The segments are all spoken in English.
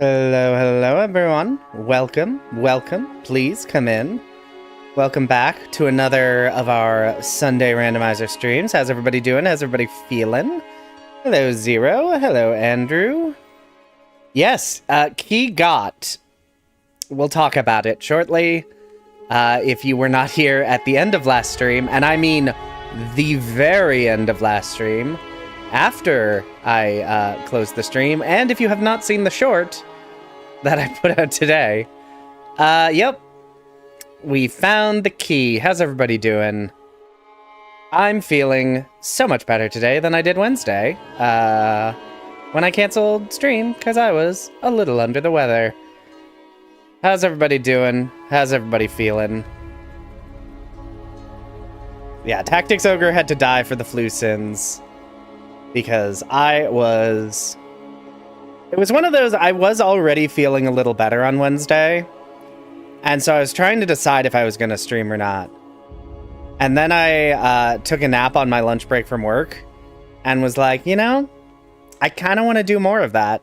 Hello, everyone. Welcome. Please come in. Welcome back to another of our Sunday Randomizer streams. How's everybody doing? How's everybody feeling? Hello, Zero. Hello, Andrew. Yes, key got. We'll talk about it shortly. If you were not here at the end of last stream, and I mean the very end of last stream, after I closed the stream, and if you have not seen the short that I put out today, yep, we found the key. How's everybody doing? I'm feeling so much better today than I did Wednesday, when I canceled stream because I was a little under the weather. How's everybody doing? How's everybody feeling? Yeah, Tactics Ogre had to die for the flu sins. Because it was one of those, I was already feeling a little better on Wednesday. And so I was trying to decide if I was going to stream or not. And then I took a nap on my lunch break from work and was like, you know, I kind of want to do more of that.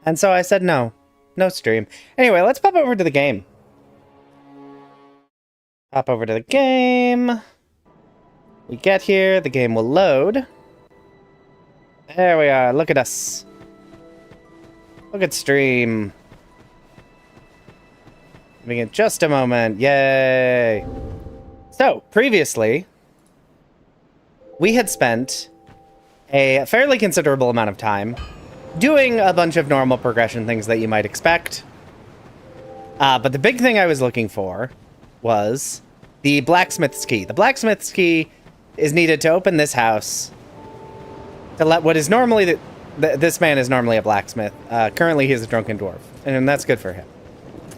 And so I said, no stream. Anyway, let's pop over to the game. Pop over to the game. We get here, the game will load. There we are. Look at us. Look at stream. Giving it just a moment. Yay. So, previously, we had spent a fairly considerable amount of time doing a bunch of normal progression things that you might expect. But the big thing I was looking for was the blacksmith's key. The blacksmith's key is needed to open this house. To let what is normally this man is normally a blacksmith. Currently, he is a drunken dwarf, and that's good for him.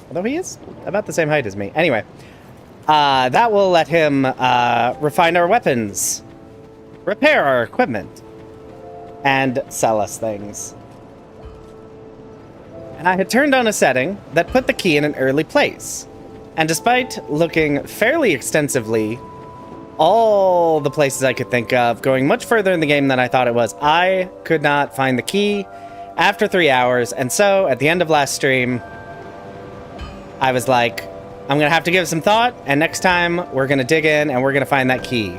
Although he is about the same height as me. Anyway, that will let him refine our weapons, repair our equipment, and sell us things. And I had turned on a setting that put the key in an early place. And despite looking fairly extensively all the places I could think of, going much further in the game than I thought it was, I could not find the key after 3 hours, and so at the end of last stream, I was like, I'm gonna have to give some thought, and next time we're gonna dig in and we're gonna find that key.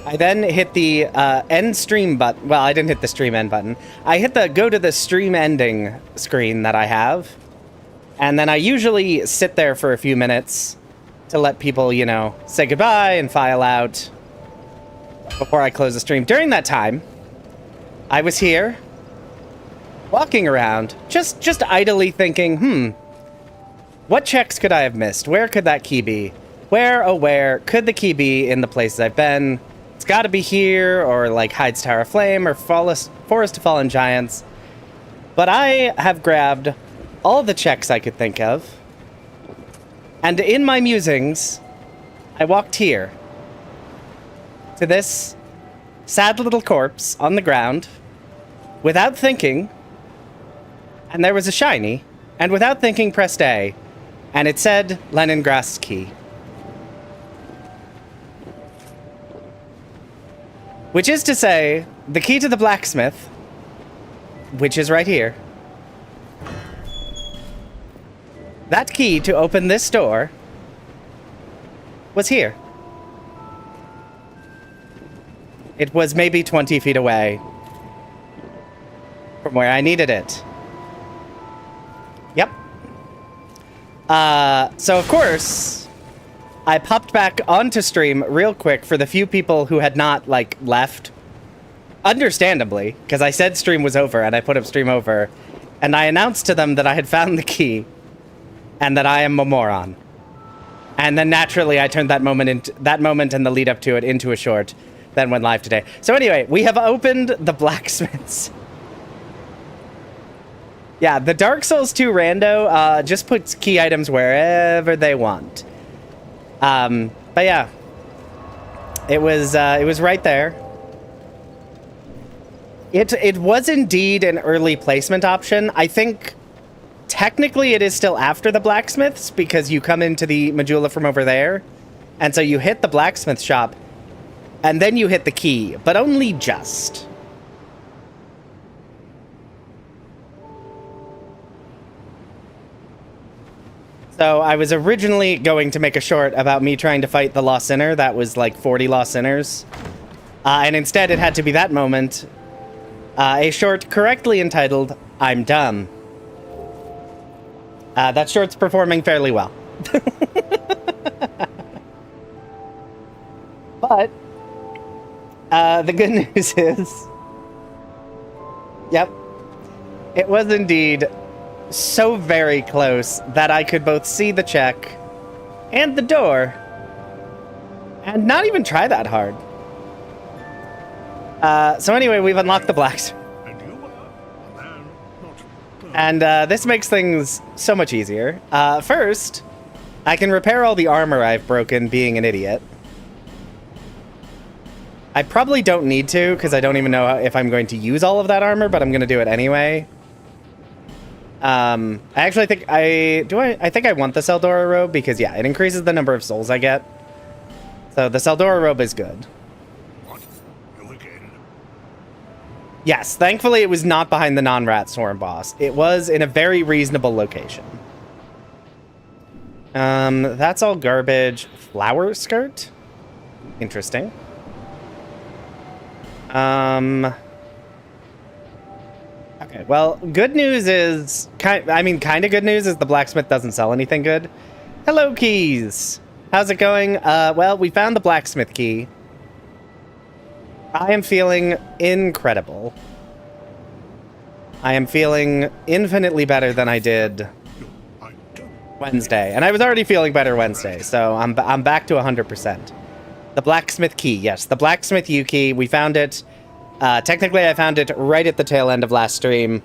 I then hit the end stream button. Well, I didn't hit the stream end button. I hit the go to the stream ending screen that I have, and then I usually sit there for a few minutes to let people, you know, say goodbye and file out before I close the stream. During that time, I was here, walking around, just idly thinking, what checks could I have missed? Where could that key be? Where could the key be in the places I've been? It's gotta be here, or like Hyde's Tower of Flame, or Forest of Fallen Giants. But I have grabbed all the checks I could think of, and in my musings, I walked here to this sad little corpse on the ground without thinking, and there was a shiny, and without thinking pressed A, and it said Leningrad key. Which is to say, the key to the blacksmith, which is right here, that key to open this door was here. It was maybe 20 feet away from where I needed it. Yep. So of course, I popped back onto stream real quick for the few people who had not, like, left. Understandably, because I said stream was over and I put up stream over, and I announced to them that I had found the key and that I am a moron. And then naturally I turned that moment and the lead up to it into a short that went live today. So anyway, we have opened the blacksmiths. Yeah, the Dark Souls 2 rando just puts key items wherever they want. But yeah, it was right there. It was indeed an early placement option. I think technically it is still after the blacksmiths, because you come into the Majula from over there, and so you hit the blacksmith shop, and then you hit the key, but only just. So I was originally going to make a short about me trying to fight the Lost Sinner that was like 40 Lost Sinners. And instead it had to be that moment. A short correctly entitled, I'm Dumb. That short's performing fairly well. But, the good news is... Yep. It was indeed so very close that I could both see the check and the door and not even try that hard. So anyway, we've unlocked the blacksmith. And this makes things so much easier. First, I can repair all the armor I've broken being an idiot. I probably don't need to, because I don't even know if I'm going to use all of that armor, but I'm going to do it anyway. I actually think I think I want the Seldora robe, because yeah, it increases the number of souls I get. So the Seldora robe is good. Yes, thankfully it was not behind the non-rat swarm boss. It was in a very reasonable location. That's all garbage. Flower skirt? Interesting. Okay, well, good news is... kind of good news is the blacksmith doesn't sell anything good. Hello, keys! How's it going? Well, we found the blacksmith key. I am feeling incredible. I am feeling infinitely better than I did Wednesday. And I was already feeling better Wednesday, so I'm back to 100%. The blacksmith key, yes. The blacksmith U key, we found it. Technically, I found it right at the tail end of last stream.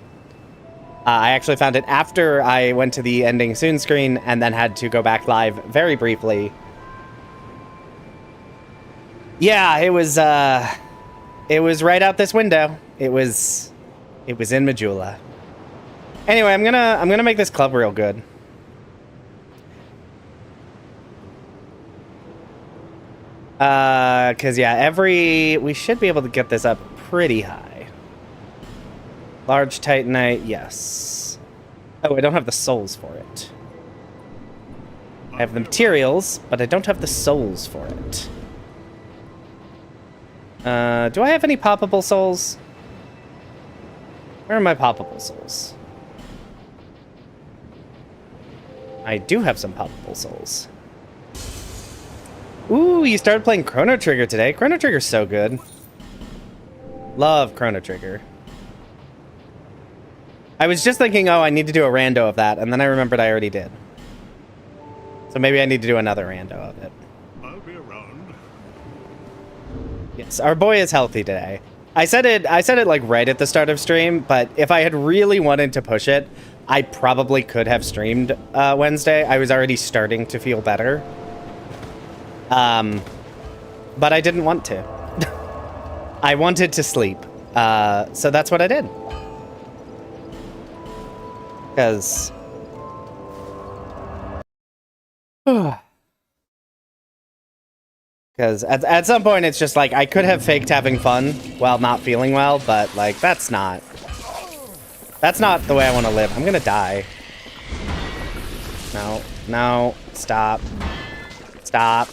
I actually found it after I went to the ending soon screen and then had to go back live very briefly. Yeah, it was right out this window. It was in Majula. Anyway, I'm gonna make this club real good. Cause yeah, we should be able to get this up pretty high. Large Titanite, yes. Oh, I don't have the souls for it. I have the materials, but I don't have the souls for it. Do I have any poppable souls? Where are my poppable souls? I do have some poppable souls. Ooh, you started playing Chrono Trigger today. Chrono Trigger's so good. Love Chrono Trigger. I was just thinking, oh, I need to do a rando of that, and then I remembered I already did. So maybe I need to do another rando of it. I'll be around. Yes, our boy is healthy today. I said it like right at the start of stream, but if I had really wanted to push it, I probably could have streamed Wednesday. I was already starting to feel better. But I didn't want to. I wanted to sleep. So that's what I did. Because... Because at some point it's just like, I could have faked having fun while not feeling well, but like, that's not the way I want to live. I'm gonna die. No, stop. Stop.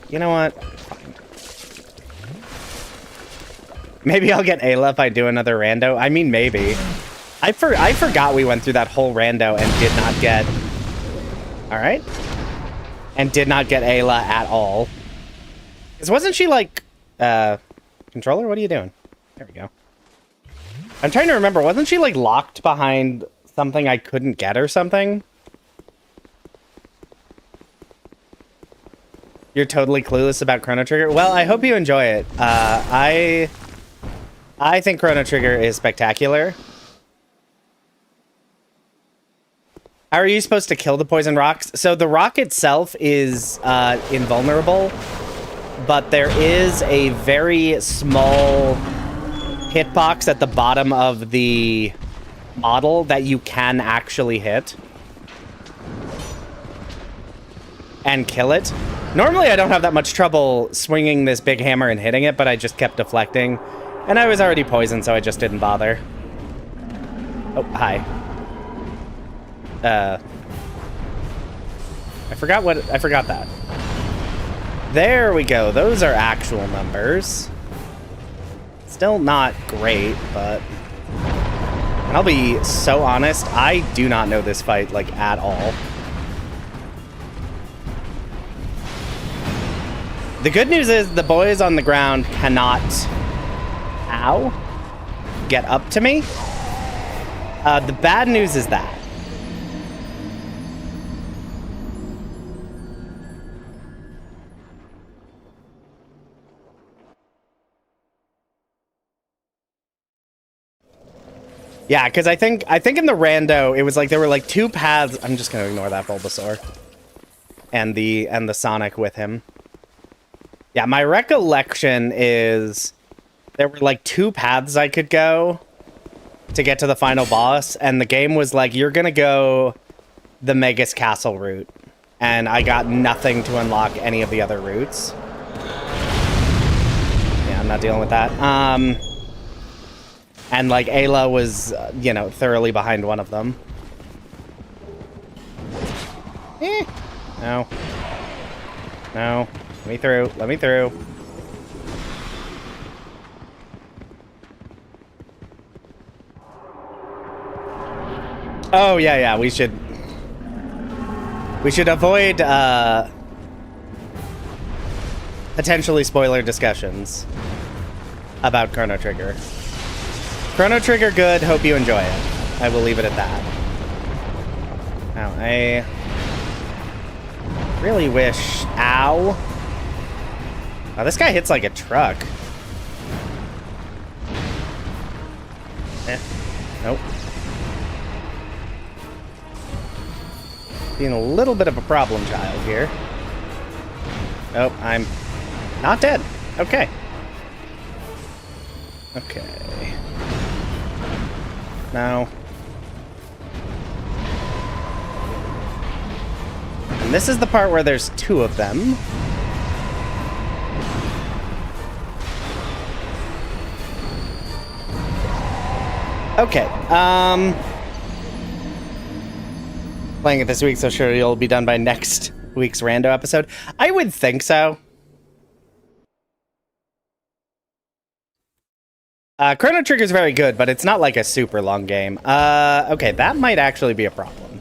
You know what? Fine. Maybe I'll get Ayla if I do another rando. I mean, maybe. I forgot we went through that whole rando and did not get... Alright. And did not get Ayla at all. Because wasn't she like... Controller? What are you doing? There we go. I'm trying to remember. Wasn't she like locked behind something I couldn't get or something? You're totally clueless about Chrono Trigger? Well, I hope you enjoy it. I think Chrono Trigger is spectacular. How are you supposed to kill the poison rocks? So the rock itself is invulnerable, but there is a very small hitbox at the bottom of the model that you can actually hit and kill it. Normally, I don't have that much trouble swinging this big hammer and hitting it, but I just kept deflecting. And I was already poisoned, so I just didn't bother. Oh, hi. I forgot that. There we go. Those are actual numbers. Still not great, but... And I'll be so honest, I do not know this fight, like, at all. The good news is the boys on the ground cannot... Ow? Get up to me. The bad news is that. Yeah, because I think in the rando, it was like there were like two paths. I'm just gonna ignore that Bulbasaur. And the Sonic with him. Yeah, my recollection is there were like two paths I could go to get to the final boss, and the game was like, you're gonna go the Magus Castle route. And I got nothing to unlock any of the other routes. Yeah, I'm not dealing with that. And, like, Ayla was, you know, thoroughly behind one of them. No. No. Let me through. Let me through. Oh, yeah. We should avoid, potentially spoiler discussions about Chrono Trigger. Chrono Trigger good, hope you enjoy it. I will leave it at that. Now, I really wish... Ow. Oh, this guy hits like a truck. Nope. Being a little bit of a problem child here. Oh, I'm not dead. Okay. Okay. Now. And this is the part where there's two of them. Okay, playing it this week, so sure you'll be done by next week's rando episode. I would think so. Chrono Trigger is very good, but it's not like a super long game. Okay, that might actually be a problem.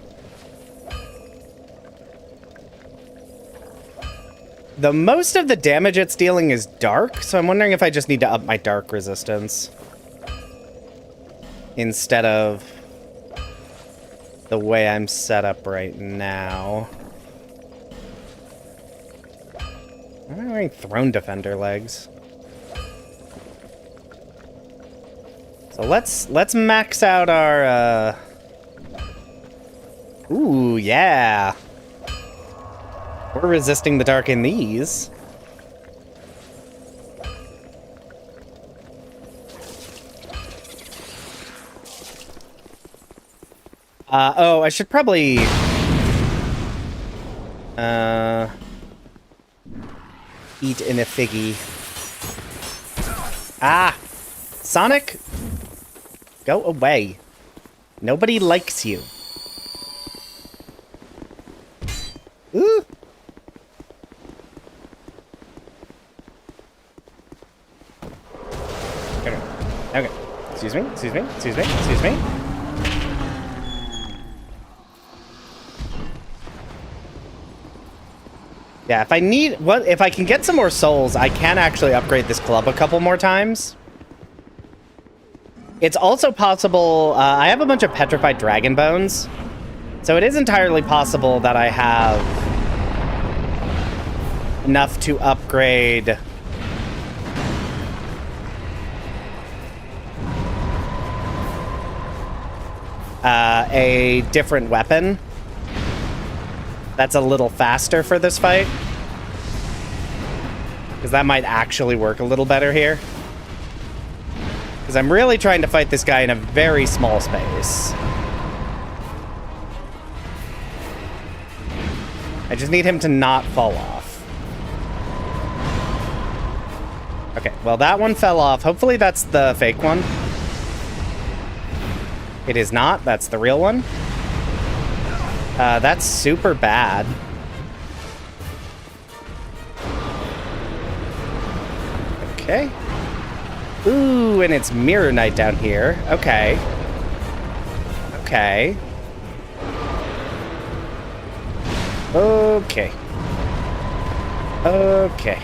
The most of the damage it's dealing is dark, so I'm wondering if I just need to up my dark resistance. Instead of the way I'm set up right now. Why am I wearing Throne Defender legs? So let's max out our Ooh, yeah. We're resisting the dark in these. Oh, I should probably... eat in a figgy. Ah! Sonic! Go away. Nobody likes you. Ooh! Okay. Okay. Excuse me, excuse me, excuse me, excuse me. Yeah, if I need... What? If I can get some more souls, I can actually upgrade this club a couple more times. It's also possible... I have a bunch of petrified dragon bones. So it is entirely possible that I have enough to upgrade... a different weapon that's a little faster for this fight. Because that might actually work a little better here. Because I'm really trying to fight this guy in a very small space. I just need him to not fall off. Okay, well that one fell off. Hopefully that's the fake one. It is not. That's the real one. That's super bad. Okay. Ooh, and it's Mirror Knight down here. Okay. Okay. Okay. Okay.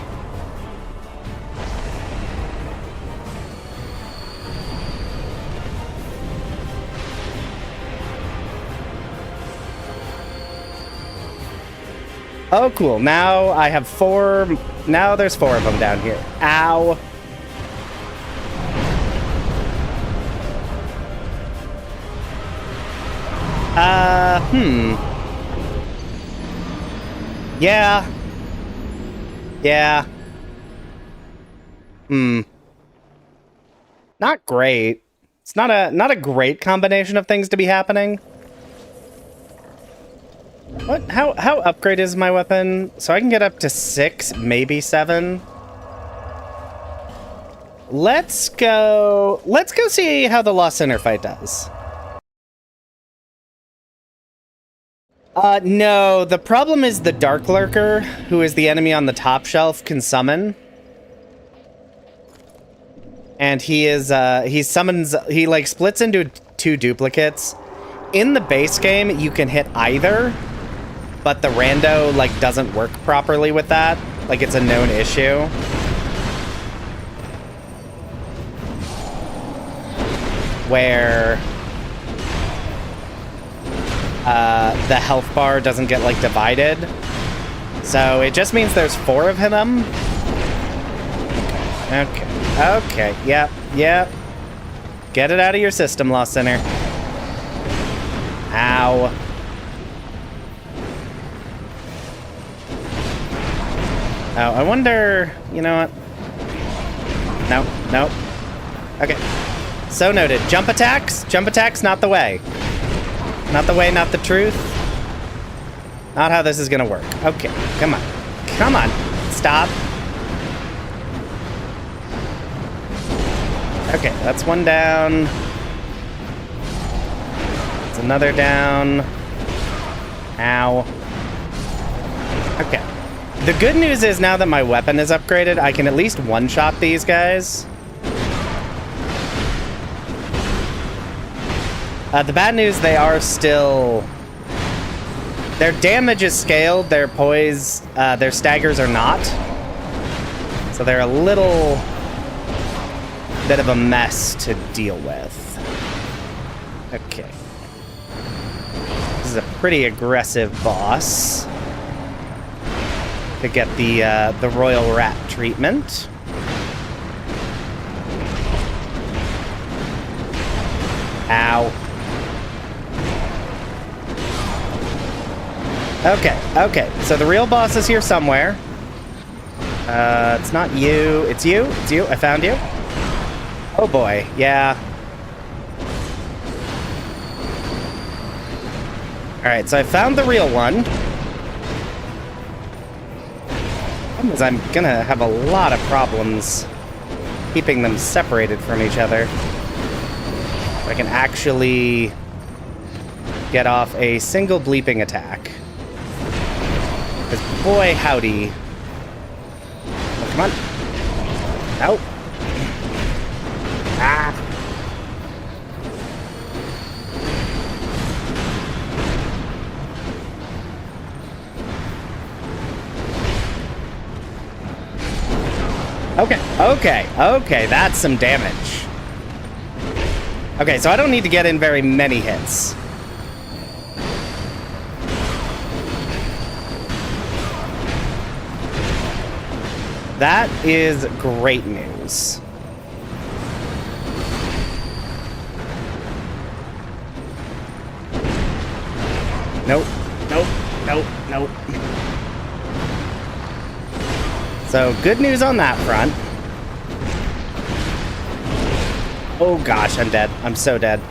Oh, cool. Now I have 4. Now there's 4 of them down here. Ow. Yeah. Yeah. Not great. It's not a great combination of things to be happening. What? How upgrade is my weapon? So I can get up to 6, maybe 7. Let's go see how the Lost Sinner fight does. No, the problem is the Dark Lurker, who is the enemy on the top shelf, can summon. And he like splits into 2 duplicates. In the base game, you can hit either, but the rando, like, doesn't work properly with that. Like, it's a known issue. Where the health bar doesn't get, like, divided. So it just means there's 4 of him. Okay. Yep. Get it out of your system, Lost Sinner. Ow. Oh, I wonder... You know what? No. Okay. So noted. Jump attacks? Jump attacks, not the way. Not the way, not the truth. Not how this is gonna work. Okay, come on. Come on. Stop. Okay, that's 1 down. That's another down. Ow. Okay. The good news is now that my weapon is upgraded, I can at least one-shot these guys. The bad news, they are still... Their damage is scaled, their poise, their staggers are not. So they're a little bit of a mess to deal with. Okay. This is a pretty aggressive boss. To get the Royal Rat treatment. Ow. Okay. So the real boss is here somewhere. It's not you. It's you. I found you. Oh boy. Yeah. Alright, so I found the real one. Problem is I'm gonna have a lot of problems keeping them separated from each other. I can actually get off a single bleeping attack. Because boy howdy. Oh, come on. Ow. Ah. Okay, that's some damage. Okay, so I don't need to get in very many hits. That is great news. Nope. So, good news on that front. Oh gosh, I'm dead. I'm so dead.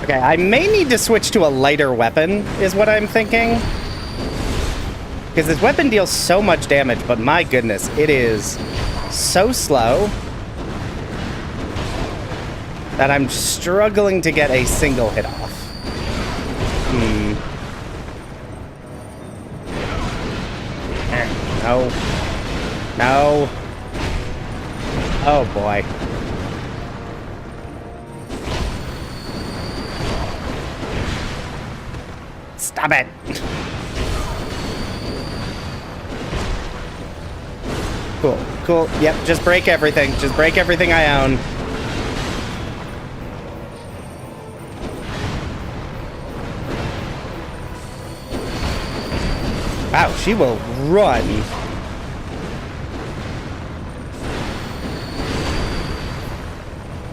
Okay, I may need to switch to a lighter weapon, is what I'm thinking. Because this weapon deals so much damage, but my goodness, it is so slow that I'm struggling to get a single hit off. No. No. Oh, boy. Stop it. Cool. Cool. Yep, just break everything. Just break everything I own. Wow, she will run.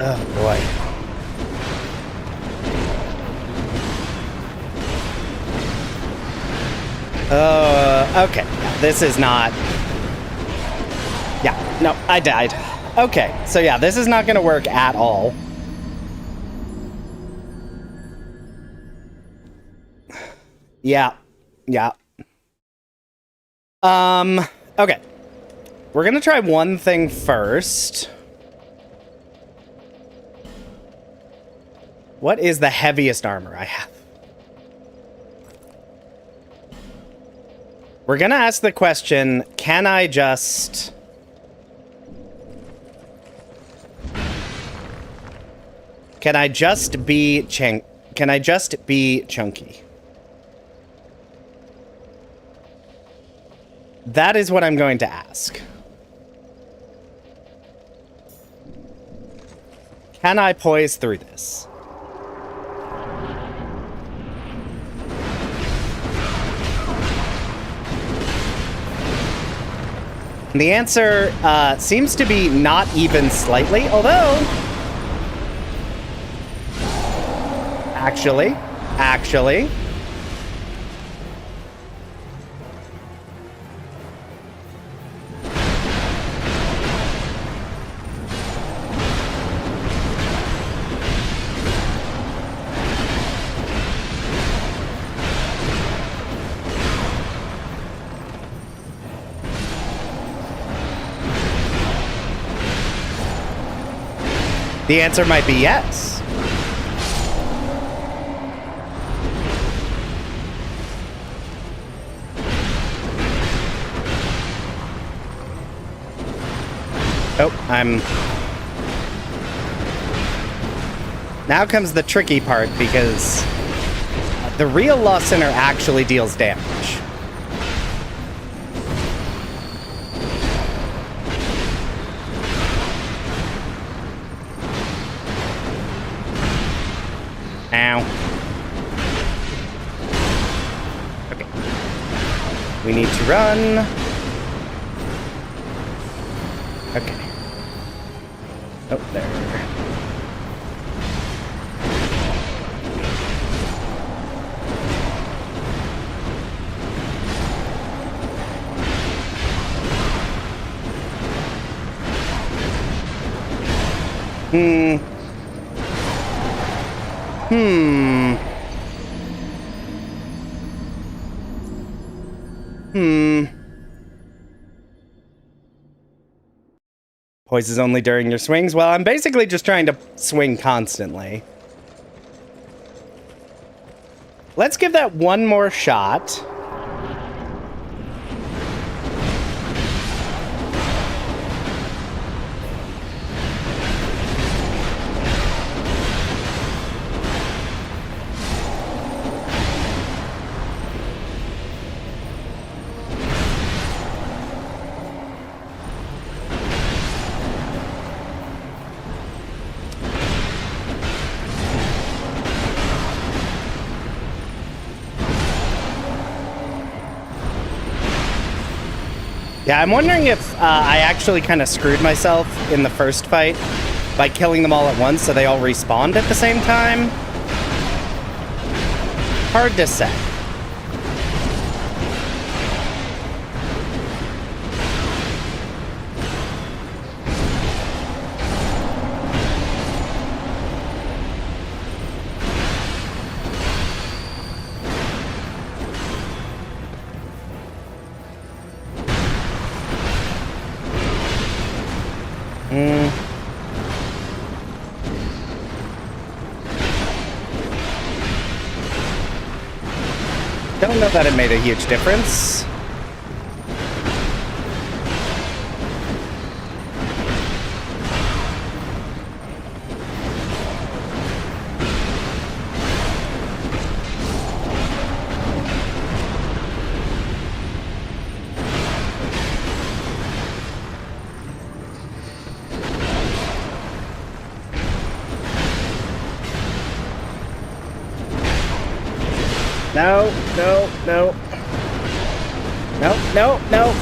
Oh, boy. Okay. This is not... Yeah, no, I died. Okay, so yeah, this is not gonna work at all. Yeah. Yeah. Okay. We're gonna try one thing first. What is the heaviest armor I have? We're gonna ask the question, can I just... Can I just be chunky? That is what I'm going to ask. Can I poise through this? And the answer seems to be not even slightly, although... Actually... The answer might be yes. Oh, Now comes the tricky part, because the real Lost Sinner actually deals damage. Ow. Okay. We need to run. Okay. Oh, there. Poises only during your swings? Well, I'm basically just trying to swing constantly. Let's give that one more shot. Yeah, I'm wondering if I actually kind of screwed myself in the first fight by killing them all at once so they all respawned at the same time. Hard to say. Don't know that it made a huge difference. No, no, no. No, no, no.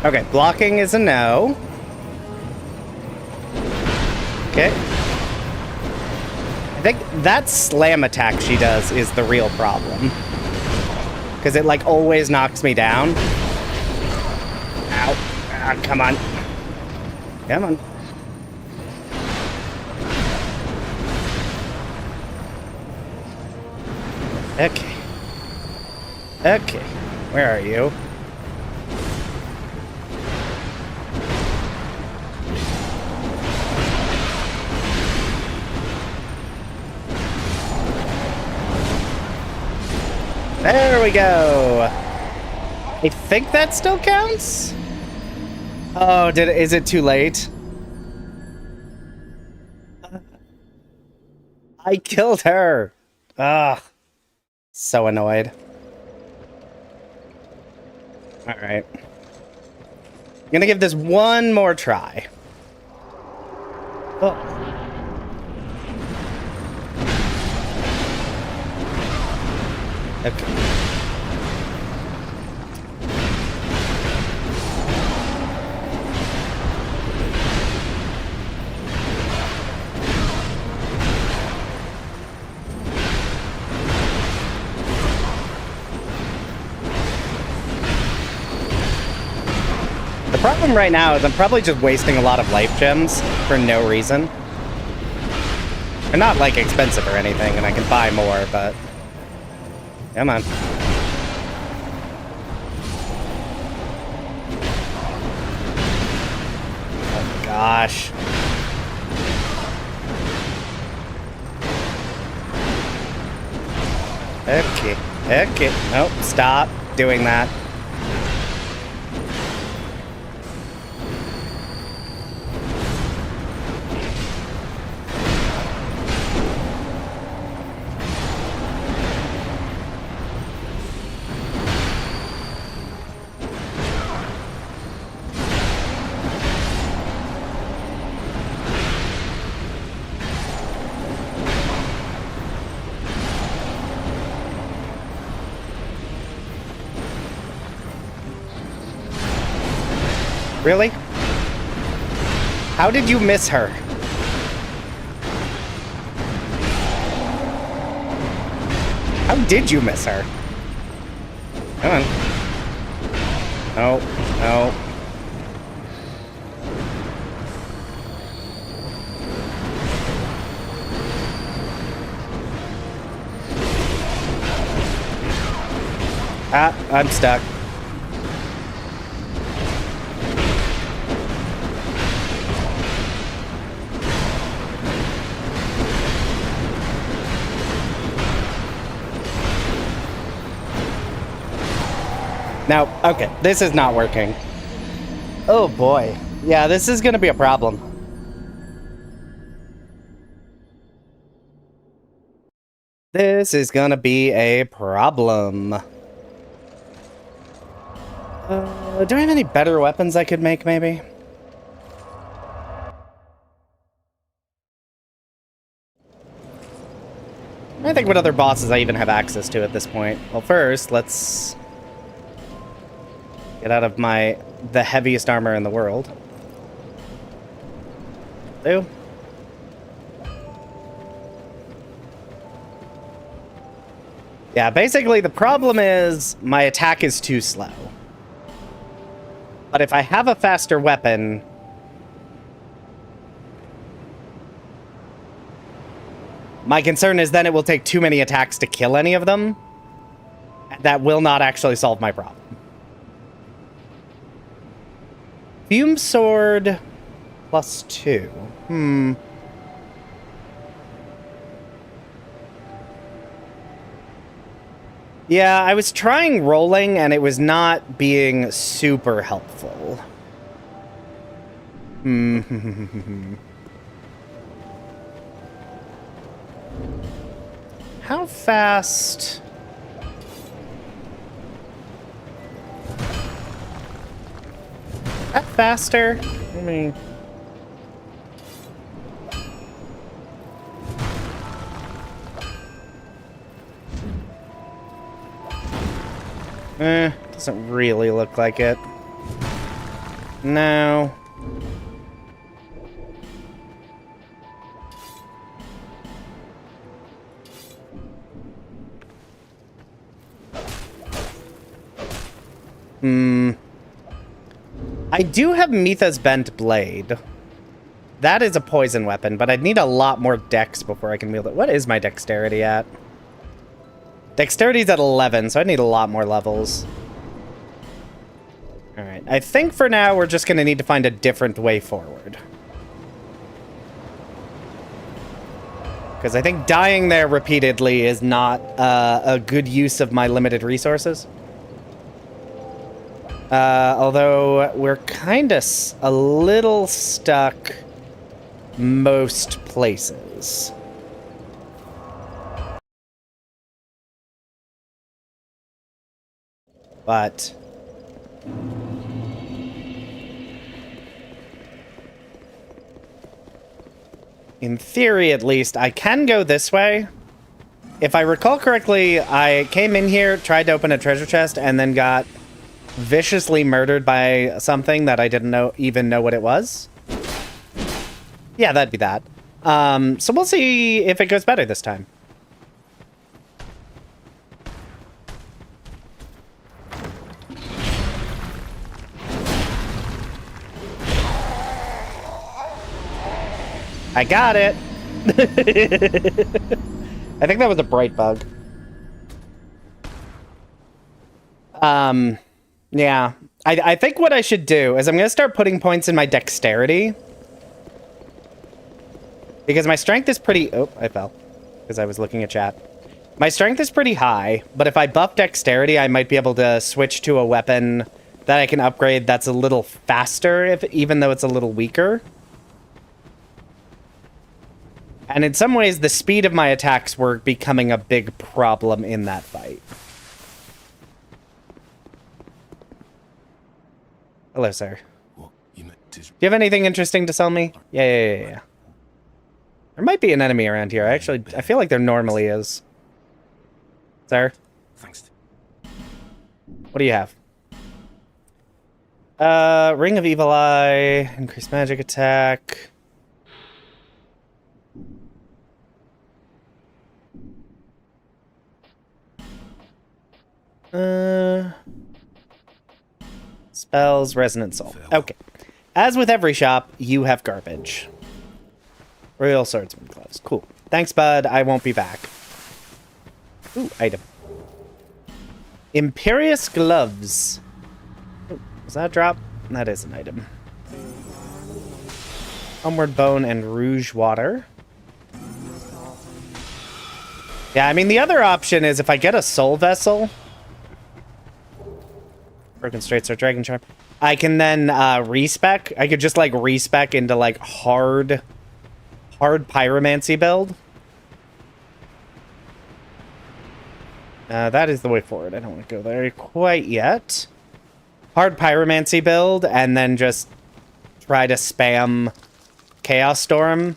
Okay, blocking is a no. Okay. I think that slam attack she does is the real problem. Because it, like, always knocks me down. Ow. Ah, come on. Come on. Okay. Okay. Where are you? There we go. I think that still counts. Oh, is it too late? I killed her. Ugh. So annoyed. All right. I'm gonna give this one more try. Oh. Okay. The problem right now is I'm probably just wasting a lot of life gems for no reason. They're not, like, expensive or anything, and I can buy more, but... Come on. Oh, gosh. Okay. Okay. Nope. Stop doing that. Really? How did you miss her? How did you miss her? Come on. No, no. Ah, I'm stuck. Now, okay, this is not working. Oh boy. Yeah, this is gonna be a problem. This is gonna be a problem. Do I have any better weapons I could make, maybe? I think what other bosses I even have access to at this point. Well, first, let's get out of the heaviest armor in the world. Ew. Yeah, basically the problem is my attack is too slow. But if I have a faster weapon... My concern is then it will take too many attacks to kill any of them. That will not actually solve my problem. Fume sword +2. Yeah, I was trying rolling, and it was not being super helpful. How fast... That faster? Let me... Doesn't really look like it. No. I do have Mitha's Bent Blade. That is a poison weapon, but I'd need a lot more dex before I can wield it. What is my dexterity at? Dexterity's at 11, so I need a lot more levels. Alright, I think for now we're just gonna need to find a different way forward. Because I think dying there repeatedly is not a good use of my limited resources. Although we're kinda a little stuck most places. But in theory, at least, I can go this way. If I recall correctly, I came in here, tried to open a treasure chest, and then got viciously murdered by something that I didn't even know what it was. Yeah, that'd be that. So we'll see if it goes better this time. I got it. I think that was a bright bug. Yeah. I think what I should do is I'm going to start putting points in my dexterity. Because my strength is pretty... Oh, I fell. Because I was looking at chat. My strength is pretty high, but if I buff dexterity, I might be able to switch to a weapon that I can upgrade that's a little faster, even though it's a little weaker. And in some ways, the speed of my attacks were becoming a big problem in that fight. Hello, sir. Do you have anything interesting to sell me? Yeah. There might be an enemy around here. I feel like there normally is. Sir? Thanks. What do you have? Ring of Evil Eye, increased magic attack. Spells, Resonant Soul. Okay. As with every shop, you have garbage. Royal Swordsman Gloves. Cool. Thanks, bud. I won't be back. Ooh, item. Imperious Gloves. Ooh, was that a drop? That is an item. Homeward Bone and Rouge Water. Yeah, I mean, the other option is if I get a Soul Vessel... Broken Straight Sword, Dragon Charm. I can then respec. I could just like respec into like hard pyromancy build. That is the way forward. I don't want to go there quite yet. Hard pyromancy build and then just try to spam Chaos Storm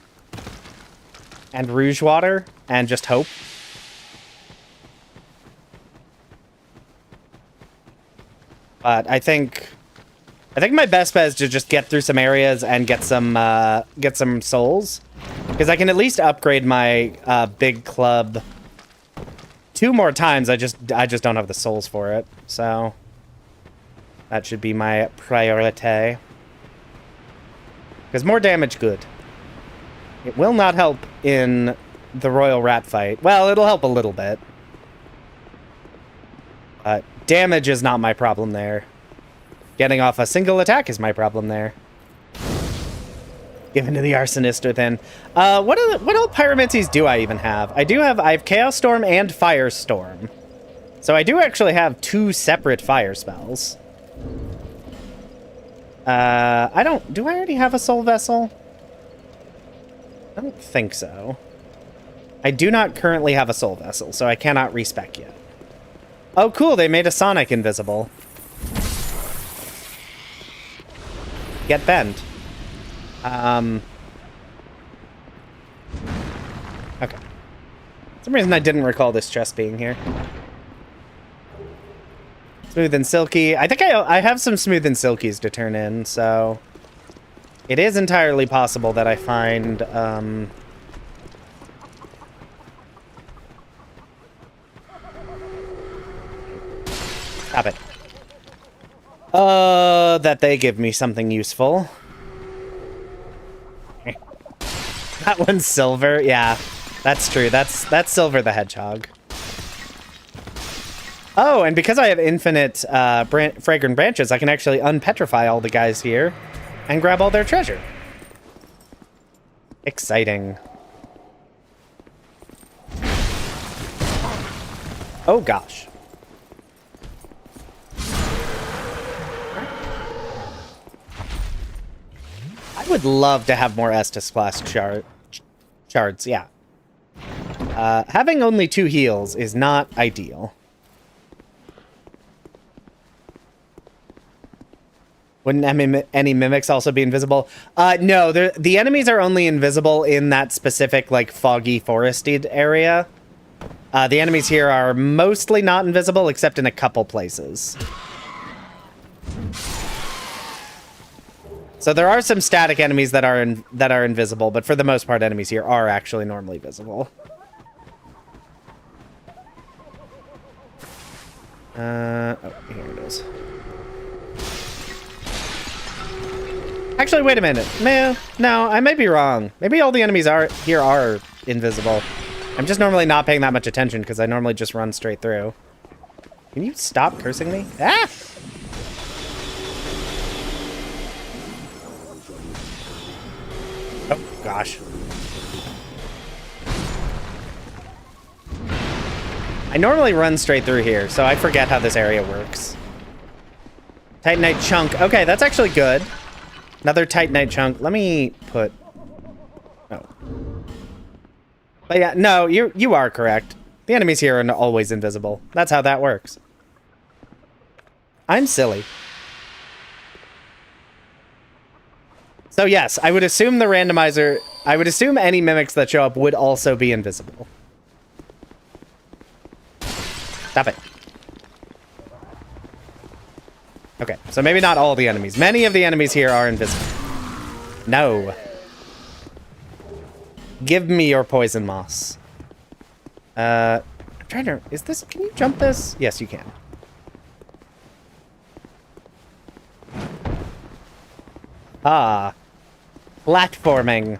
and Rouge Water and just hope. But I think my best bet is to just get through some areas and get some souls, because I can at least upgrade my big club 2 more times. I just don't have the souls for it, so that should be my priority. Because more damage, good. It will not help in the Royal Rat fight. Well, it'll help a little bit. Damage is not my problem there. Getting off a single attack is my problem there. Given to the arsonist within. What all pyromancies do I even have? I have Chaos Storm and Firestorm. So I do actually have 2 separate fire spells. Do I already have a Soul Vessel? I don't think so. I do not currently have a Soul Vessel, so I cannot respec yet. Oh, cool, they made a Sonic invisible. Get bent. Okay. For some reason I didn't recall this chest being here. Smooth and silky. I think I have some smooth and silkies to turn in, so it is entirely possible that I find stop it. That they give me something useful. That one's Silver. Yeah, that's true. That's Silver the Hedgehog. Oh, and because I have infinite fragrant branches, I can actually unpetrify all the guys here and grab all their treasure. Exciting. Oh, gosh. I would love to have more Estus Flask shards, yeah. Having only 2 heals is not ideal. Wouldn't any mimics also be invisible? No, the enemies are only invisible in that specific, like, foggy, forested area. The enemies here are mostly not invisible, except in a couple places. So there are some static enemies that are invisible, but for the most part, enemies here are actually normally visible. Oh, here it is. Actually, wait a minute. No, I might be wrong. Maybe all the enemies here are invisible. I'm just normally not paying that much attention because I normally just run straight through. Can you stop cursing me? Ah! Oh, gosh. I normally run straight through here, so I forget how this area works. Titanite chunk. Okay, that's actually good. Another Titanite chunk. Let me put... Oh. But yeah, no, you are correct. The enemies here are always invisible. That's how that works. I'm silly. So yes, I would assume the randomizer... I would assume any mimics that show up would also be invisible. Stop it. Okay, so maybe not all the enemies. Many of the enemies here are invisible. No. Give me your poison moss. I'm trying to... Is this... Can you jump this? Yes, you can. Ah. Platforming.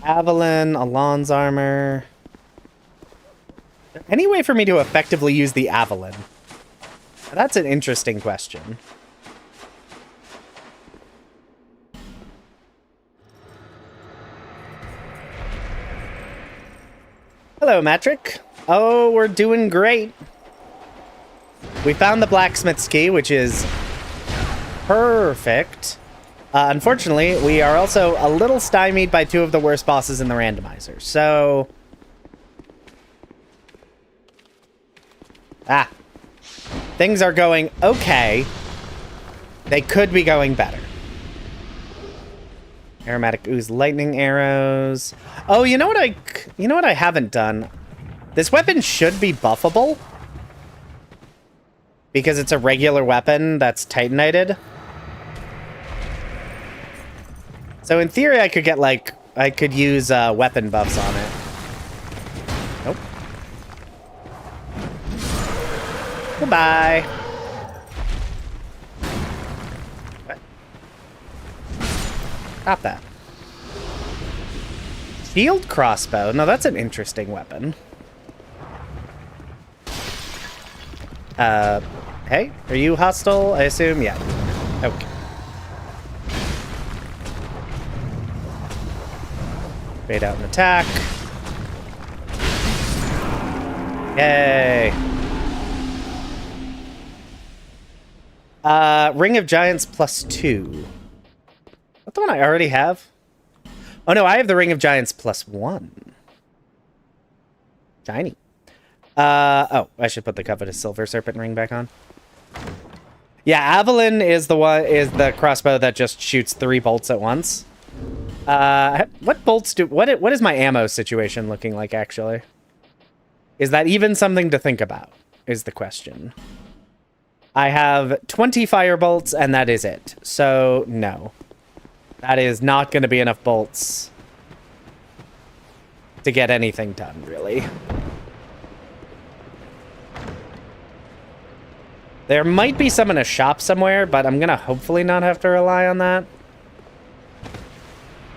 Avalon, Alon's armor... Any way for me to effectively use the Avalon? That's an interesting question. Hello, Metric. Oh, we're doing great. We found the blacksmith's key, which is perfect. Unfortunately, we are also a little stymied by 2 of the worst bosses in the randomizer, so... Ah. Things are going okay. They could be going better. Aromatic ooze lightning arrows. Oh, you know what I haven't done? This weapon should be buffable. Because it's a regular weapon that's titanited. So in theory, I could get, like... I could use weapon buffs on it. Nope. Goodbye. What? Stop that. Shield crossbow. No, that's an interesting weapon. Hey, are you hostile? I assume? Yeah. Okay. Bait out an attack. Yay. Ring of Giants +2. That's the one I already have. Oh no, I have the Ring of Giants +1. Shiny. Oh, I should put the covetous silver serpent ring back on. Yeah, Avalon is the crossbow that just shoots 3 bolts at once. What bolts what is my ammo situation looking like, actually? Is that even something to think about, is the question. I have 20 fire bolts, and that is it. So, no. That is not going to be enough bolts to get anything done, really. There might be some in a shop somewhere, but I'm going to hopefully not have to rely on that.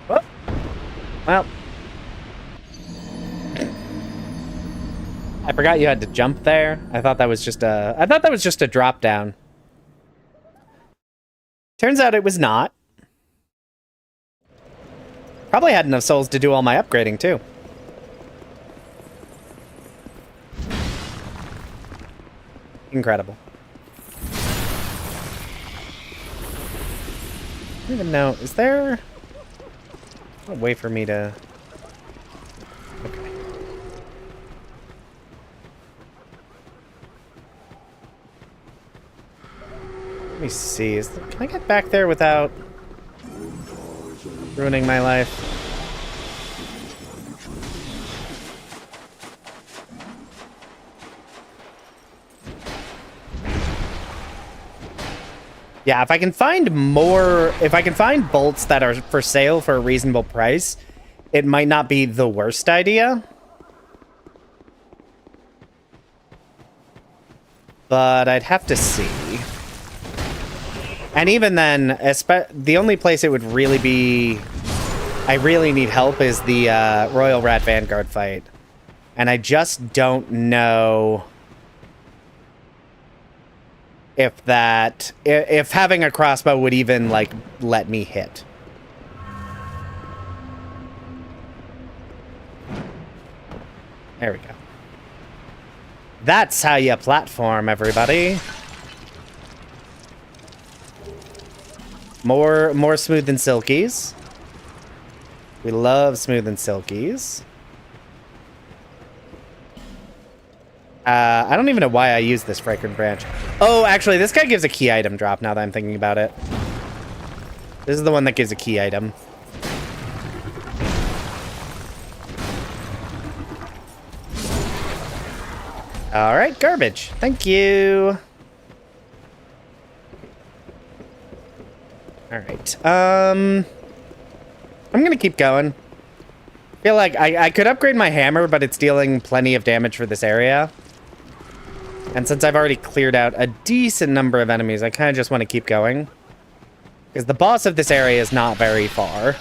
Oh. Well. I forgot you had to jump there. I thought that was just a drop down. Turns out it was not. Probably had enough souls to do all my upgrading too. Incredible. I don't even know. Is there a way for me to... Okay. Let me see. Can I get back there without ruining my life? Yeah, if I can find bolts that are for sale for a reasonable price, it might not be the worst idea. But I'd have to see. And even then, the only place it would really be... I really need help is the Royal Rat Vanguard fight. And I just don't know if having a crossbow would even, like, let me hit. There we go. That's how you platform, everybody. More smooth and silkies. We love smooth and silkies. I don't even know why I use this fragrant branch. Oh, actually, this guy gives a key item drop now that I'm thinking about it. This is the one that gives a key item. All right, garbage. Thank you. All right. I'm gonna keep going. I feel like I could upgrade my hammer, but it's dealing plenty of damage for this area. And since I've already cleared out a decent number of enemies, I kind of just want to keep going. Because the boss of this area is not very far.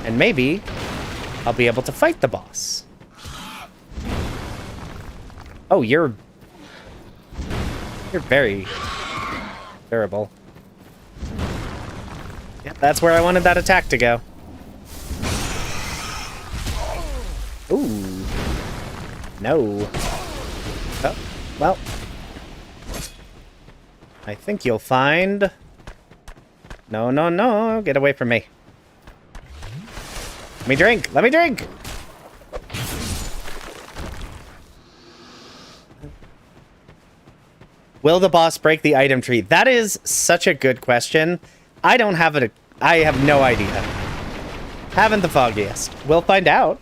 And maybe I'll be able to fight the boss. Oh, you're very durable. Yep, that's where I wanted that attack to go. Ooh. No. Oh, well. I think you'll find... No, no, no. Get away from me. Let me drink. Let me drink. Will the boss break the item tree? That is such a good question. I don't have it. I have no idea. Haven't the foggiest. We'll find out.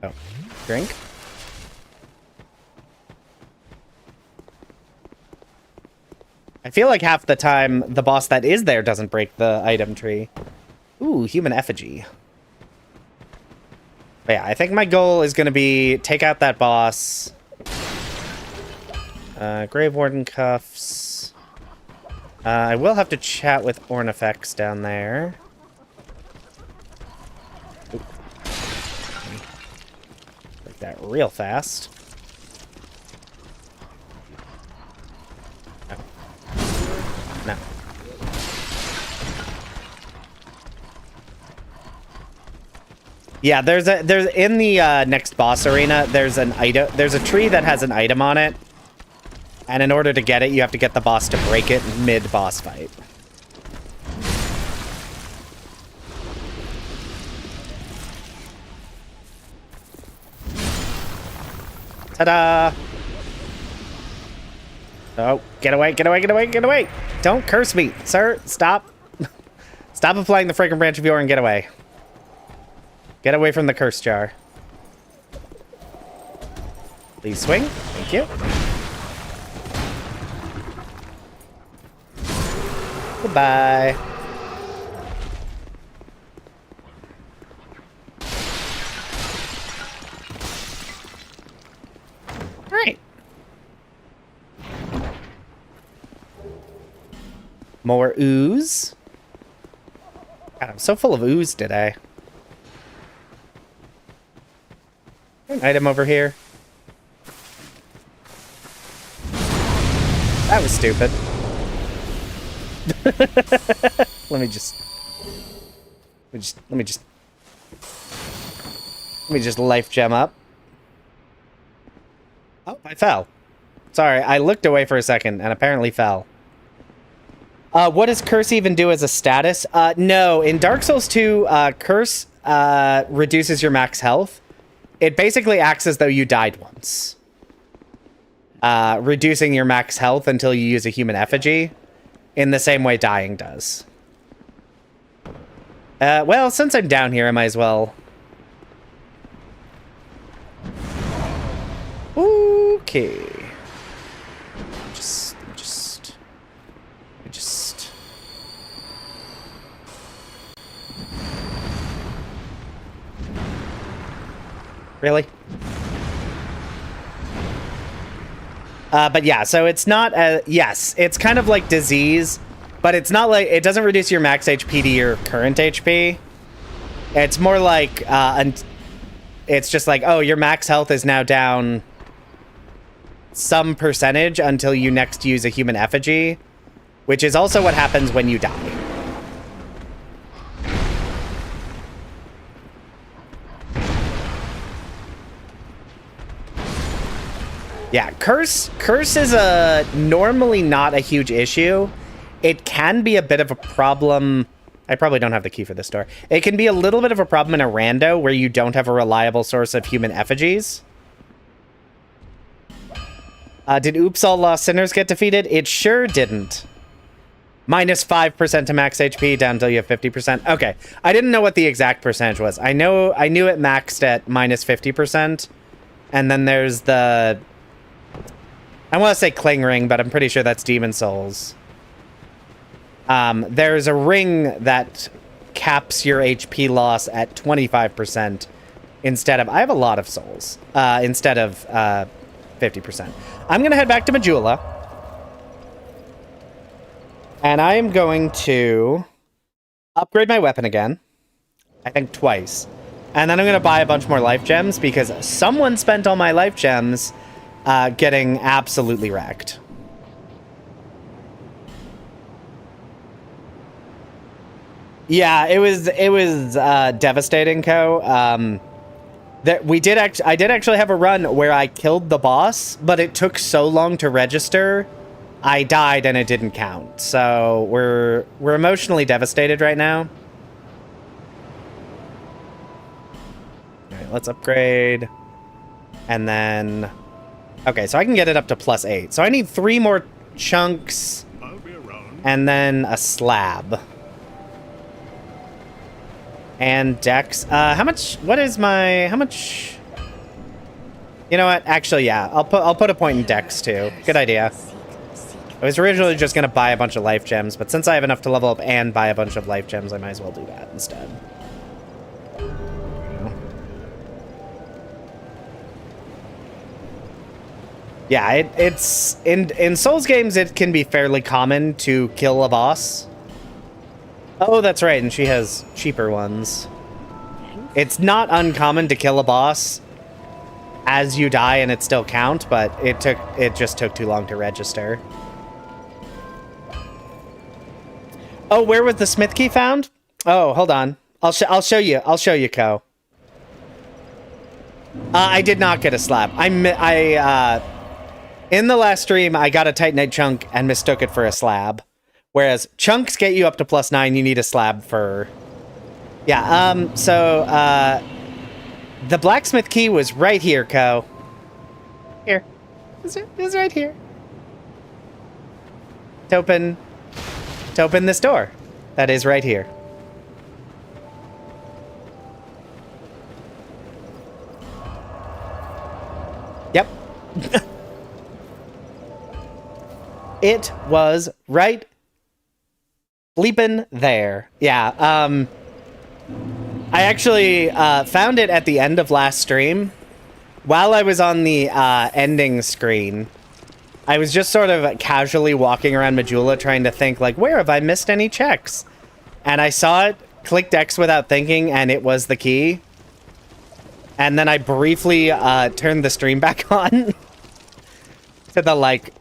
Oh, drink. I feel like half the time the boss that is there doesn't break the item tree. Ooh, human effigy. But yeah, I think my goal is going to be take out that boss. Grave Warden cuffs. I will have to chat with Ornifex down there. real fast. No. Yeah, there's in the next boss arena, there's an item, there's a tree that has an item on it. And in order to get it, you have to get the boss to break it mid-boss fight. Ta-da! Oh, get away, get away, get away, get away! Don't curse me, sir! Stop! Stop applying the fragrant branch of yore and get away. Get away from the curse jar. Please swing. Thank you. Goodbye. All right. More ooze. God, I'm so full of ooze today. An item over here. That was stupid. Let me just life gem up. Oh, I fell. Sorry, I looked away for a second and apparently fell. What does Curse even do as a status? No, in Dark Souls 2, Curse reduces your max health. It basically acts as though you died once. Reducing your max health until you use a human effigy. In the same way dying does. Well, since I'm down here, I might as well... Okay. Just... Really? But yeah, so it's not a... Yes, it's kind of like disease, but it's not like... It doesn't reduce your max HP to your current HP. It's more like... it's just like, oh, your max health is now down some percentage until you next use a human effigy, which is also what happens when you die. Yeah, Curse is normally not a huge issue. It can be a bit of a problem. I probably don't have the key for this door. It can be a little bit of a problem in a rando where you don't have a reliable source of human effigies. Did Oops All Lost Sinners get defeated? It sure didn't. Minus 5% to max HP down until you have 50%. Okay, I didn't know what the exact percentage was. I knew it maxed at minus 50%. And then there's the... I want to say Cling Ring, but I'm pretty sure that's Demon Souls. There's a ring that caps your HP loss at 25% instead of... I have a lot of souls. Instead of 50%. I'm going to head back to Majula. And I am going to upgrade my weapon again. I think twice. And then I'm going to buy a bunch more life gems because someone spent all my life gems... getting absolutely wrecked. Yeah, it was devastating, Co. I did actually have a run where I killed the boss, but it took so long to register. I died and it didn't count. So we're emotionally devastated right now. All right, let's upgrade. And then okay, so I can get it up to +8. So I need 3 more chunks and then a slab. And Dex. How much? What is my... How much? You know what? Actually, yeah. I'll put a point in Dex, too. Good idea. I was originally just going to buy a bunch of life gems, but since I have enough to level up and buy a bunch of life gems, I might as well do that instead. Yeah, it's... In Souls games, it can be fairly common to kill a boss. Oh, that's right, and she has cheaper ones. It's not uncommon to kill a boss as you die and it still count, but it just took too long to register. Oh, where was the smith key found? Oh, hold on. I'll show you. I'll show you, Ko. I did not get a slab. In the last stream, I got a Titanite chunk and mistook it for a slab. Whereas chunks get you up to +9, you need a slab for... Yeah, the blacksmith key was right here, Ko. Here. It was right here. To open this door. That is right here. Yep. It was right bleeping there. Yeah, I actually found it at the end of last stream. While I was on the ending screen, I was just sort of casually walking around Majula trying to think, like, where have I missed any checks? And I saw it, clicked X without thinking, and it was the key. And then I briefly turned the stream back on to the, like,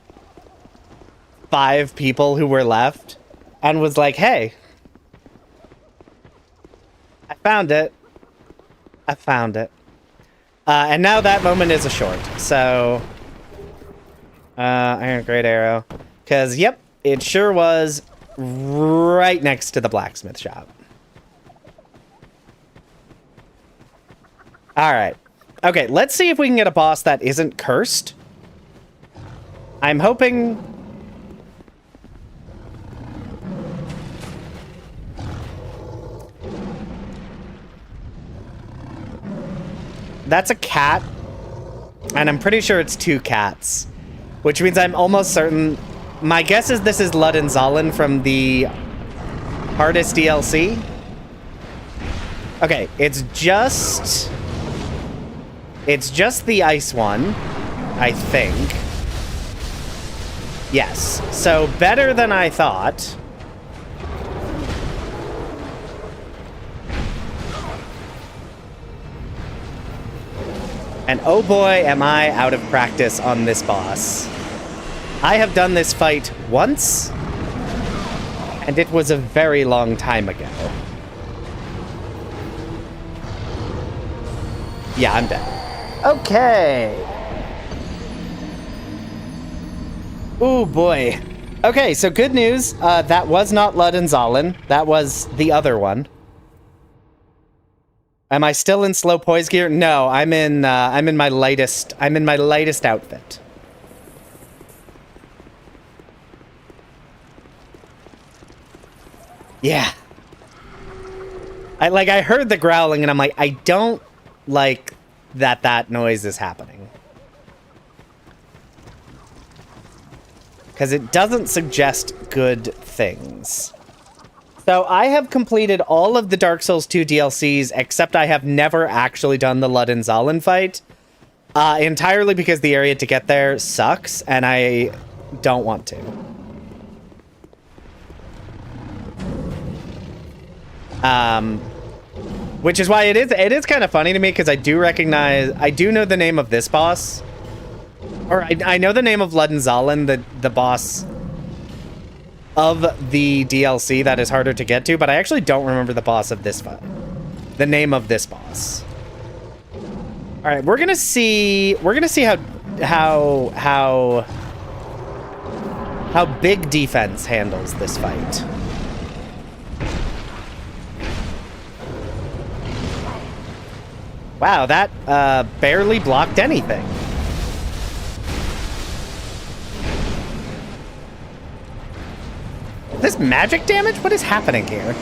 5 people who were left and was like, hey, I found it. I found it. And now that moment is a short. So, Iron Great Arrow. Because, yep, it sure was right next to the blacksmith shop. Alright. Okay, let's see if we can get a boss that isn't cursed. I'm hoping... That's a cat. And I'm pretty sure it's 2 cats. Which means I'm almost certain... My guess is this is Ludden Zalin from the hardest DLC. Okay, it's just the ice one, I think. Yes, so better than I thought. And oh boy, am I out of practice on this boss. I have done this fight once, and it was a very long time ago. Yeah, I'm dead. Okay. Ooh, boy. Okay, so good news. That was not Ludden Zalin. That was the other one. Am I still in slow poise gear? No, I'm in my lightest outfit. Yeah. I heard the growling and I'm like, I don't like that noise is happening. Because it doesn't suggest good things. So I have completed all of the Dark Souls 2 DLCs, except I have never actually done the Ludden Zalin fight. Entirely because the area to get there sucks, and I don't want to. Which is why it is kind of funny to me, because I do know the name of this boss. Or I know the name of Ludden Zalin, the boss of the DLC that is harder to get to, but I actually don't remember the boss of this fight. The name of this boss. All right, we're gonna see how big defense handles this fight. Wow, that barely blocked anything. This magic damage? What is happening here?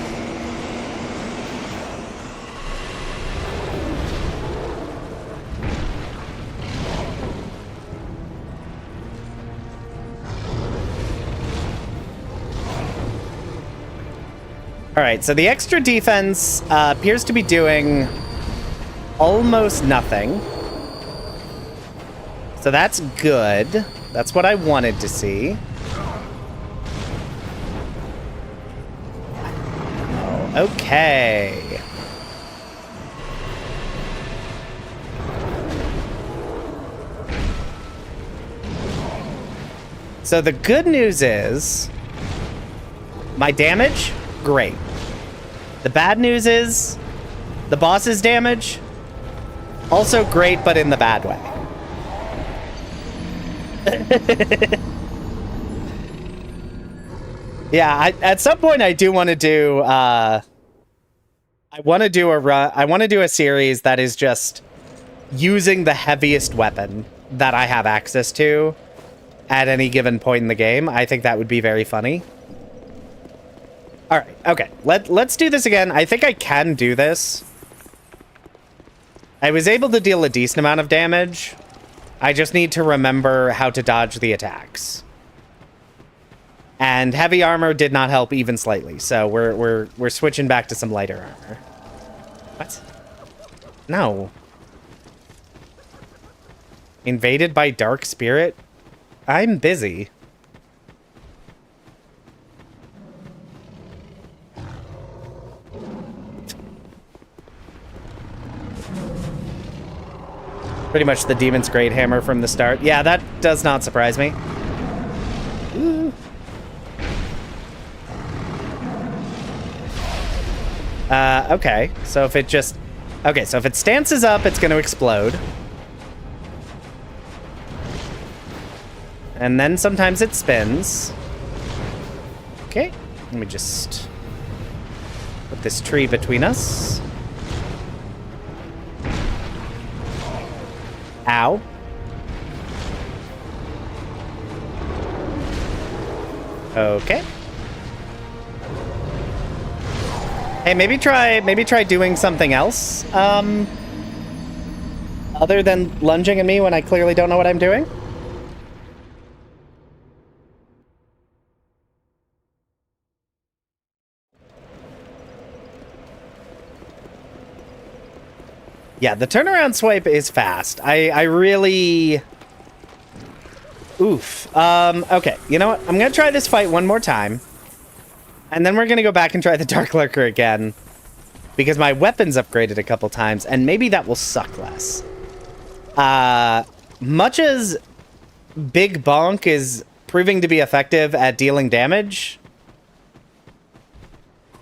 Alright, so the extra defense appears to be doing almost nothing. So that's good. That's what I wanted to see. Okay. So the good news is my damage, great. The bad news is the boss's damage, also great, but in the bad way. Yeah, at some point I do want to do I want to do a series that is just using the heaviest weapon that I have access to at any given point in the game. I think that would be very funny. All right, okay. Let's do this again. I think I can do this. I was able to deal a decent amount of damage. I just need to remember how to dodge the attacks. And heavy armor did not help even slightly, so we're switching back to some lighter armor. What? No. Invaded by dark spirit? I'm busy. Pretty much the Demon's Great Hammer from the start. Yeah, that does not surprise me. Ooh. Okay, so if it just... Okay, so if it stances up, it's going to explode. And then sometimes it spins. Okay, let me just put this tree between us. Ow. Okay. Hey, maybe try doing something else, other than lunging at me when I clearly don't know what I'm doing. Yeah, the turnaround swipe is fast. I really... Oof. Okay, you know what? I'm gonna try this fight one more time. And then we're gonna go back and try the Dark Lurker again. Because my weapon's upgraded a couple times, and maybe that will suck less. Much as Big Bonk is proving to be effective at dealing damage...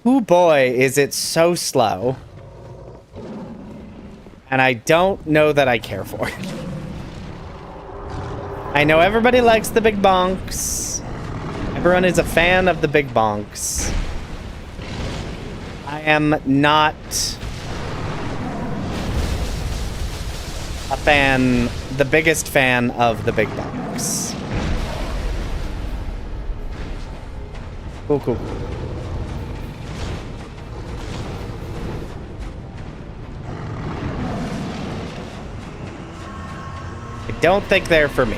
Oh boy, is it so slow. And I don't know that I care for it. I know everybody likes the big bonks. Everyone is a fan of the big bonks. I am not a fan, the biggest fan of the big bonks. Cool, cool. Don't think they're for me.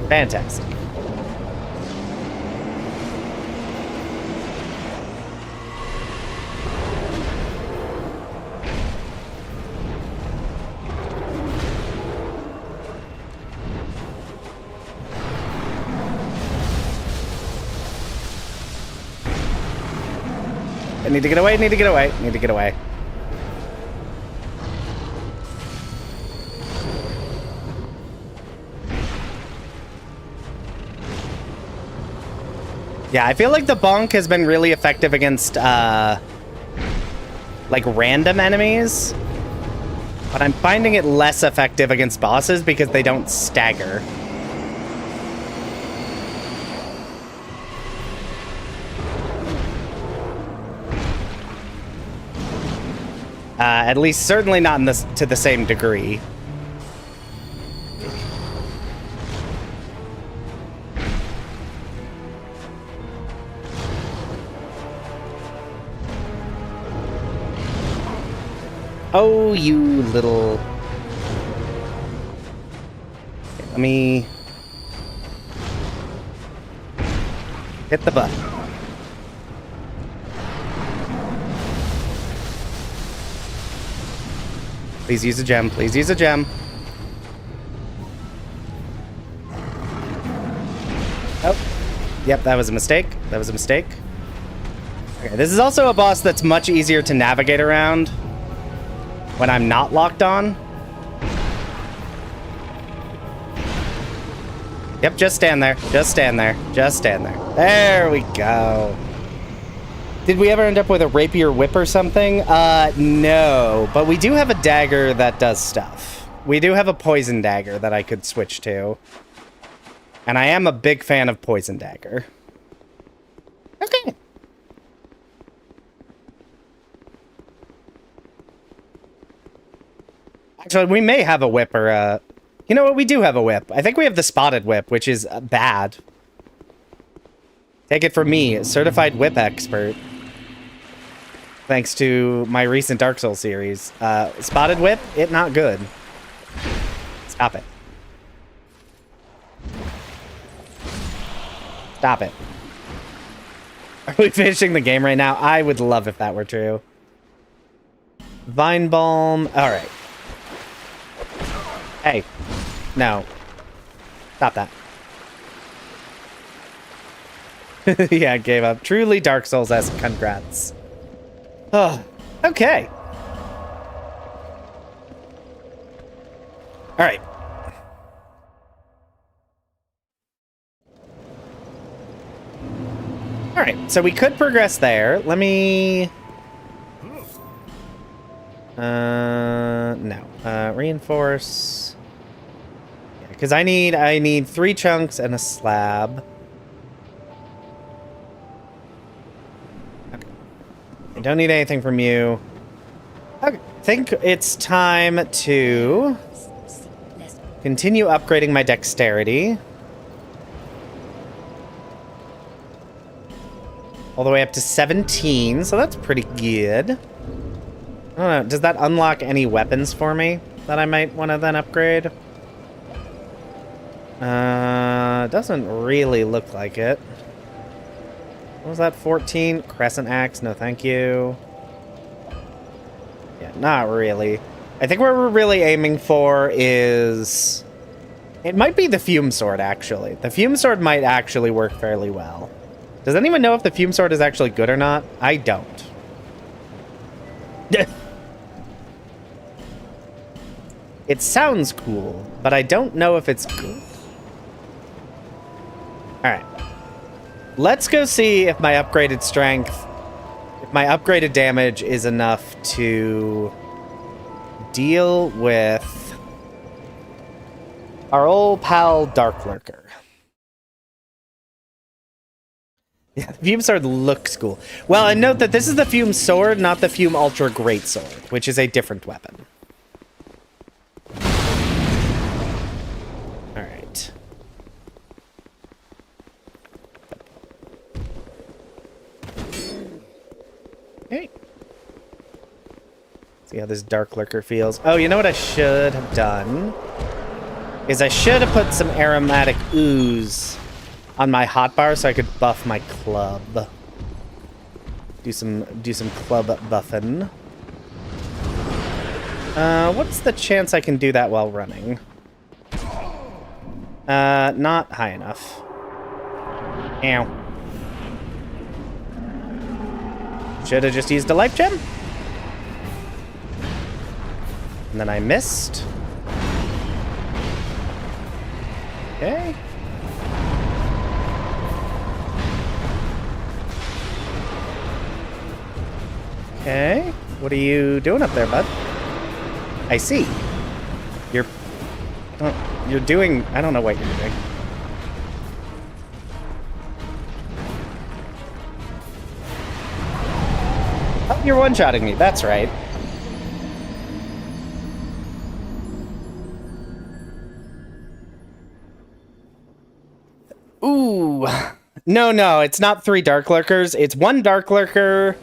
Fantastic. I need to get away, need to get away, need to get away. Yeah, I feel like the bonk has been really effective against, like, random enemies. But I'm finding it less effective against bosses because they don't stagger. At least, certainly not in this, to the same degree. Oh, you little... Okay, let me... hit the button. Please use a gem. Please use a gem. Oh. Yep, that was a mistake. That was a mistake. Okay, this is also a boss that's much easier to navigate around when I'm not locked on. Yep, just stand there. Just stand there. Just stand there. There we go. Did we ever end up with a rapier whip or something? No. But we do have a dagger that does stuff. We do have a poison dagger that I could switch to. And I am a big fan of poison dagger. Okay. Actually, we may have a whip or a... You know what? We do have a whip. I think we have the spotted whip, which is bad. Take it from me, certified whip expert. Thanks to my recent Dark Souls series. Spotted whip, it not good. Stop it. Stop it. Are we finishing the game right now? I would love if that were true. Vine Balm. All right. Hey. No. Stop that. Yeah, I gave up. Truly Dark Souls-esque. Congrats. Oh, okay. All right. All right, so we could progress there. Let me... no. Reinforce. Because I need 3 chunks and a slab. Okay. I don't need anything from you. Okay. I think it's time to continue upgrading my dexterity. All the way up to 17, so that's pretty good. I don't know, does that unlock any weapons for me that I might want to then upgrade? Doesn't really look like it. What was that, 14? Crescent axe, no thank you. Yeah, not really. I think what we're really aiming for is... It might be the fume sword, actually. The fume sword might actually work fairly well. Does anyone know if the fume sword is actually good or not? I don't. It sounds cool, but I don't know if it's good. Alright. Let's go see if my upgraded strength, if my upgraded damage is enough to deal with our old pal Dark Lurker. Yeah, the Fume Sword looks cool. Well, and note that this is the Fume Sword, not the Fume Ultra Great Sword, which is a different weapon. Alright. Okay. See how this Dark Lurker feels. Oh, you know what I should have done? Is I should have put some aromatic ooze on my hotbar so I could buff my club. Do some club buffing. What's the chance I can do that while running? Not high enough. Ow. Should have just used a life gem. And then I missed. Okay. Okay, what are you doing up there, bud? I see. You're doing... I don't know what you're doing. Oh, you're one-shotting me. That's right. Ooh. No, it's not 3 Dark Lurkers. It's 1 Dark Lurker,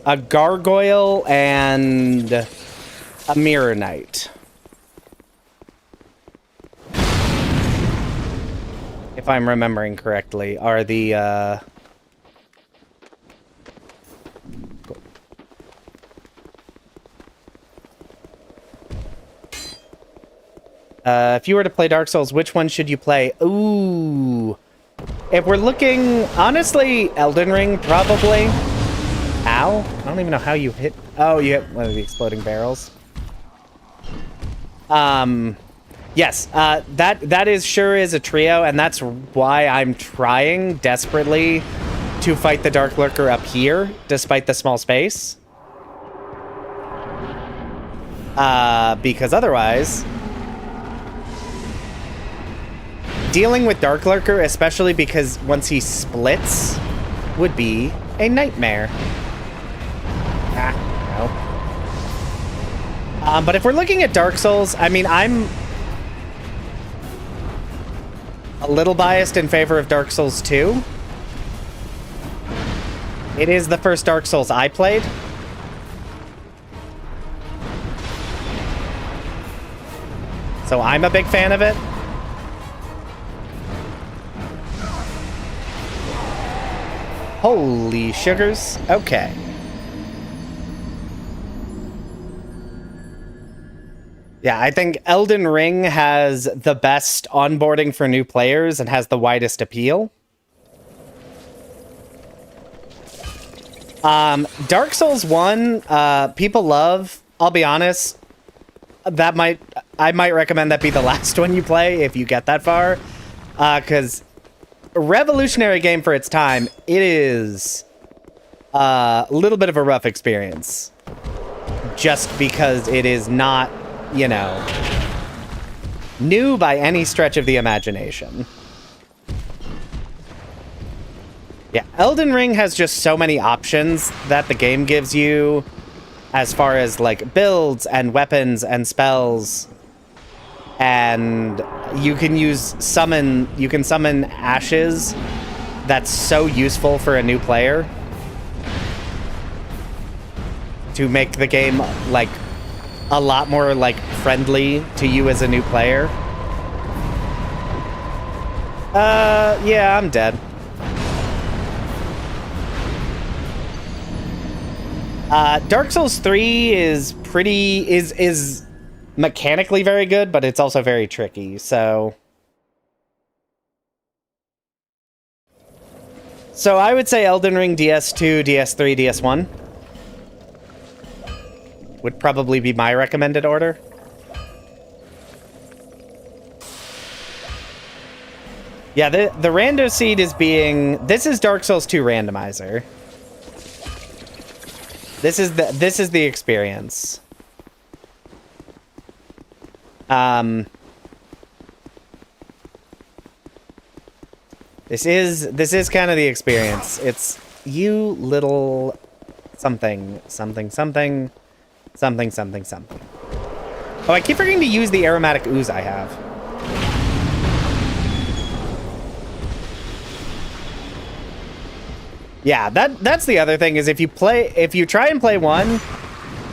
a Gargoyle, and a Mirror Knight. If I'm remembering correctly, are the, Cool. If you were to play Dark Souls, which one should you play? Ooh. If we're looking, honestly, Elden Ring, probably. Ow? I don't even know how you hit... Oh, you hit one of the exploding barrels. Yes, that is sure is a trio, and that's why I'm trying desperately to fight the Dark Lurker up here, despite the small space. Because otherwise, dealing with Dark Lurker, especially because once he splits, would be a nightmare. No. But if we're looking at Dark Souls, I mean, I'm a little biased in favor of Dark Souls 2. It is the first Dark Souls I played. So I'm a big fan of it. Holy sugars. Okay. Yeah, I think Elden Ring has the best onboarding for new players and has the widest appeal. Dark Souls 1, people love. I'll be honest, I might recommend that be the last one you play if you get that far. Because a revolutionary game for its time, it is a little bit of a rough experience. Just because it is not, you know, new by any stretch of the imagination. Yeah, Elden Ring has just so many options that the game gives you as far as, like, builds and weapons and spells. And you can summon ashes. That's so useful for a new player. To make the game, like, a lot more, like, friendly to you as a new player. Yeah, I'm dead. Dark Souls 3 is mechanically very good, but it's also very tricky, so I would say Elden Ring, DS2, DS3, DS1 would probably be my recommended order. Yeah, the rando seed is this is Dark Souls 2 randomizer. This is the experience. This is kind of the experience. It's you little something. Oh, I keep forgetting to use the aromatic ooze I have. Yeah, that's the other thing is if you try and play one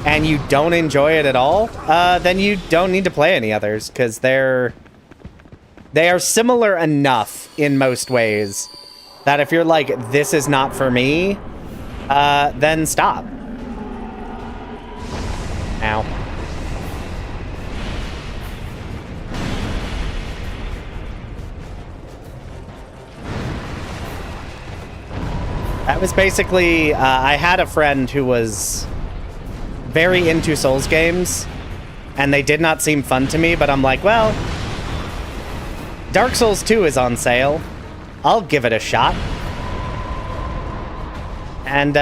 and you don't enjoy it at all, then you don't need to play any others because they are similar enough in most ways that if you're like, this is not for me, then stop. Ow. That was basically, I had a friend who was very into Souls games, and they did not seem fun to me, but I'm like, well, Dark Souls 2 is on sale. I'll give it a shot. And,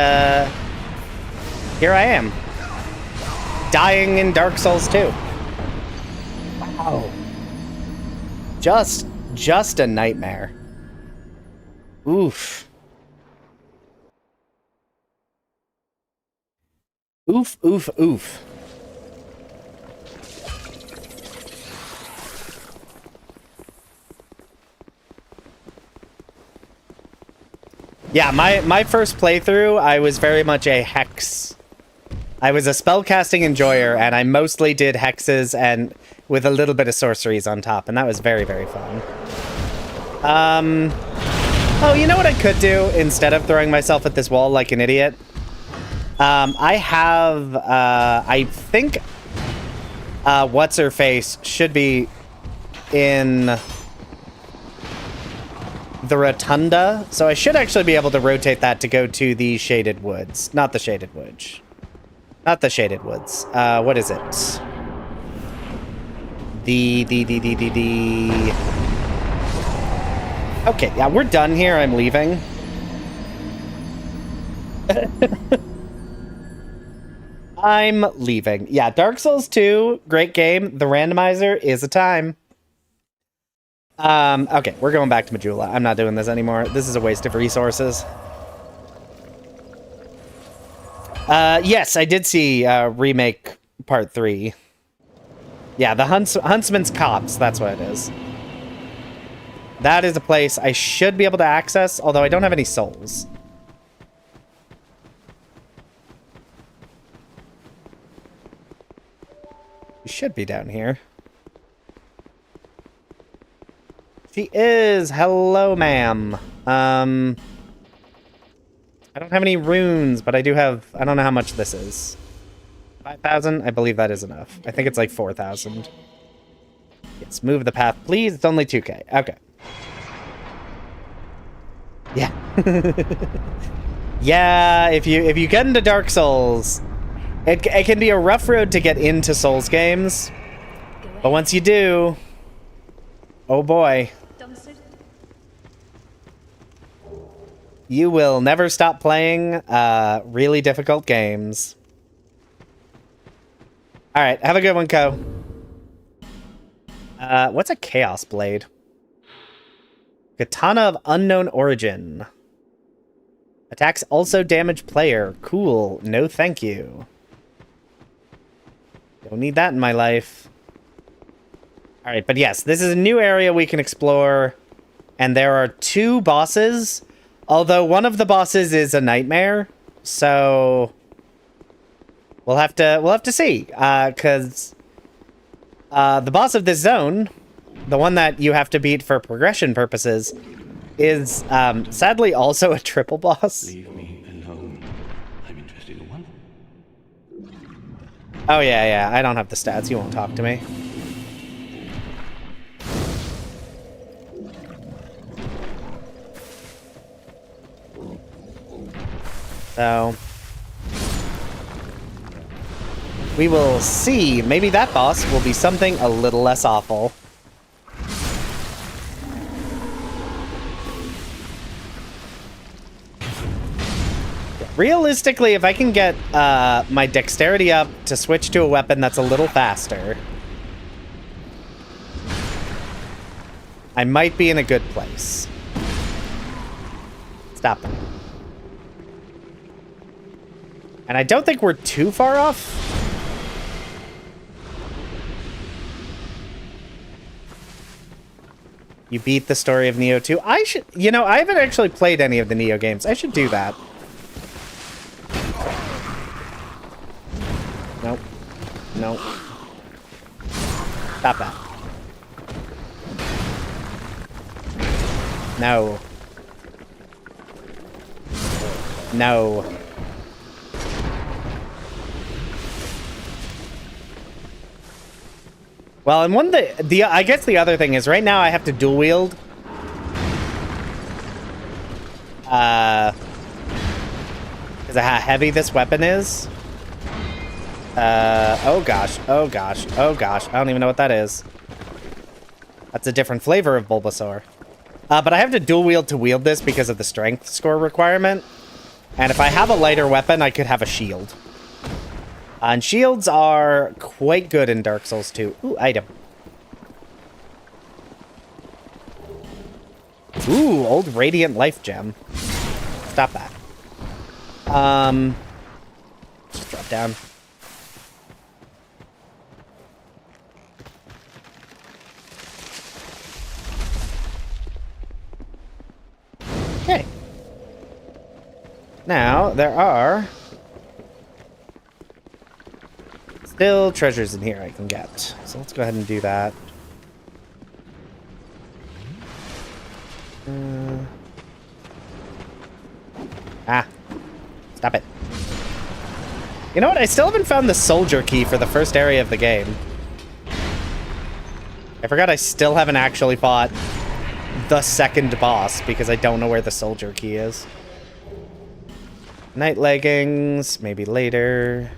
here I am. Dying in Dark Souls 2. Wow. Just a nightmare. Oof. Oof, oof, oof. Yeah, my first playthrough, I was very much a hex. I was a spellcasting enjoyer, and I mostly did hexes and with a little bit of sorceries on top, and that was very, very fun. Oh, you know what I could do instead of throwing myself at this wall like an idiot? I have, I think, what's-her-face should be in the rotunda, so I should actually be able to rotate that to go to the Shaded Woods. Not the Shaded Woods. Not the Shaded Woods. What is it? Okay, yeah, we're done here. I'm leaving. I'm leaving. Yeah, Dark Souls 2, great game. The randomizer is a time. Okay, we're going back to Majula. I'm not doing this anymore. This is a waste of resources. Yes, I did see remake part 3. Yeah, the Huntsman's Copse, that's what it is. That is a place I should be able to access, although I don't have any souls. You should be down here. She is. Hello, ma'am. I don't have any runes, but I do have... I don't know how much this is. 5,000? I believe that is enough. I think it's like 4,000. Yes, move the path, please. It's only 2k. Okay. Yeah. Yeah, if you get into Dark Souls, it can be a rough road to get into Souls games. But once you do... Oh boy. You will never stop playing really difficult games. Alright, have a good one, Ko. What's a Chaos Blade? Katana of unknown origin. Attacks also damage player. Cool. No thank you. Don't need that in my life. Alright, but yes, this is a new area we can explore. And there are 2 bosses. Although one of the bosses is a nightmare. So we'll have to see. Cause the boss of this zone, the one that you have to beat for progression purposes, is sadly also a triple boss. Leave me alone. I'm interested in one. Oh yeah, I don't have the stats. You won't talk to me. So we will see. Maybe that boss will be something a little less awful. Realistically, if I can get my dexterity up to switch to a weapon that's a little faster, I might be in a good place. Stop it. And I don't think we're too far off. You beat the story of Neo 2. I should, you know, I haven't actually played any of the Neo games. I should do that. Nope. Nope. Stop that. No. No. Well, and I guess the other thing is right now I have to dual wield. Because of how heavy this weapon is. Oh gosh, oh gosh, oh gosh. I don't even know what that is. That's a different flavor of Bulbasaur. But I have to dual wield to wield this because of the strength score requirement. And if I have a lighter weapon, I could have a shield. And shields are quite good in Dark Souls 2. Ooh, item. Ooh, old Radiant Life Gem. Stop that. Just drop down. Okay. Now, there are still treasures in here I can get. So let's go ahead and do that. Stop it. You know what? I still haven't found the soldier key for the first area of the game. I forgot I still haven't actually fought the second boss because I don't know where the soldier key is. Night leggings, maybe later.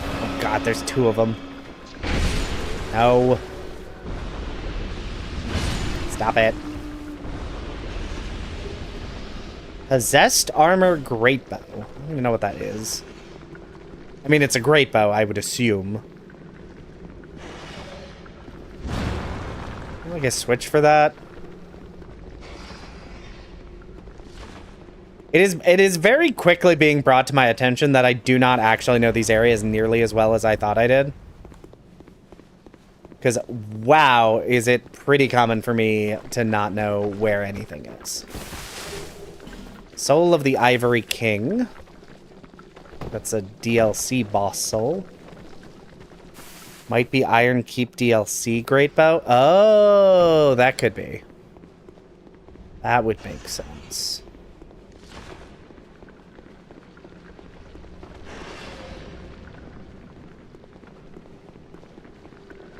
Oh god, there's 2 of them. No. Stop it. Possessed armor great bow. I don't even know what that is. I mean, it's a great bow, I would assume. I guess switch for that. It is very quickly being brought to my attention that I do not actually know these areas nearly as well as I thought I did. Because, wow, is it pretty common for me to not know where anything is. Soul of the Ivory King. That's a DLC boss soul. Might be Iron Keep DLC Great Bow. Oh, that could be. That would make sense.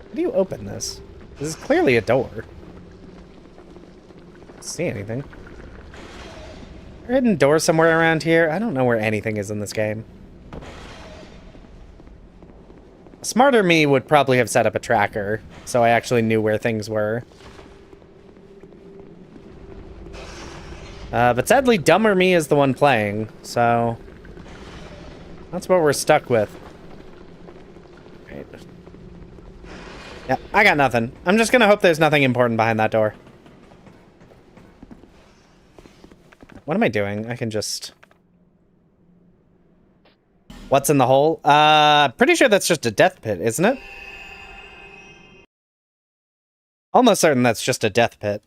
How do you open this? This is clearly a door. Don't see anything. A hidden door somewhere around here? I don't know where anything is in this game. A smarter me would probably have set up a tracker, so I actually knew where things were. But sadly, dumber me is the one playing, so that's what we're stuck with. Right. Yeah, I got nothing. I'm just gonna hope there's nothing important behind that door. What am I doing? I can just... What's in the hole? Pretty sure that's just a death pit, isn't it? Almost certain that's just a death pit.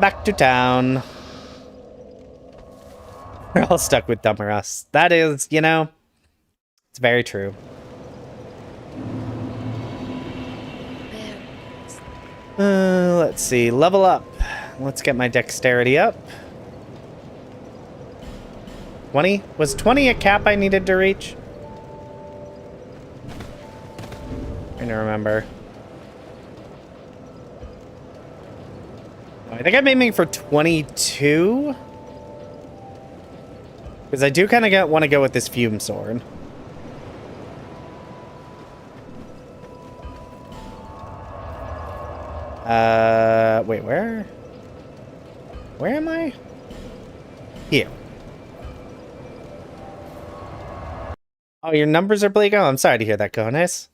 Back to town. We're all stuck with dumber us. That is, you know, it's very true. Let's see. Level up. Let's get my dexterity up. 20? Was 20 a cap I needed to reach? Trying to remember. I think I'm aiming for 22. Because I do kind of want to go with this fume sword. Wait, where? Where am I? Here. Oh, your numbers are bleak? Oh, I'm sorry to hear that, Gones.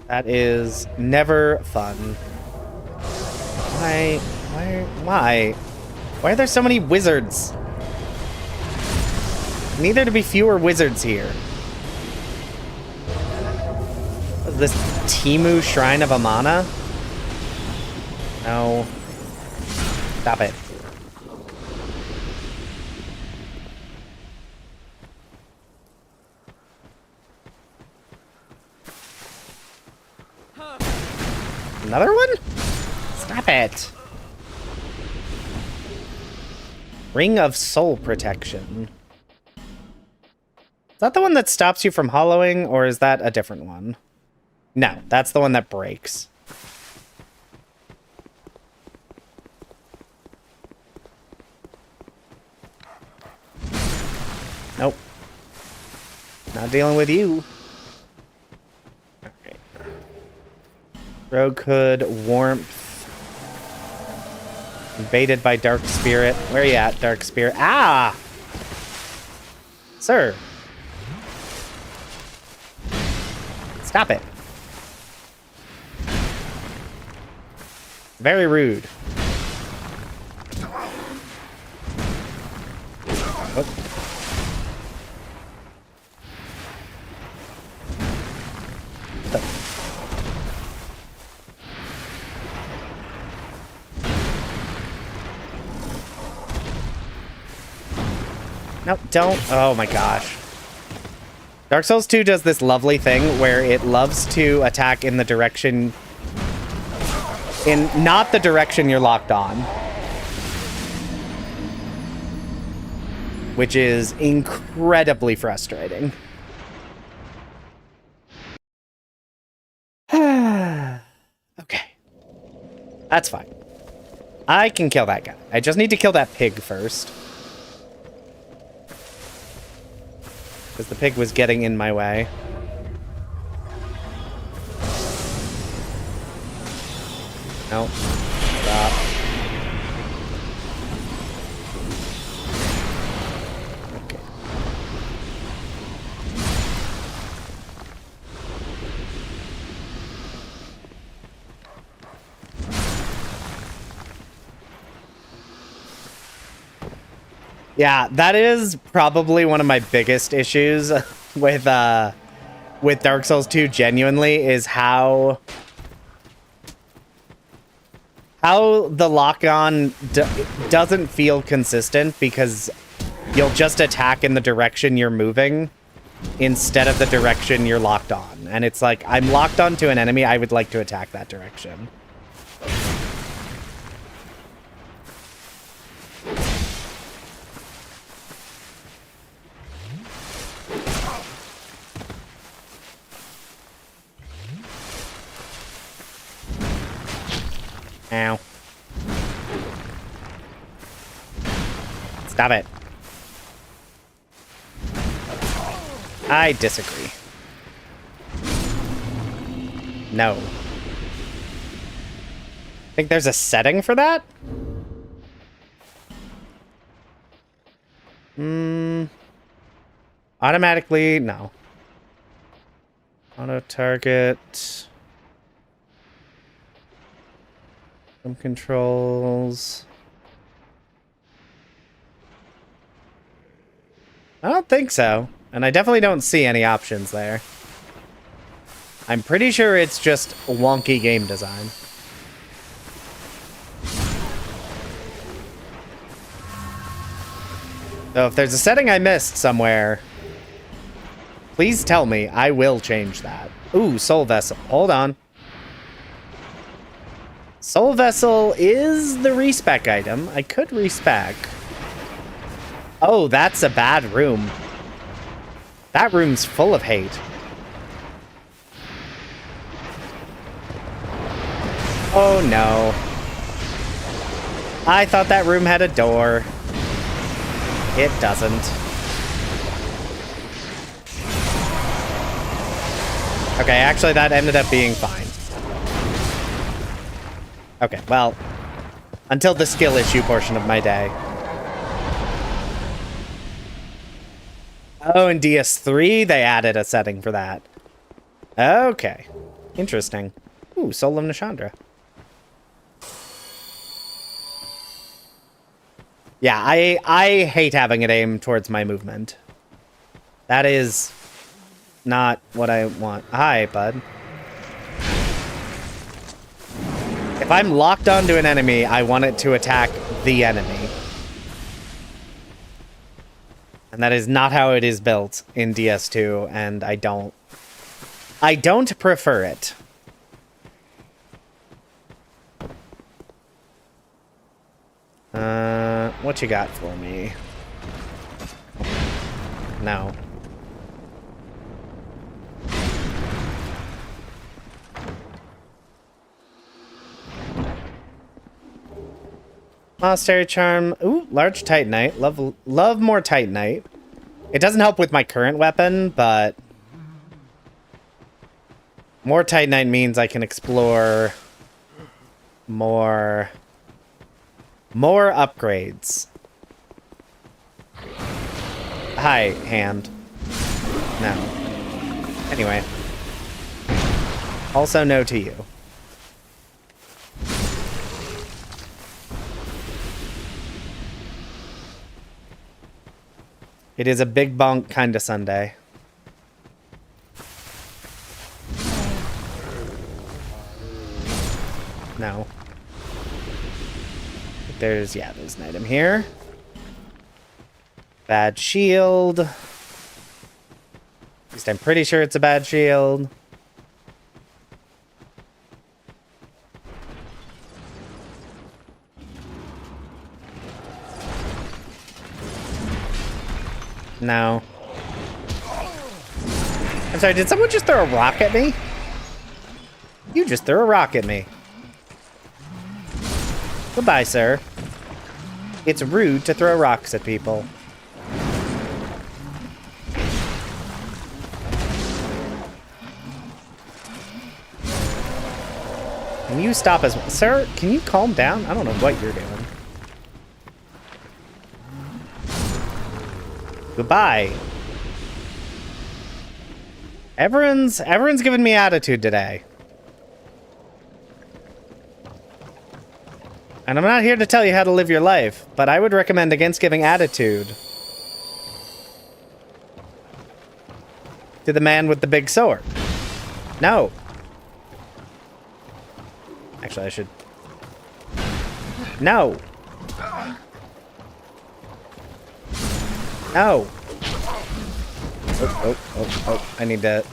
That is never fun. Why? Why are there so many wizards? Need there to be fewer wizards here. What is this Timu Shrine of Amana? No. Stop it. Another one? Stop it. Ring of Soul Protection. Is that the one that stops you from hollowing, or is that a different one? No, that's the one that breaks. Nope. Not dealing with you. Alright. Rogue Hood, Warmth. Invaded by Dark Spirit. Where are you at, Dark Spirit? Ah! Sir. Stop it. Very rude. Oh. No, don't. Oh my gosh. Dark Souls 2 does this lovely thing where it loves to attack in the direction... not the direction you're locked on. Which is incredibly frustrating. Okay. That's fine. I can kill that guy. I just need to kill that pig first. Because the pig was getting in my way. No. Stop. Okay. Yeah, that is probably one of my biggest issues with Dark Souls 2 genuinely is how the lock-on doesn't feel consistent, because you'll just attack in the direction you're moving instead of the direction you're locked on. And it's like, I'm locked onto an enemy, I would like to attack that direction. Ow. Stop it. I disagree. No. I think there's a setting for that? Automatically, no. Auto target. Some controls. I don't think so. And I definitely don't see any options there. I'm pretty sure it's just wonky game design. So if there's a setting I missed somewhere, please tell me. I will change that. Ooh, Soul Vessel. Hold on. Soul Vessel is the respec item. I could respec. Oh, that's a bad room. That room's full of hate. Oh no. I thought that room had a door. It doesn't. Okay, actually that ended up being fine. Okay, well, until the skill issue portion of my day. Oh, in DS3, they added a setting for that. Okay. Interesting. Ooh, Soul of Nishandra. Yeah, I hate having it aim towards my movement. That is not what I want. Hi, bud. If I'm locked onto an enemy, I want it to attack the enemy. And that is not how it is built in DS2, and I don't prefer it. What you got for me? No. Monastery Charm. Ooh, large Titanite. Love more Titanite. It doesn't help with my current weapon, but more Titanite means I can explore more upgrades. Hi, hand. No. Anyway. Also no to you. It is a big bonk kind of Sunday. No. There's an item here. Bad shield. At least I'm pretty sure it's a bad shield. No. I'm sorry, did someone just throw a rock at me? You just threw a rock at me. Goodbye, sir. It's rude to throw rocks at people. Can you stop us? Sir, can you calm down? I don't know what you're doing. Goodbye. Everyone's giving me attitude today. And I'm not here to tell you how to live your life, but I would recommend against giving attitude to the man with the big sword. No. Actually, I should... No. No. Oh. I need to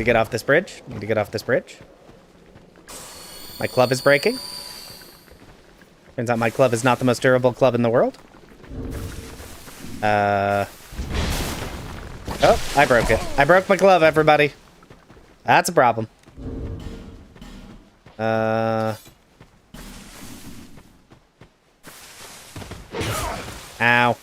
get off this bridge. Need to get off this bridge. My club is breaking. Turns out my club is not the most durable club in the world. Oh, I broke it. I broke my glove, everybody. That's a problem. Ow.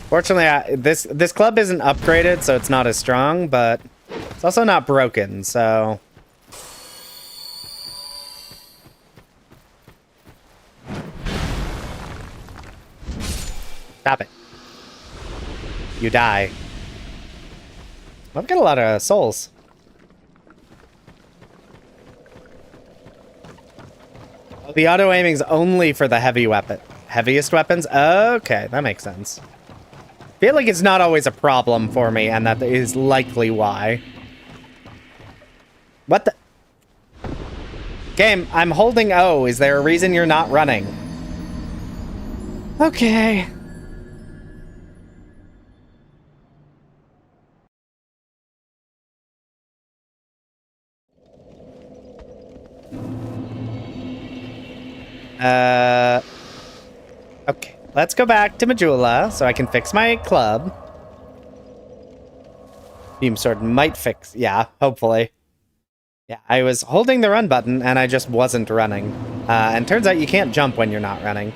Fortunately, this club isn't upgraded, so it's not as strong, but it's also not broken, so... Stop it. You die. I've got a lot of souls. Oh, the auto-aiming's only for the heavy weapon. Heaviest weapons? Okay, that makes sense. I feel like it's not always a problem for me, and that is likely why. What the? Game, I'm holding O. Is there a reason you're not running? Okay. Okay. Let's go back to Majula so I can fix my club. Beam sword might fix... Yeah, hopefully. Yeah, I was holding the run button and I just wasn't running. And turns out you can't jump when you're not running.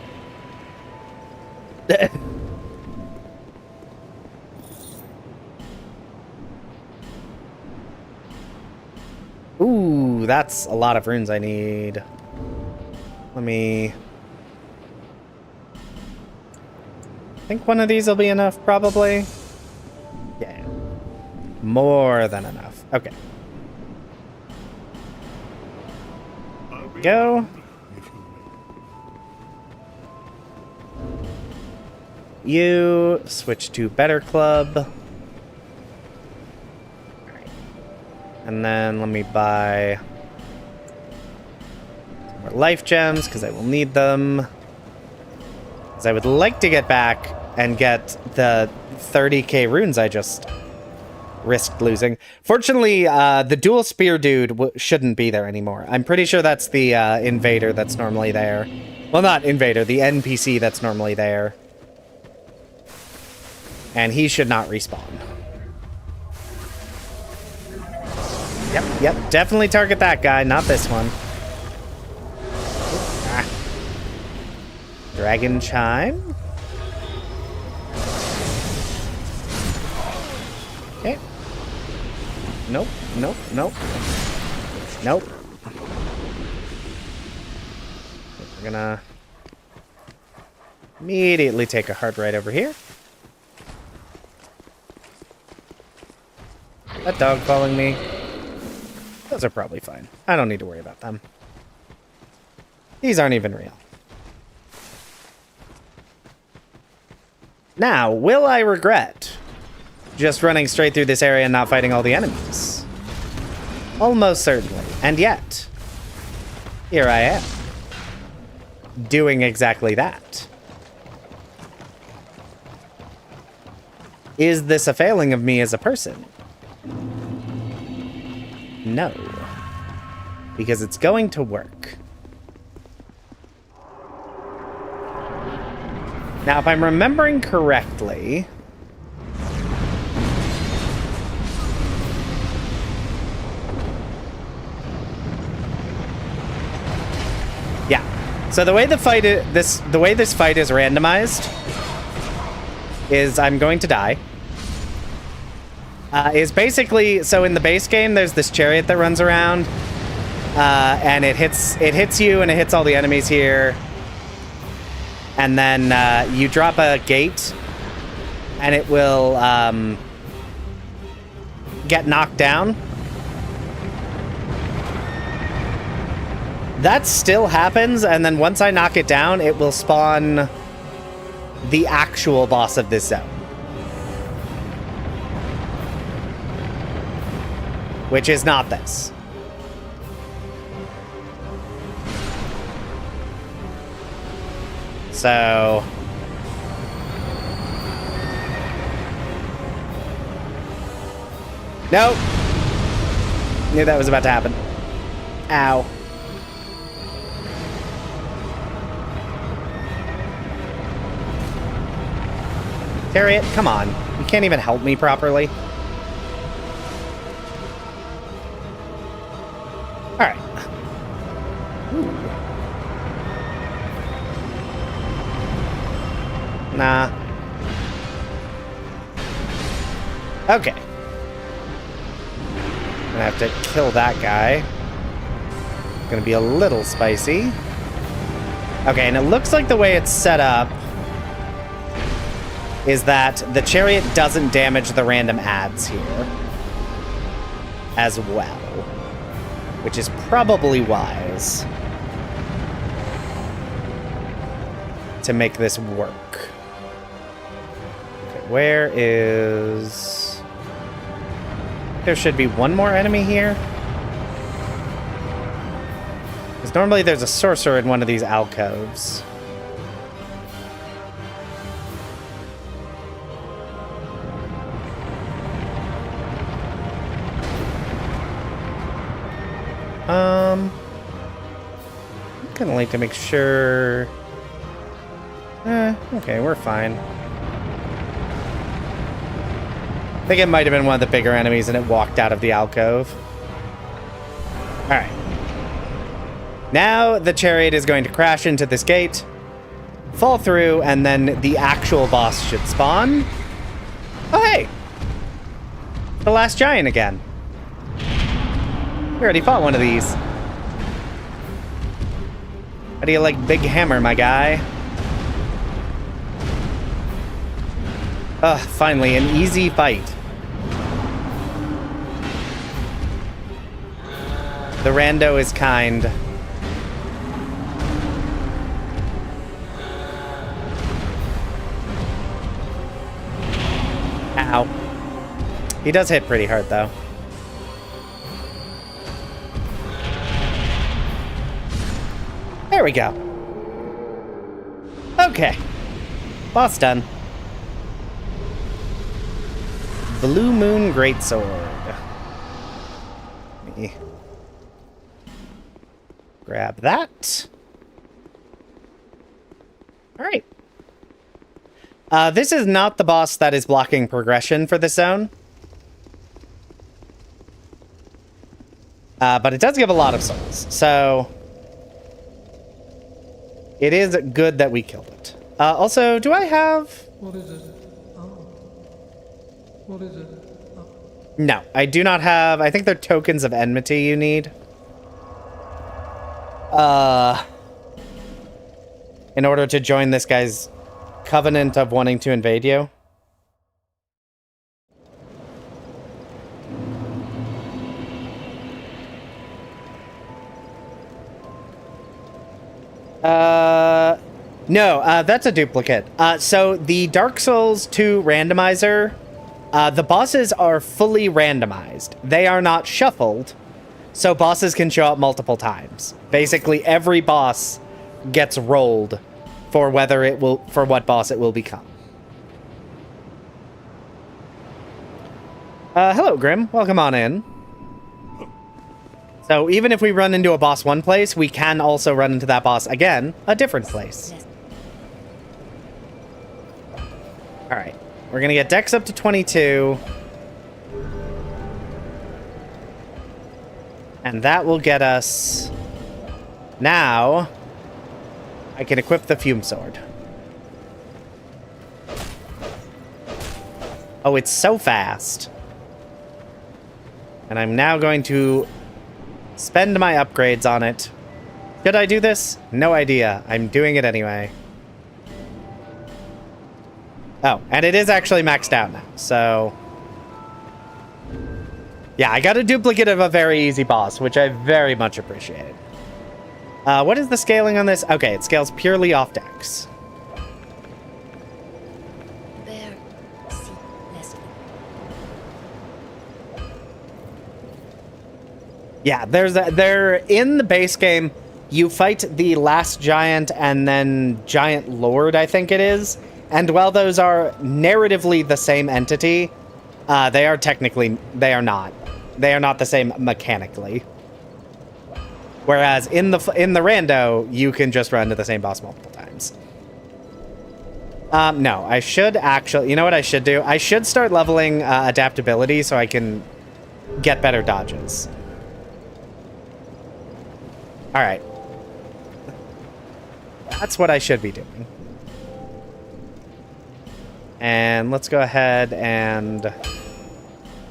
Ooh, that's a lot of runes I need. Let me... I think one of these will be enough, probably. Yeah. More than enough. Okay. There we go. You switch to better club. And then let me buy some more life gems, because I will need them. Because I would like to get back and get the 30k runes I just risked losing. Fortunately, the dual spear dude shouldn't be there anymore. I'm pretty sure that's the invader that's normally there. Well, not invader, the NPC that's normally there. And he should not respawn. Yep, definitely target that guy, not this one. Ah. Dragon Chime. Okay. Nope. We're gonna immediately take a hard right over here. That dog following me. Those are probably fine. I don't need to worry about them. These aren't even real. Now, will I regret just running straight through this area and not fighting all the enemies? Almost certainly. And yet, here I am, doing exactly that. Is this a failing of me as a person? No. Because it's going to work. Now, if I'm remembering correctly... Yeah. So the way the fight the way this fight is randomized is I'm going to die. Is basically, so in the base game, there's this chariot that runs around, and it hits you and it hits all the enemies here. And then you drop a gate, and it will get knocked down. That still happens, and then once I knock it down, it will spawn the actual boss of this zone. Which is not this. So... Nope. Knew that was about to happen. Ow. Chariot, come on. You can't even help me properly. Alright. Nah. Okay. Gonna have to kill that guy. Gonna be a little spicy. Okay, and it looks like the way it's set up is that the chariot doesn't damage the random adds here as well, which is probably wise to make this work. Okay, where is... There should be one more enemy here. Because normally there's a sorcerer in one of these alcoves. I'm gonna like to make sure... okay, we're fine. I think it might have been one of the bigger enemies and it walked out of the alcove. Alright. Now the chariot is going to crash into this gate, fall through, and then the actual boss should spawn. Oh, hey! The last giant again. We already fought one of these. How do you like Big Hammer, my guy? Ugh, finally, an easy fight. The rando is kind. Ow. He does hit pretty hard, though. There we go. Okay. Boss done. Blue Moon Greatsword. Let me grab that. Alright. This is not the boss that is blocking progression for this zone. But it does give a lot of souls, so... It is good that we killed it. Also, do I have... What is it? Oh. What is it? Oh. No, I do not have... I think they're tokens of enmity you need. In order to join this guy's covenant of wanting to invade you. No, that's a duplicate. So the Dark Souls 2 randomizer, the bosses are fully randomized. They are not shuffled, so bosses can show up multiple times. Basically, every boss gets rolled for what boss it will become. Hello, Grim. Welcome on in. So even if we run into a boss one place, we can also run into that boss again, a different place. All right. We're going to get Dex up to 22. And that will get us... Now, I can equip the Fume Sword. Oh, it's so fast. And I'm now going to spend my upgrades on it. Should I do this? No idea. I'm doing it anyway. Oh, and it is actually maxed out now, so... Yeah, I got a duplicate of a very easy boss, which I very much appreciate. What is the scaling on this? Okay, it scales purely off Dex. There, see, Leslie. Yeah, they're in the base game. You fight the last giant and then Giant Lord, I think it is. And while those are narratively the same entity, they are technically, they are not. They are not the same mechanically. Whereas in the rando, you can just run to the same boss multiple times. No, I should actually, you know what I should do? I should start leveling adaptability so I can get better dodges. All right. That's what I should be doing. And let's go ahead and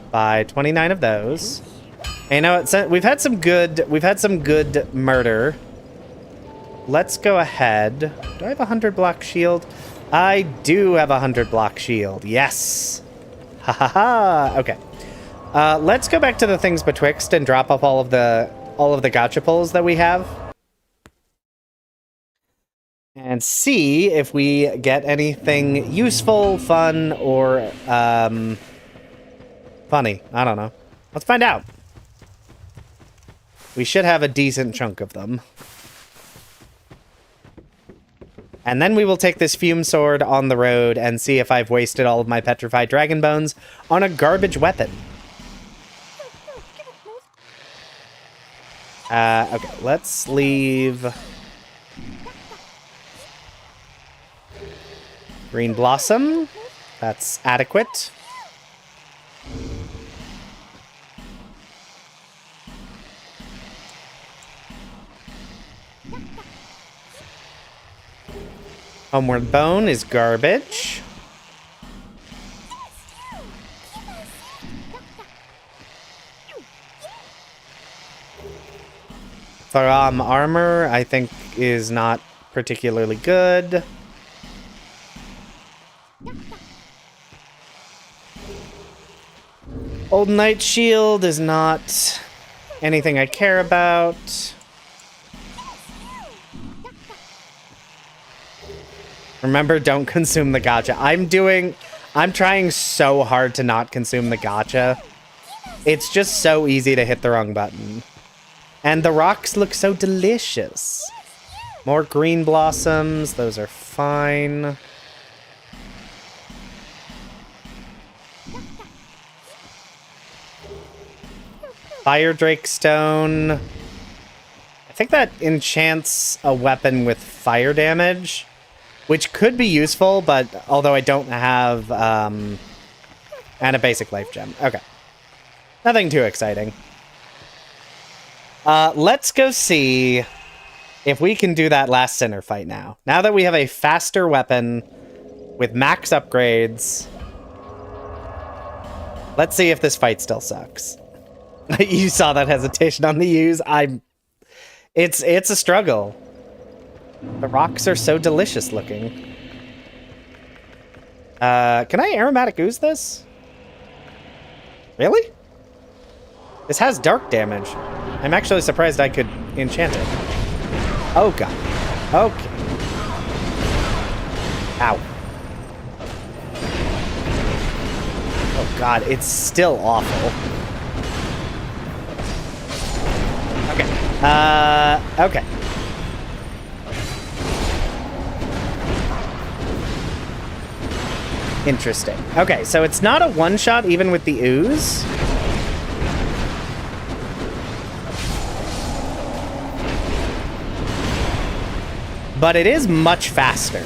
buy 29 of those. And you know what? We've had some good murder. Let's go ahead. Do I have a 100 block shield? I do have a 100 block shield. Yes. Ha ha ha. Okay. Let's go back to the things betwixt and drop off all of the gacha pulls that we have. And see if we get anything useful, fun, or funny. I don't know. Let's find out. We should have a decent chunk of them. And then we will take this Fume Sword on the road and see if I've wasted all of my petrified dragon bones on a garbage weapon. Okay, let's leave... Green Blossom. That's adequate. Homeward Bone is garbage. Faram Armor, I think, is not particularly good. Old Knight Shield is not anything I care about. Remember, don't consume the gacha. I'm trying so hard to not consume the gacha. It's just so easy to hit the wrong button. And the rocks look so delicious. More green blossoms, those are fine. Fire Drake Stone. I think that enchants a weapon with fire damage, which could be useful, but although I don't have, and a basic life gem. Okay. Nothing too exciting. Let's go see if we can do that last sinner fight now. Now that we have a faster weapon with max upgrades, let's see if this fight still sucks. You saw that hesitation on the use. It's a struggle. The rocks are so delicious looking. Can I aromatic ooze this? Really? This has dark damage. I'm actually surprised I could enchant it. Oh god. Okay. Ow. Oh god, it's still awful. Okay. Interesting. Okay, so it's not a one-shot even with the ooze. But it is much faster.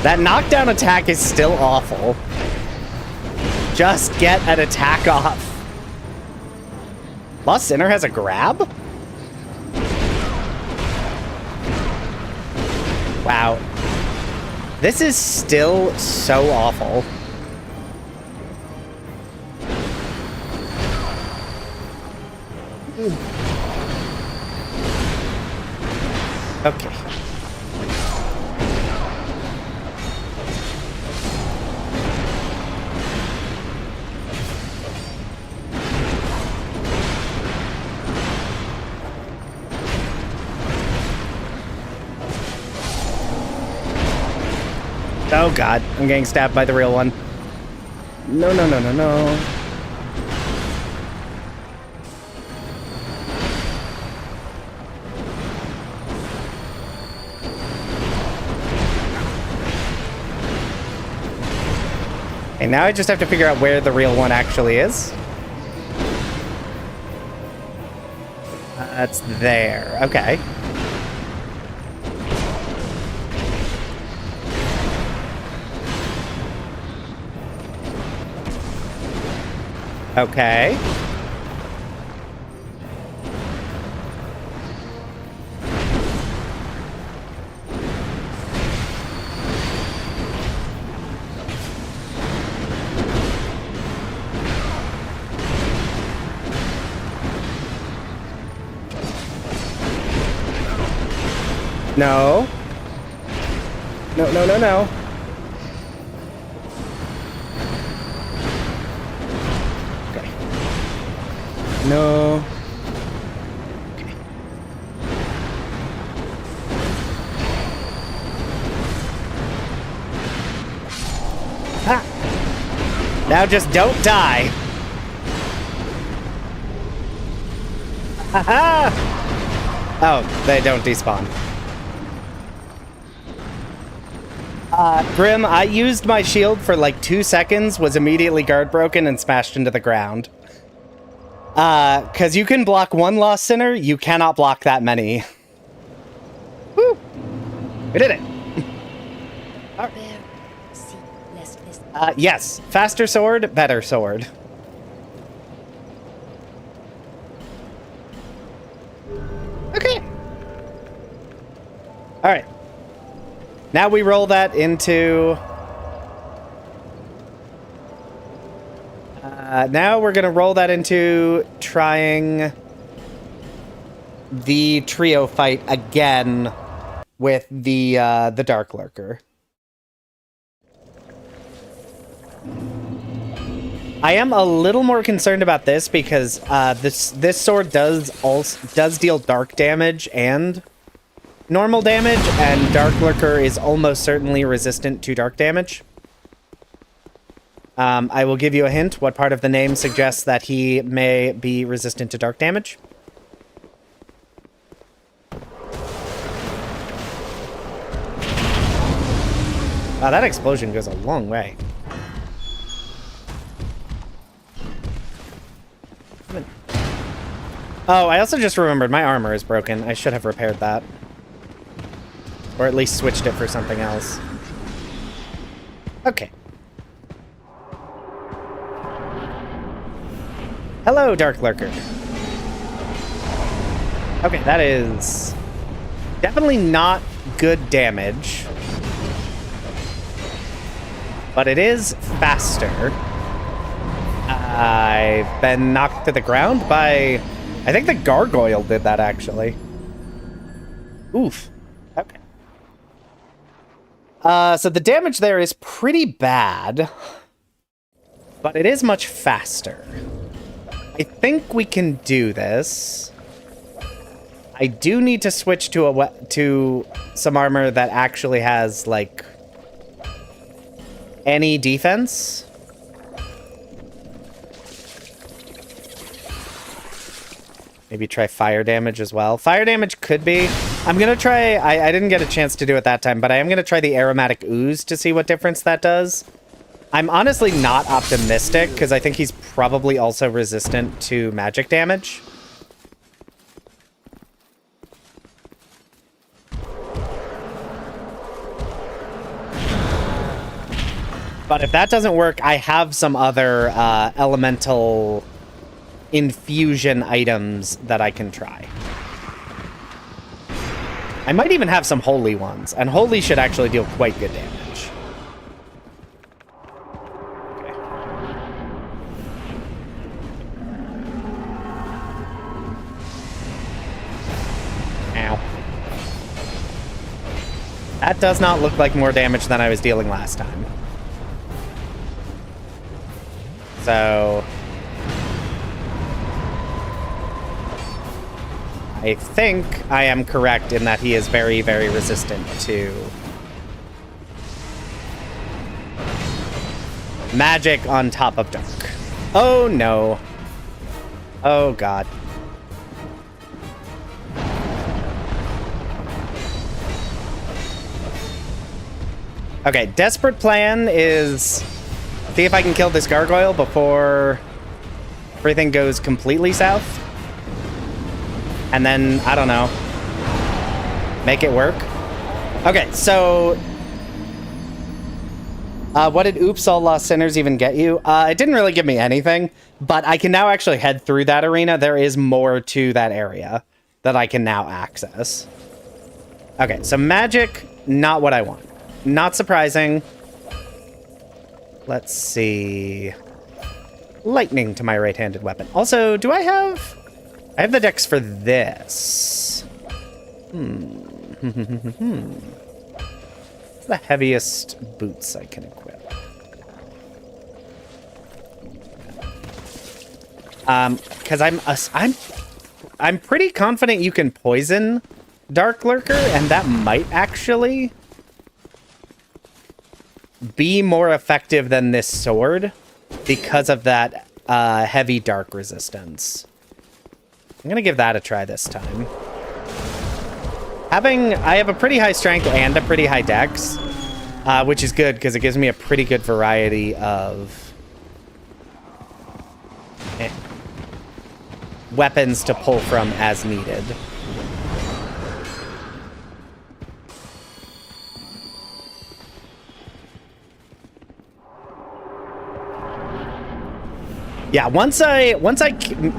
That knockdown attack is still awful. Just get an attack off. Lost Sinner has a grab? Wow. This is still so awful. Okay. Oh god, I'm getting stabbed by the real one. No, no, no, no, no. And now I just have to figure out where the real one actually is. That's there. Okay. Okay. No. No, no, no, no. Okay. No. Okay. Ah! Now just don't die. Haha! Oh, they don't despawn. Grim, I used my shield for like 2 seconds, was immediately guard broken, and smashed into the ground. Because you can block one Lost Sinner, you cannot block that many. Woo! We did it! Yes. Faster sword, better sword. Okay. Alright. Now we roll that into... now we're going to roll that into trying the trio fight again with the Dark Lurker. I am a little more concerned about this because this sword does deal dark damage and normal damage, and Dark Lurker is almost certainly resistant to dark damage. I will give you a hint. What part of the name suggests that he may be resistant to dark damage? Wow, that explosion goes a long way. Oh, I also just remembered my armor is broken. I should have repaired that. Or at least switched it for something else. Okay. Hello, Dark Lurker. Okay, that is definitely not good damage. But it is faster. I've been knocked to the ground by... I think the gargoyle did that, actually. Oof. Okay. So the damage there is pretty bad. But it is much faster. I think we can do this. I do need to switch to some armor that actually has, like, any defense. Maybe try fire damage as well. Fire damage could be... I'm going to try... I didn't get a chance to do it that time, but I am going to try the aromatic ooze to see what difference that does. I'm honestly not optimistic, because I think he's probably also resistant to magic damage. But if that doesn't work, I have some other elemental infusion items that I can try. I might even have some holy ones, and holy should actually deal quite good damage. Okay. Ow. That does not look like more damage than I was dealing last time. So I think I am correct in that he is very, very resistant to magic on top of dark. Oh no. Oh god. Okay, desperate plan is see if I can kill this gargoyle before everything goes completely south. And then, I don't know, make it work. Okay, so what did Oops All Lost Sinners even get you? It didn't really give me anything, but I can now actually head through that arena. There is more to that area that I can now access. Okay, so magic, not what I want. Not surprising. Let's see. Lightning to my right-handed weapon. Also, do I have the dex for this. What's the heaviest boots I can equip? Because I'm pretty confident you can poison Dark Lurker, and that might actually be more effective than this sword because of that heavy dark resistance. I'm gonna give that a try this time. I have a pretty high strength and a pretty high dex, which is good because it gives me a pretty good variety of weapons to pull from as needed. Yeah, once I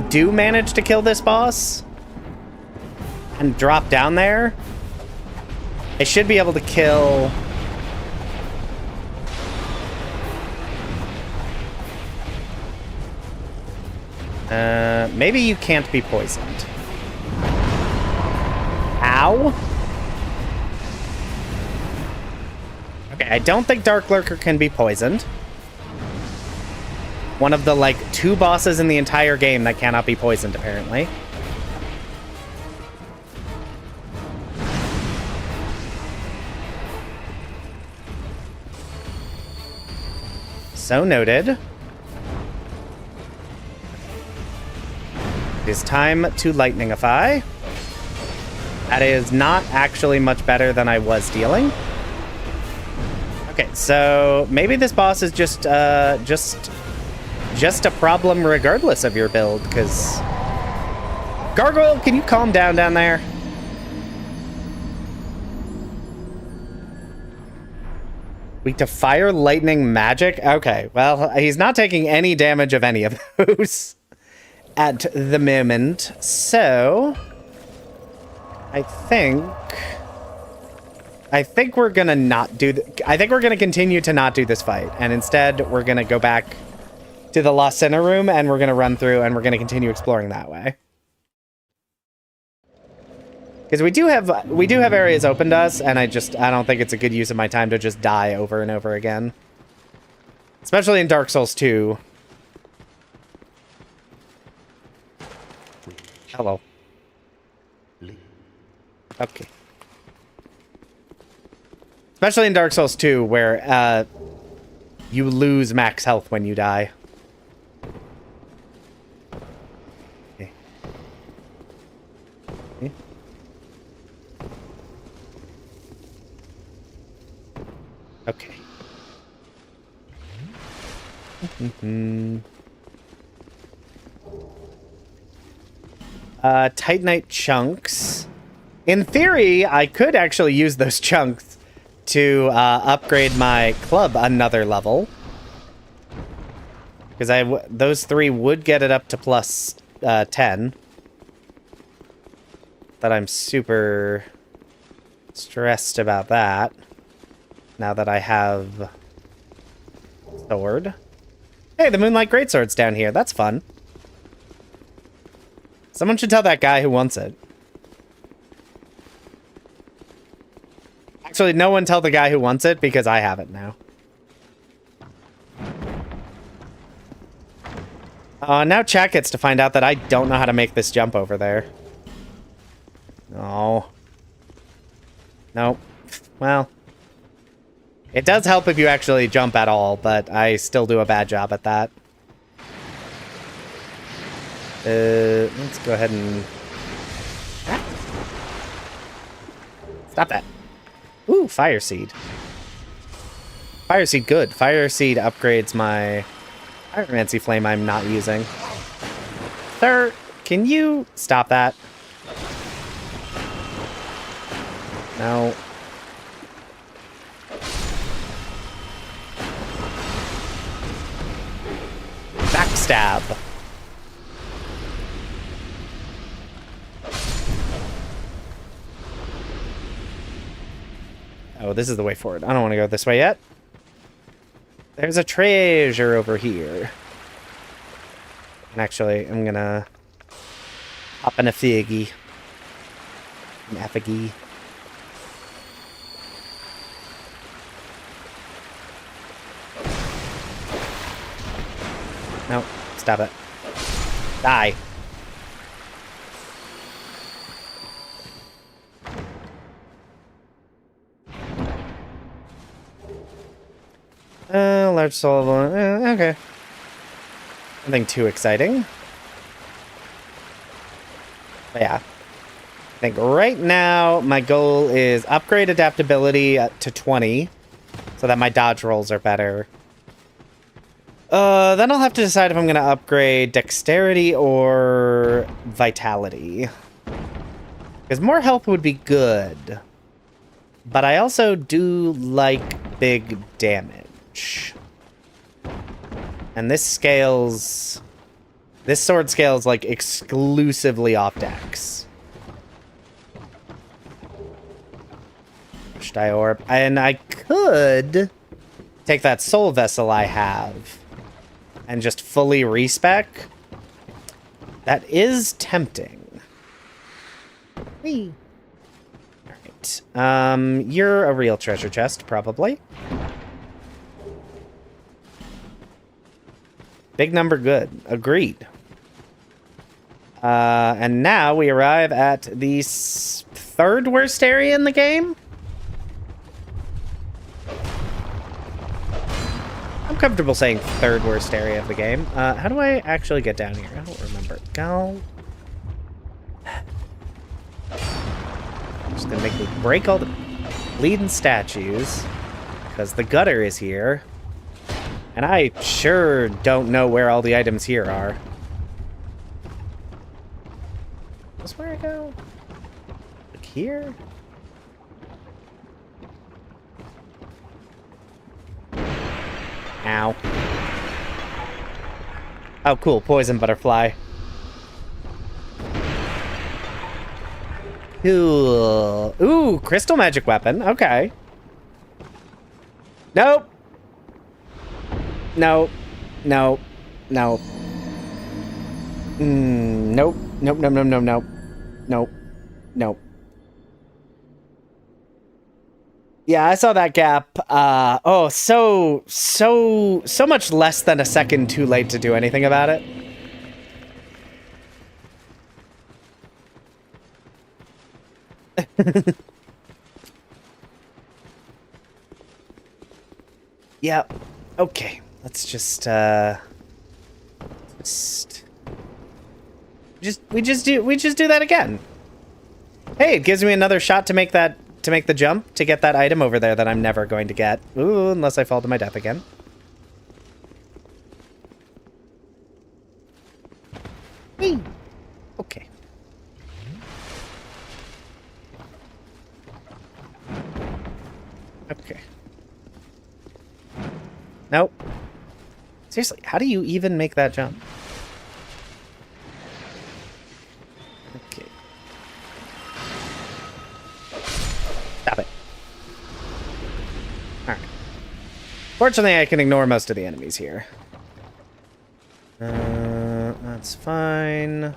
do manage to kill this boss and drop down there, I should be able to kill maybe you can't be poisoned. Ow. Okay, I don't think Dark Lurker can be poisoned. One of the, like, 2 bosses in the entire game that cannot be poisoned, apparently. So noted. It is time to lightningify. That is not actually much better than I was dealing. Okay, so maybe this boss is just a problem regardless of your build, because Gargoyle, can you calm down there? Weak to fire, lightning, magic? Okay, well, he's not taking any damage of any of those at the moment, so I think we're gonna not do I think we're gonna continue to not do this fight, and instead we're gonna go back to the Lost Sinner room, and we're gonna run through, and we're gonna continue exploring that way. Because we do have areas open to us, and I don't think it's a good use of my time to just die over and over again. Especially in Dark Souls 2. Hello. Okay. Especially in Dark Souls 2, where you lose max health when you die. Okay. Titanite chunks. In theory, I could actually use those chunks to upgrade my club another level. Because those 3 would get it up to plus 10. That I'm super stressed about that. Now that I have sword. Hey, the Moonlight Greatsword's down here. That's fun. Someone should tell that guy who wants it. Actually, no one tell the guy who wants it because I have it now. Now chat gets to find out that I don't know how to make this jump over there. Oh. Nope. Well. It does help if you actually jump at all, but I still do a bad job at that. Let's go ahead and... Stop that. Ooh, Fire Seed. Fire Seed, good. Fire Seed upgrades my Pyromancy Flame I'm not using. Sir, can you stop that? No. Backstab. Oh, this is the way forward. I don't want to go this way yet. There's a treasure over here. And actually, I'm gonna hop in a figgy. An effigy. No, stop it. Die. Large soul. Okay. Nothing too exciting. But yeah. I think right now my goal is upgrade adaptability to 20 so that my dodge rolls are better. Then I'll have to decide if I'm going to upgrade dexterity or vitality. Because more health would be good. But I also do like big damage. And this scales... This sword scales, like, exclusively off dex. Should I orb? And I could take that soul vessel I have and just fully respec. That is tempting. Whee. Alright. You're a real treasure chest, probably. Big number good. Agreed. And now we arrive at the third worst area in the game. I'm comfortable saying third worst area of the game. How do I actually get down here? I don't remember. Go. Just gonna make me break all the bleeding statues because the gutter is here. And I sure don't know where all the items here are. Is this where I go? Like here? Ow. Oh, cool. Poison butterfly. Cool. Ooh, crystal magic weapon. Okay. Nope. No. No. No. Nope. Nope, nope, nope, nope, nope. Nope. Nope. Yeah, I saw that gap. Oh, so much less than a second too late to do anything about it. Yeah. Okay. Let's just we just do that again. Hey, it gives me another shot to make the jump to get that item over there that I'm never going to get. Ooh, unless I fall to my death again. Whee! Okay. Okay. Nope. Seriously, how do you even make that jump? Okay. Stop it. Alright. Fortunately, I can ignore most of the enemies here. That's fine.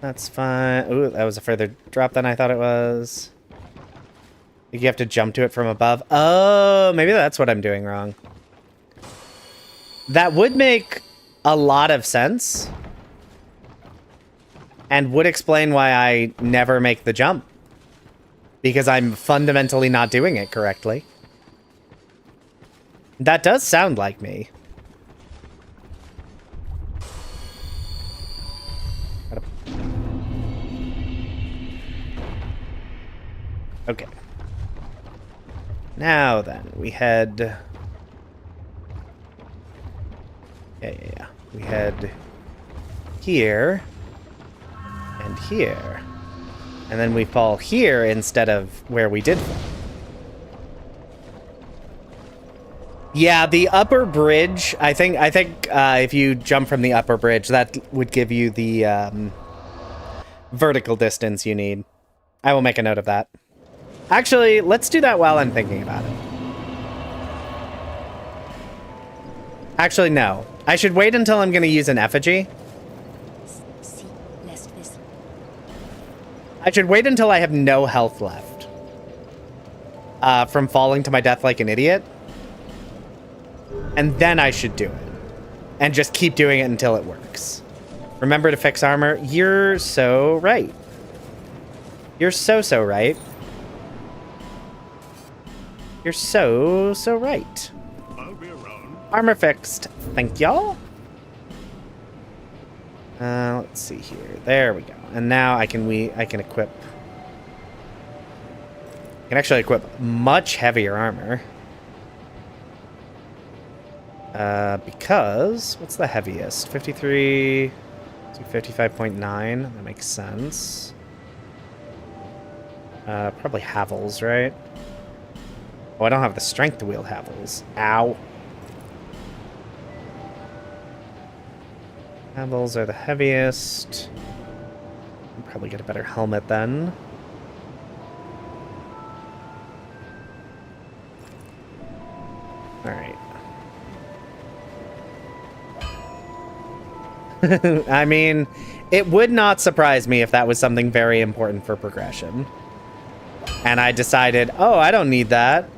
That's fine. Ooh, that was a further drop than I thought it was. You have to jump to it from above. Oh, maybe that's what I'm doing wrong. That would make a lot of sense. And would explain why I never make the jump. Because I'm fundamentally not doing it correctly. That does sound like me. Okay. Now then, we head... Yeah. We head here. And here. And then we fall here instead of where we did fall. Yeah, the upper bridge, I think if you jump from the upper bridge, that would give you the vertical distance you need. I will make a note of that. Actually, let's do that while I'm thinking about it. Actually, no. I should wait until I'm going to use an effigy. See, lest this. I should wait until I have no health left. From falling to my death like an idiot. And then I should do it. And just keep doing it until it works. Remember to fix armor. You're so right. You're so right. You're so right. I'll be around. Armor fixed. Thank y'all. Let's see here. There we go. And now I can equip. I can actually equip much heavier armor. Because what's the heaviest? 53 to 55.9. That makes sense. Probably Havels, right? Oh, I don't have the strength to wield Havels. Ow. Havels are the heaviest. I'll probably get a better helmet then. Alright. I mean, it would not surprise me if that was something very important for progression. And I decided, oh, I don't need that.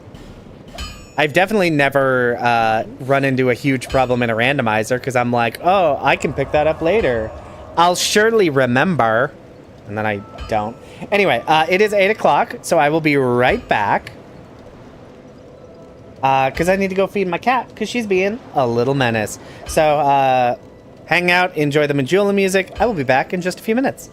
I've definitely never run into a huge problem in a randomizer because I'm like, oh, I can pick that up later. I'll surely remember. And then I don't. Anyway, it is 8 o'clock, so I will be right back. Because I need to go feed my cat because she's being a little menace. So, hang out, enjoy the Majula music. I will be back in just a few minutes.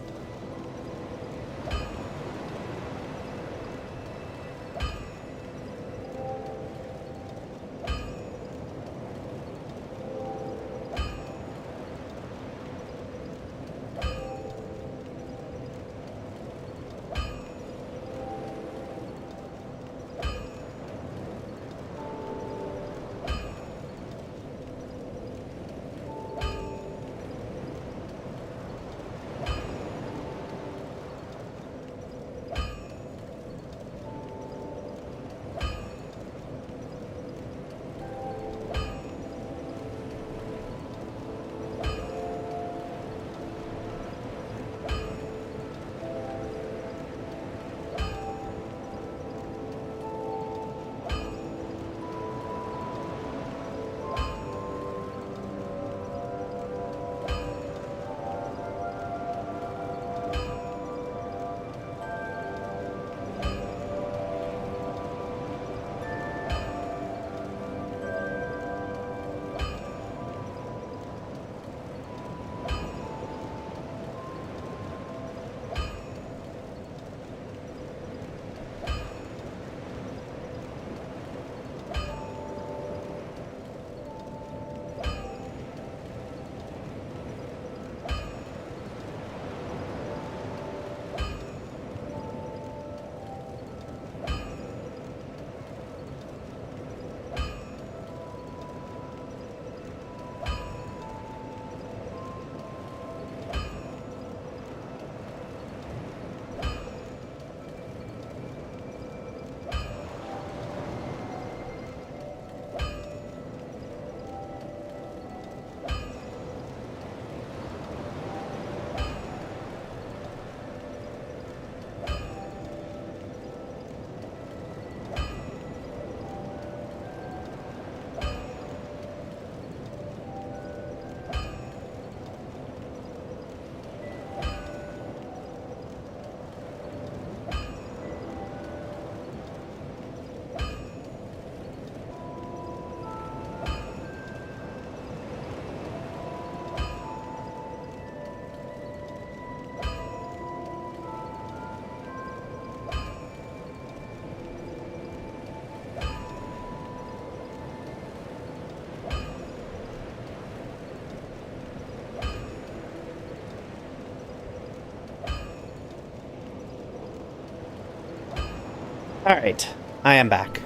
Alright, I am back.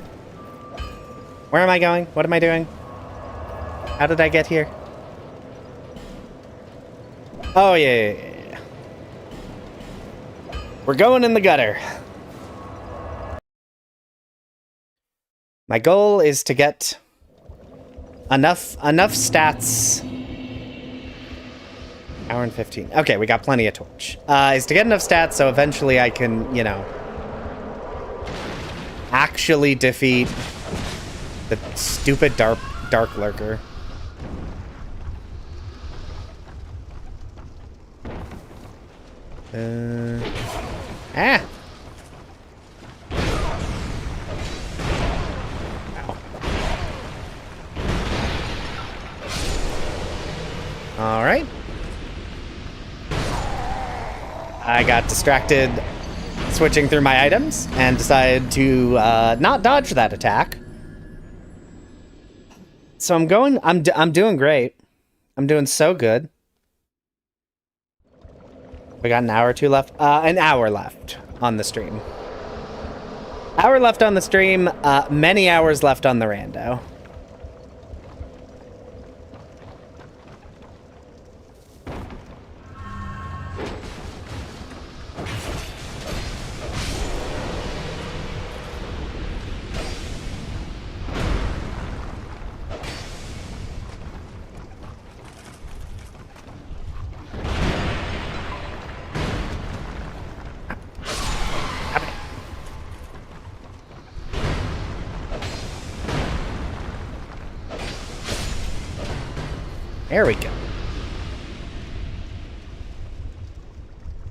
Where am I going? What am I doing? How did I get here? Oh, yeah. We're going in the gutter. My goal is to get enough stats. Hour and 15. Okay, we got plenty of torch. Is to get enough stats so eventually I can, you know, actually defeat the stupid dark lurker. Ah! Ow. All right. I got distracted switching through my items and decided to not dodge that attack. So I'm doing great. I'm doing so good. We got an hour or two left. An hour left on the stream. Hour left on the stream. Many hours left on the rando. There we go.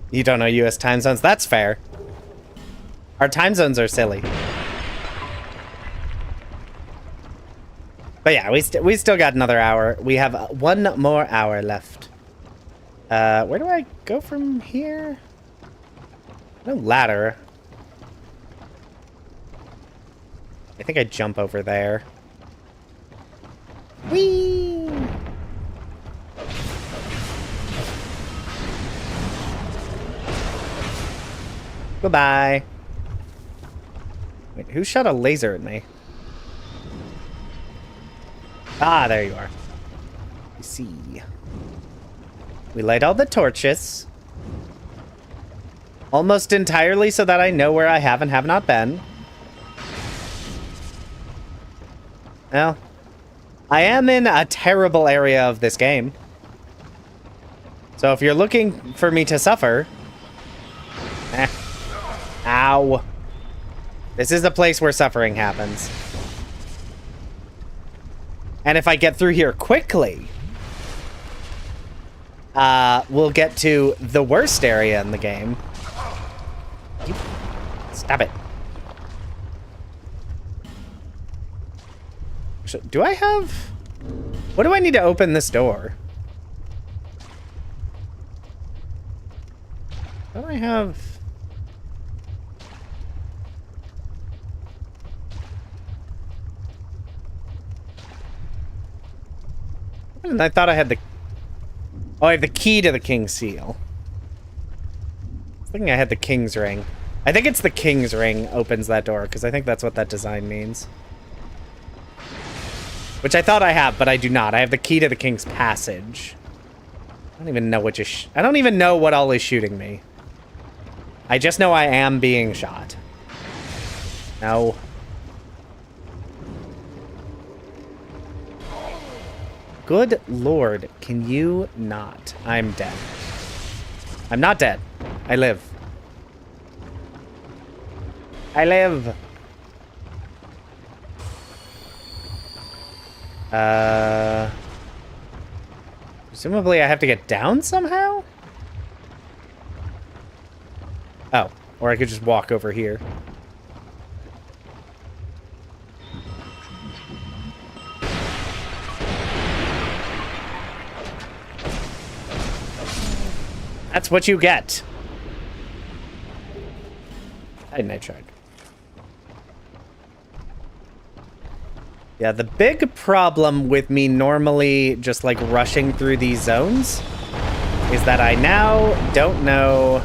You don't know US time zones? That's fair. Our time zones are silly. But yeah, we still got another hour. We have one more hour left. Where do I go from here? No ladder. I think I jump over there. Whee! Goodbye. Wait, who shot a laser at me? Ah, there you are. You see. We light all the torches. Almost entirely so that I know where I have and have not been. Well, I am in a terrible area of this game. So if you're looking for me to suffer... Ow. This is a place where suffering happens. And if I get through here quickly, we'll get to the worst area in the game. Stop it. Do I have... What do I need to open this door? Do I have... And I thought I had the... Oh, I have the key to the king's seal. I was thinking I had the king's ring. I think it's the king's ring opens that door, because I think that's what that design means. Which I thought I have, but I do not. I have the key to the king's passage. I don't even know what I don't even know what all is shooting me. I just know I am being shot. No. Good lord, can you not? I'm dead. I'm not dead. I live. I live. Presumably I have to get down somehow? Oh, or I could just walk over here. That's what you get. I tried. Yeah, the big problem with me normally just like rushing through these zones is that I now don't know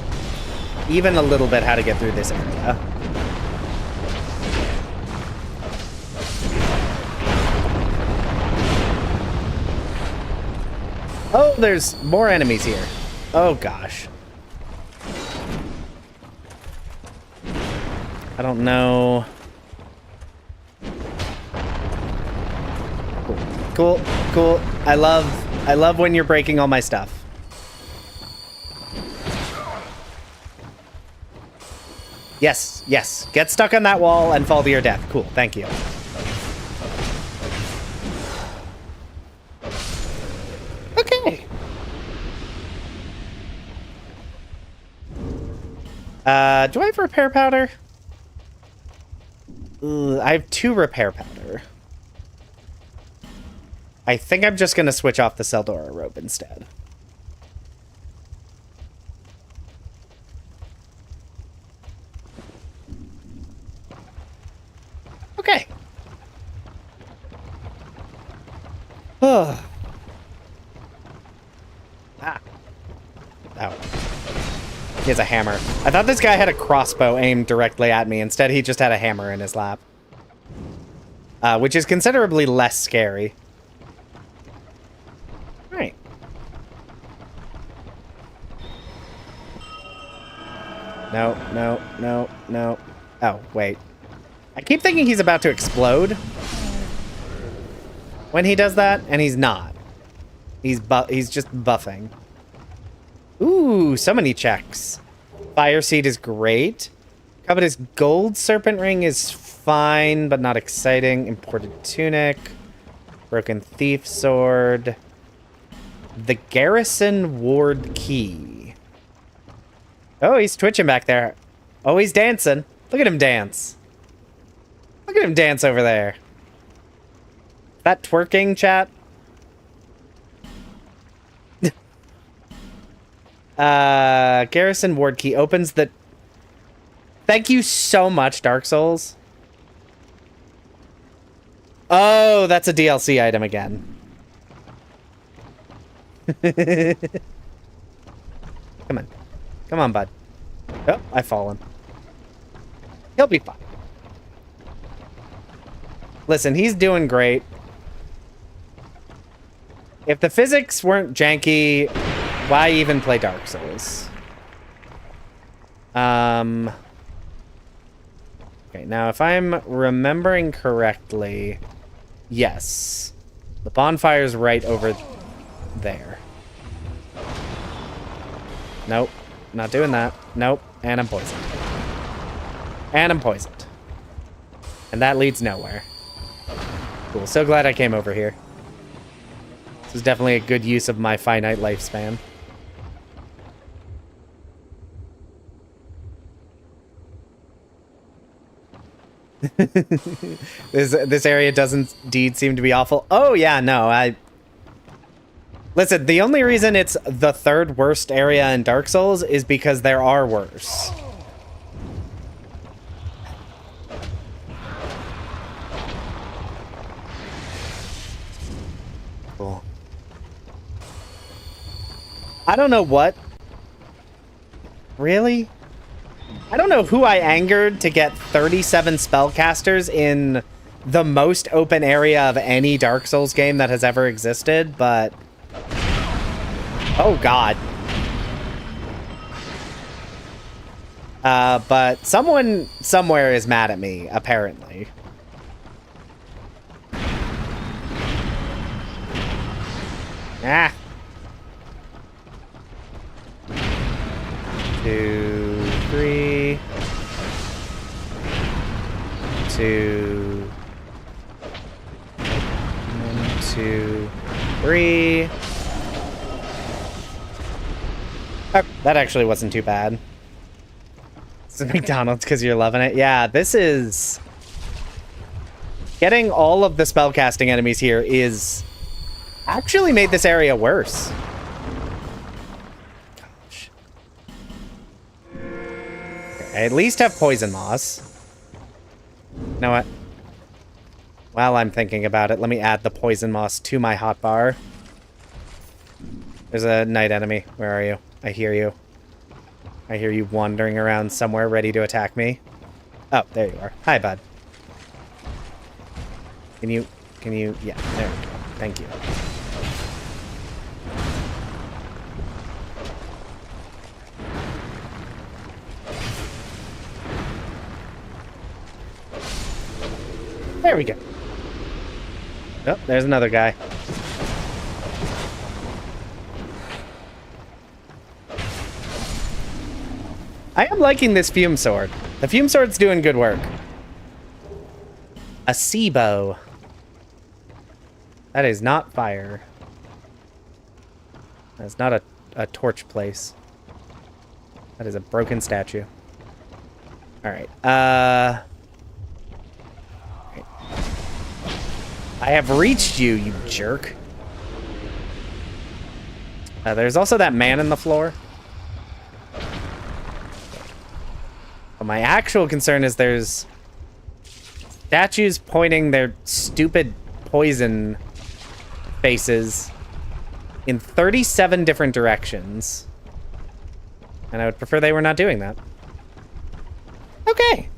even a little bit how to get through this area. there's more enemies here. Oh, gosh. I don't know. Cool, cool. I love when you're breaking all my stuff. Yes, yes. Get stuck on that wall and fall to your death. Cool, thank you. Okay. Do I have repair powder? I have 2 repair powder. I think I'm just gonna switch off the Seldora robe instead. Okay. Ah. Ow. He has a hammer. I thought this guy had a crossbow aimed directly at me. Instead, he just had a hammer in his lap. Which is considerably less scary. Right. No, no, no, no. Oh, wait. I keep thinking he's about to explode when he does that, and he's not. He's just buffing. Ooh, so many checks. Fire Seed is great. Covetous Gold Serpent Ring is fine, but not exciting. Imported Tunic. Broken Thief Sword. The Garrison Ward Key. Oh, he's twitching back there. Oh, he's dancing. Look at him dance. Look at him dance over there. That twerking, chat? Garrison Ward Key opens the... Thank you so much, Dark Souls. Oh, that's a DLC item again. Come on. Come on, bud. Oh, I've fallen. He'll be fine. Listen, he's doing great. If the physics weren't janky, why even play Dark Souls? Okay, now if I'm remembering correctly, yes. The bonfire's right over there. Nope, not doing that. Nope, and I'm poisoned. And I'm poisoned. And that leads nowhere. Cool, so glad I came over here. This is definitely a good use of my finite lifespan. This area doesn't indeed seem to be awful. Oh yeah, no, listen, the only reason it's the 3rd worst area in Dark Souls is because there are worse. Cool. I don't know what. Really? I don't know who I angered to get 37 spellcasters in the most open area of any Dark Souls game that has ever existed, but... Oh, God. But someone somewhere is mad at me, apparently. Ah. 2, 3. 2. 1, 2, 3. Oh, that actually wasn't too bad. This is McDonald's because you're loving it. Yeah, this is... Getting all of the spellcasting enemies here is... actually made this area worse. Gosh. Okay, I at least have poison moss. You know what? While I'm thinking about it, let me add the poison moss to my hotbar. There's a night enemy. Where are you? I hear you. I hear you wandering around somewhere ready to attack me. Oh, there you are. Hi, bud. Can you, yeah, there we go. Thank you. There we go. Oh, there's another guy. I am liking this fume sword. The fume sword's doing good work. A sea bow. That is not fire. That's not a torch place. That is a broken statue. Alright, I have reached you, you jerk. There's also that man in the floor. But my actual concern is there's statues pointing their stupid poison faces in 37 different directions. And I would prefer they were not doing that. Okay.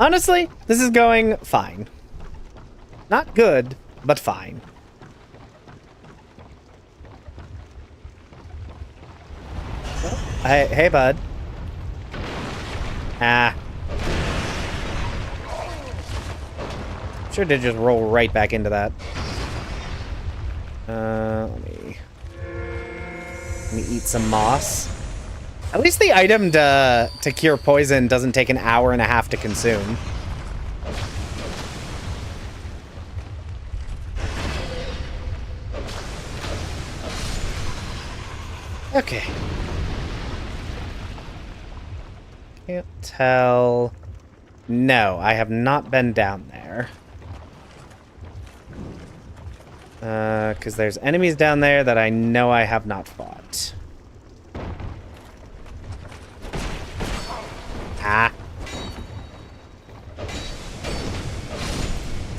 Honestly, this is going fine. Not good, but fine. Hey, bud. Ah. Sure did just roll right back into that. Let me eat some moss. At least the item to cure poison doesn't take an hour and a half to consume. Okay. Can't tell. No, I have not been down there. Because there's enemies down there that I know I have not fought. Ah.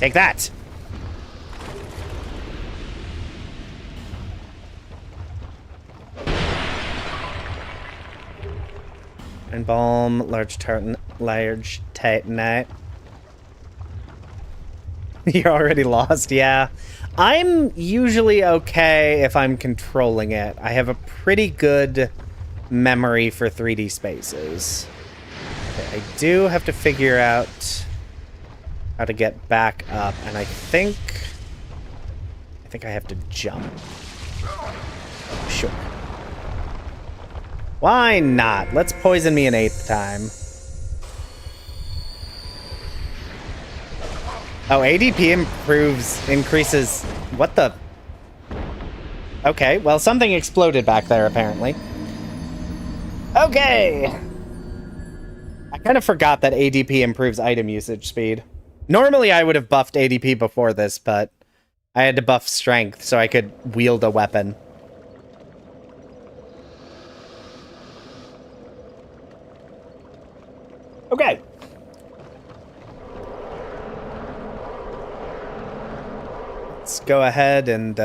Take that! Embalm, large titanite. You're already lost, yeah. I'm usually okay if I'm controlling it. I have a pretty good memory for 3D spaces. Okay, I do have to figure out how to get back up, and I think I have to jump. Sure. Why not? Let's poison me an 8th time. Oh, ADP increases... What the... Okay, well, something exploded back there, apparently. Okay! I kind of forgot that ADP improves item usage speed. Normally, I would have buffed ADP before this, but I had to buff strength so I could wield a weapon. Okay. Let's go ahead and do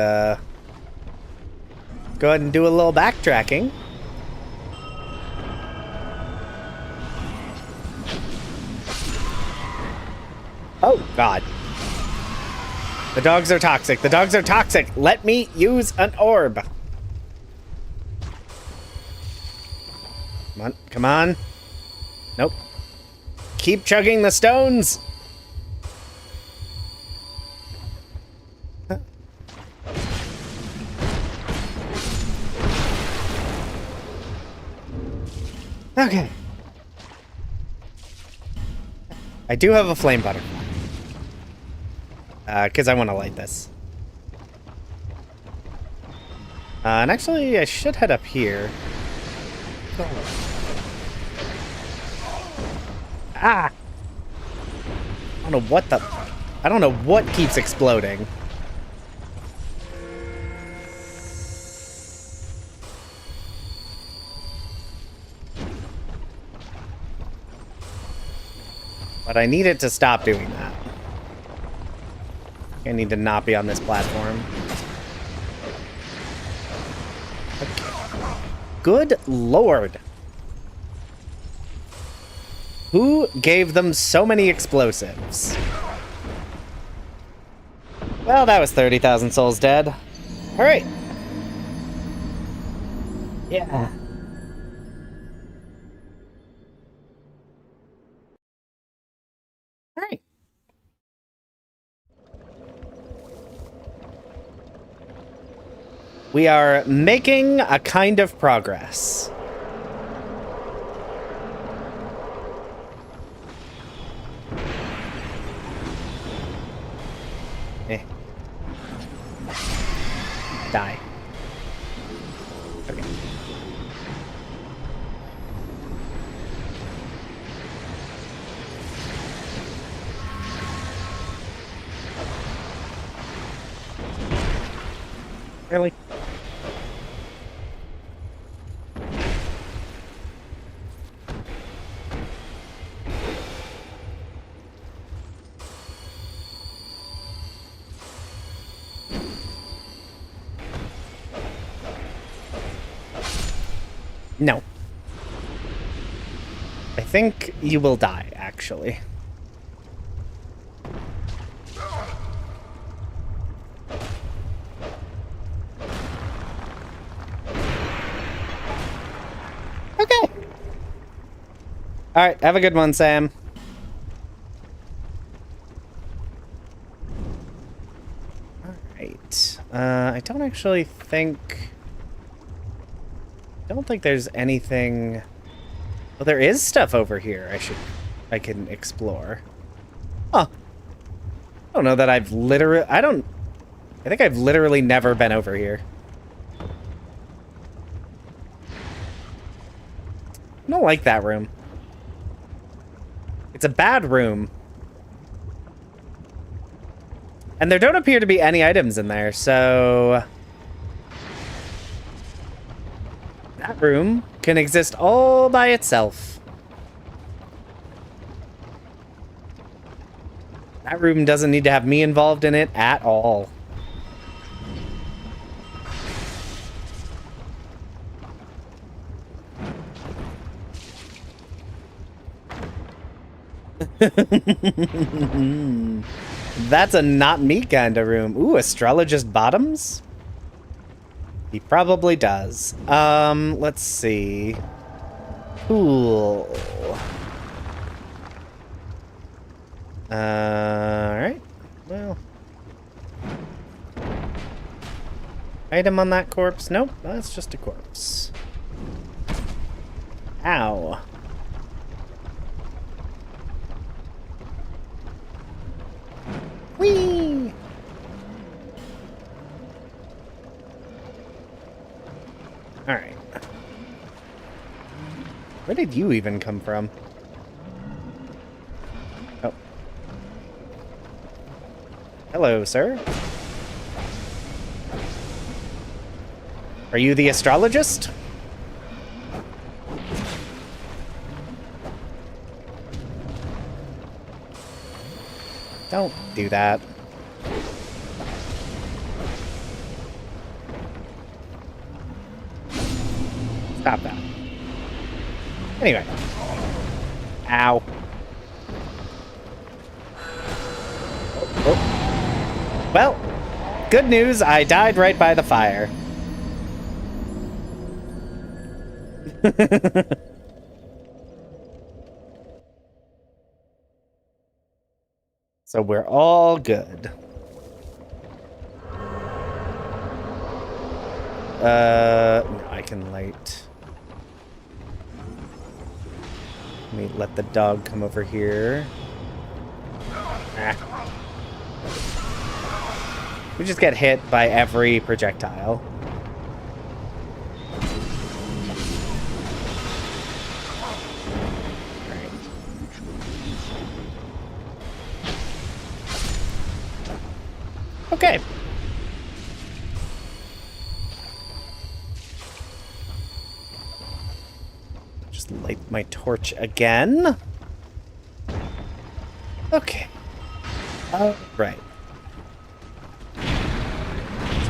a little backtracking. Oh, God. The dogs are toxic. The dogs are toxic. Let me use an orb. Come on. Come on. Nope. Keep chugging the stones. Okay. I do have a flame butterfly. Because I want to light this. And actually, I should head up here. Ah! I don't know what keeps exploding. But I need it to stop doing that. I need to not be on this platform. Okay. Good Lord. Who gave them so many explosives? Well, that was 30,000 souls dead. All right. Yeah. All right. We are making a kind of progress. Die. Okay. Really? No. I think you will die, actually. Okay. Alright, have a good one, Sam. Alright. I don't actually think... I don't think there's anything... Well, there is stuff over here I can explore. Huh. I don't know that I've literally... I think I've literally never been over here. I don't like that room. It's a bad room. And there don't appear to be any items in there, so... That room can exist all by itself. That room doesn't need to have me involved in it at all. That's a not me kind of room. Ooh, astrologist bottoms? He probably does. Let's see. Cool. Alright. Well. Item on that corpse? Nope, that's just a corpse. Ow. Whee! Alright. Where did you even come from? Oh. Hello, sir. Are you the astrologist? Don't do that. Stop that. Anyway. Ow. Oh. Well, good news, I died right by the fire. So we're all good. No, I can light. Let me let the dog come over here. Ah. We just get hit by every projectile. Okay. Just light my torch again. Okay. Right.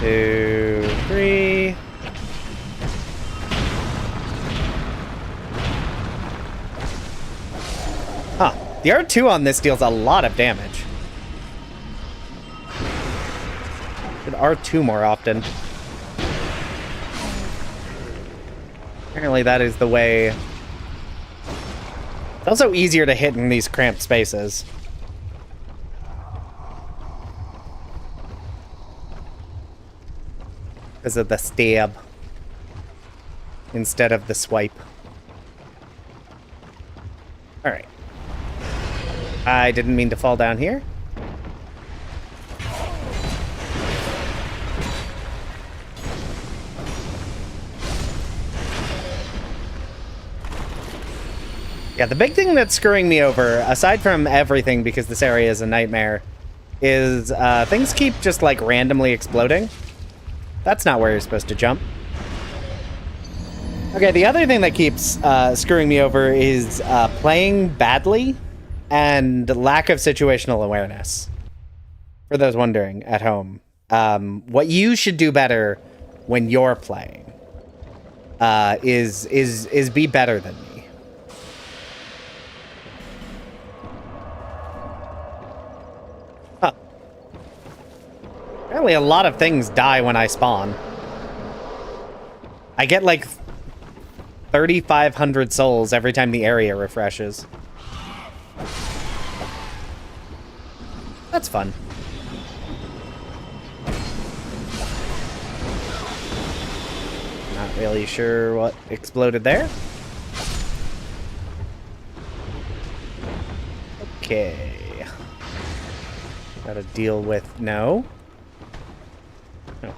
2, 3. Huh. The R2 on this deals a lot of damage. R2 more often. Apparently that is the way. It's also easier to hit in these cramped spaces. Because of the stab. Instead of the swipe. Alright. I didn't mean to fall down here. Yeah, the big thing that's screwing me over, aside from everything, because this area is a nightmare, is things keep just, like, randomly exploding. That's not where you're supposed to jump. Okay, the other thing that keeps screwing me over is playing badly and lack of situational awareness. For those wondering at home, what you should do better when you're playing is be better than me. Huh. Apparently a lot of things die when I spawn. I get like 3,500 souls every time the area refreshes. That's fun. Not really sure what exploded there. Okay. Gotta deal with... No. No.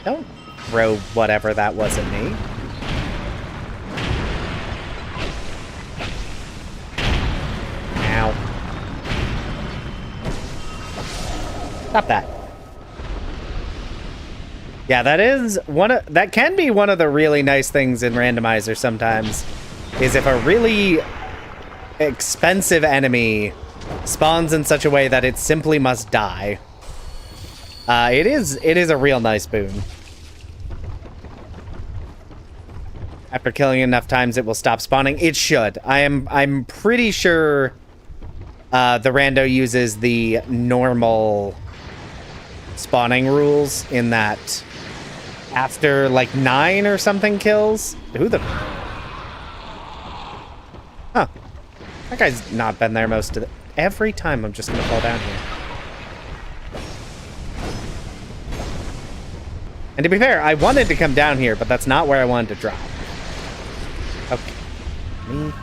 Don't throw whatever that was at me. Ow. Stop that. Yeah, that is that can be one of the really nice things in Randomizer sometimes, is if a really expensive enemy spawns in such a way that it simply must die. It is a real nice boon. After killing enough times, it will stop spawning. It should. I'm pretty sure the rando uses the normal spawning rules in that after like 9 or something kills. Who the? Huh? That guy's not been there most of the. Every time I'm just gonna fall down here. And to be fair, I wanted to come down here, but that's not where I wanted to drop. Okay. Let me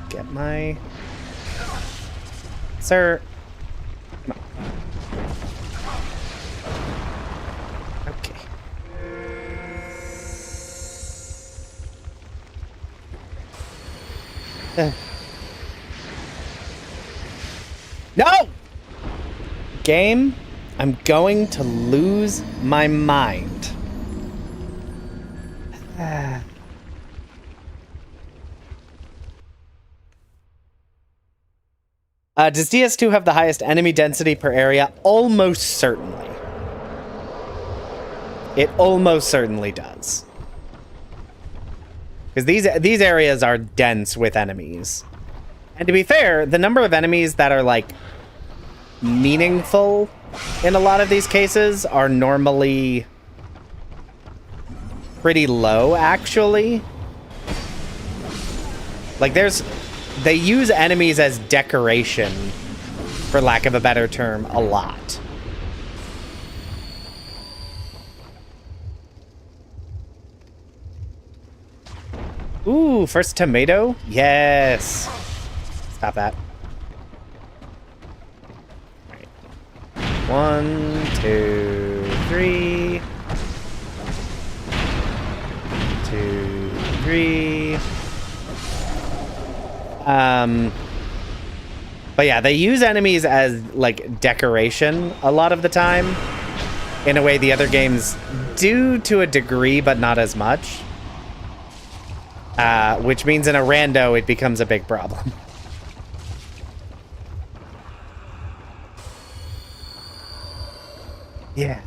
get my... Sir. Come on. Okay. No! Game, I'm going to lose my mind. Does DS2 have the highest enemy density per area? Almost certainly. It almost certainly does. Because these areas are dense with enemies. And to be fair, the number of enemies that are, like, meaningful in a lot of these cases are normally pretty low, actually. Like, they use enemies as decoration, for lack of a better term, a lot. Ooh, first tomato? Yes. Stop that. All right. 1, 2, 3. 2, 3. But yeah, they use enemies as, like, decoration a lot of the time. In a way the other games do to a degree, but not as much. Which means in a rando, it becomes a big problem. Yeah.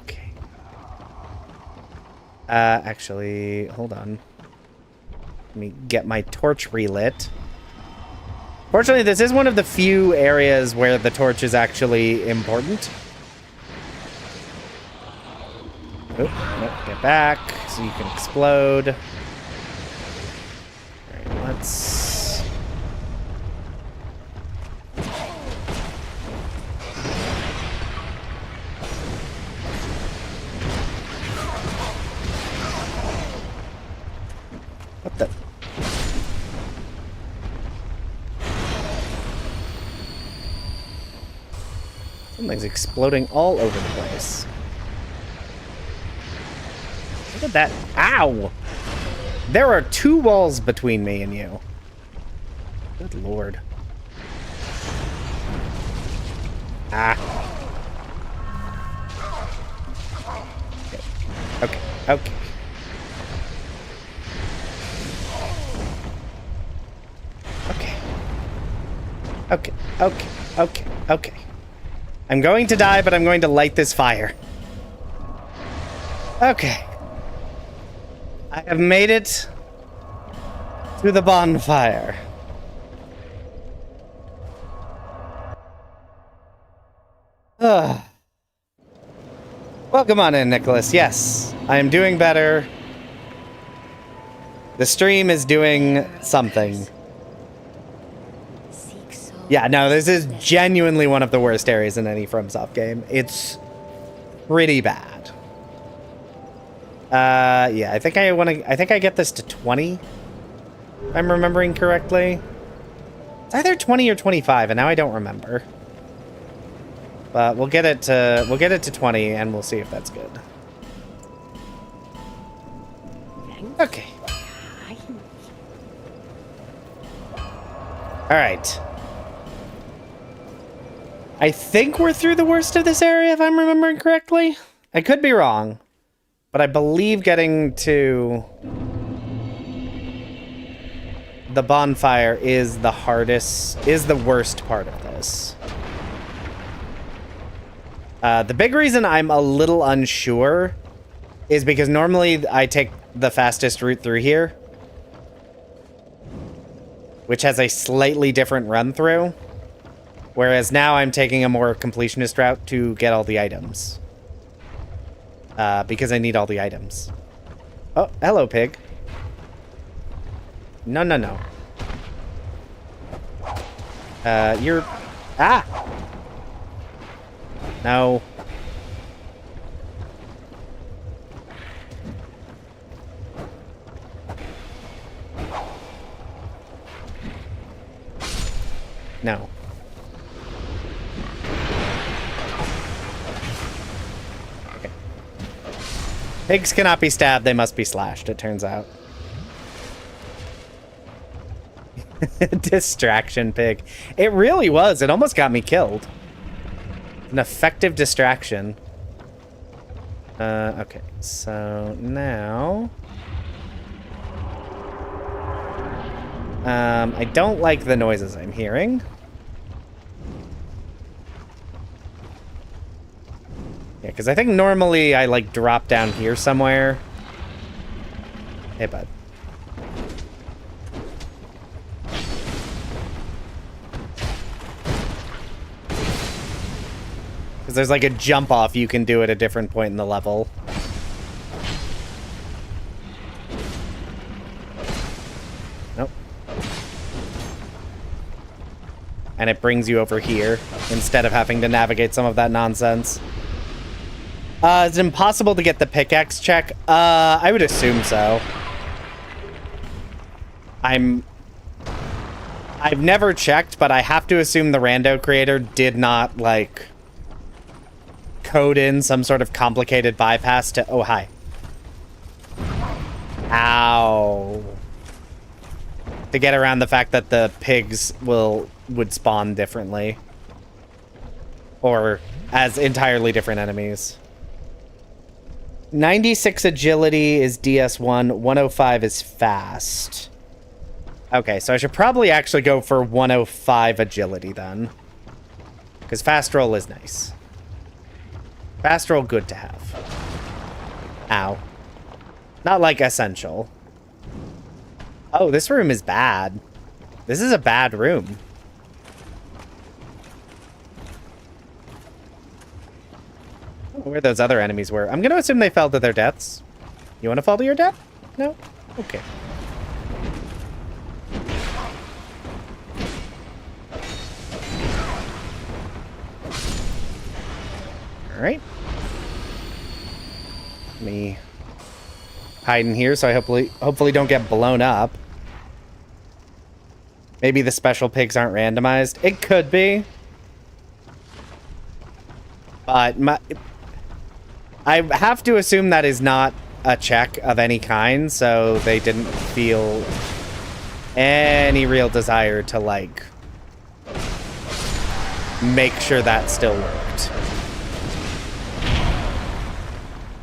Okay. Actually, hold on. Let me get my torch relit. Fortunately, this is one of the few areas where the torch is actually important. Oop, nope, get back so you can explode. Alright, let's... Something's exploding all over the place. Look at that. Ow! There are 2 walls between me and you. Good lord. Ah. Okay. Okay. Okay. Okay. Okay. Okay. Okay. I'm going to die, but I'm going to light this fire. Okay. I have made it to the bonfire. Welcome on in, Nicholas. Yes, I am doing better. The stream is doing something. Yeah, no, this is genuinely one of the worst areas in any FromSoft game. It's pretty bad. Yeah, I think I get this to 20. If I'm remembering correctly. It's either 20 or 25, and now I don't remember. But we'll get it to 20, and we'll see if that's good. Okay. All right. I think we're through the worst of this area, if I'm remembering correctly. I could be wrong, but I believe getting to the bonfire is the worst part of this. The big reason I'm a little unsure is because normally I take the fastest route through here, which has a slightly different run through. Whereas now I'm taking a more completionist route to get all the items. Because I need all the items. Oh, hello, pig. No, no, no. You're... Ah! No. No. Okay. Pigs cannot be stabbed, they must be slashed, it turns out. Distraction pig. It really was. It almost got me killed. An effective distraction. Okay, so now... I don't like the noises I'm hearing. Yeah, because I think normally I, like, drop down here somewhere. Hey, bud. Because there's, like, a jump off you can do at a different point in the level. Nope. And it brings you over here instead of having to navigate some of that nonsense. Is it impossible to get the pickaxe check? I would assume so. I've never checked, but I have to assume the rando creator did not, like, code in some sort of complicated bypass to... Oh, hi. Ow. To get around the fact that the pigs would spawn differently. Or as entirely different enemies. 96 agility is DS1, 105 is fast. Okay, so I should probably actually go for 105 agility then. Because fast roll is nice. Fast roll, good to have. Ow. Not like essential. Oh, this room is bad. This is a bad room. I don't know where those other enemies were. I'm going to assume they fell to their deaths. You want to fall to your death? No? Okay. Alright. Let me hide in here so I hopefully don't get blown up. Maybe the special pigs aren't randomized. It could be. But I have to assume that is not a check of any kind, so they didn't feel any real desire to, like, make sure that still worked.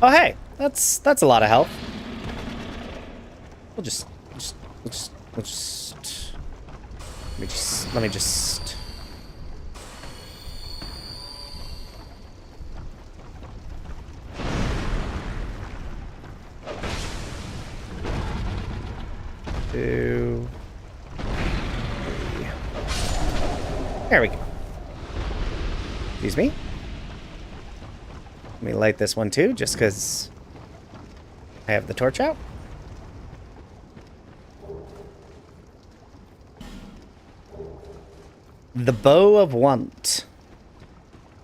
Oh, hey, that's a lot of health. We'll just let me just. Two. Three. There we go. Excuse me. Let me light this one too, just because I have the torch out. The Bow of Want.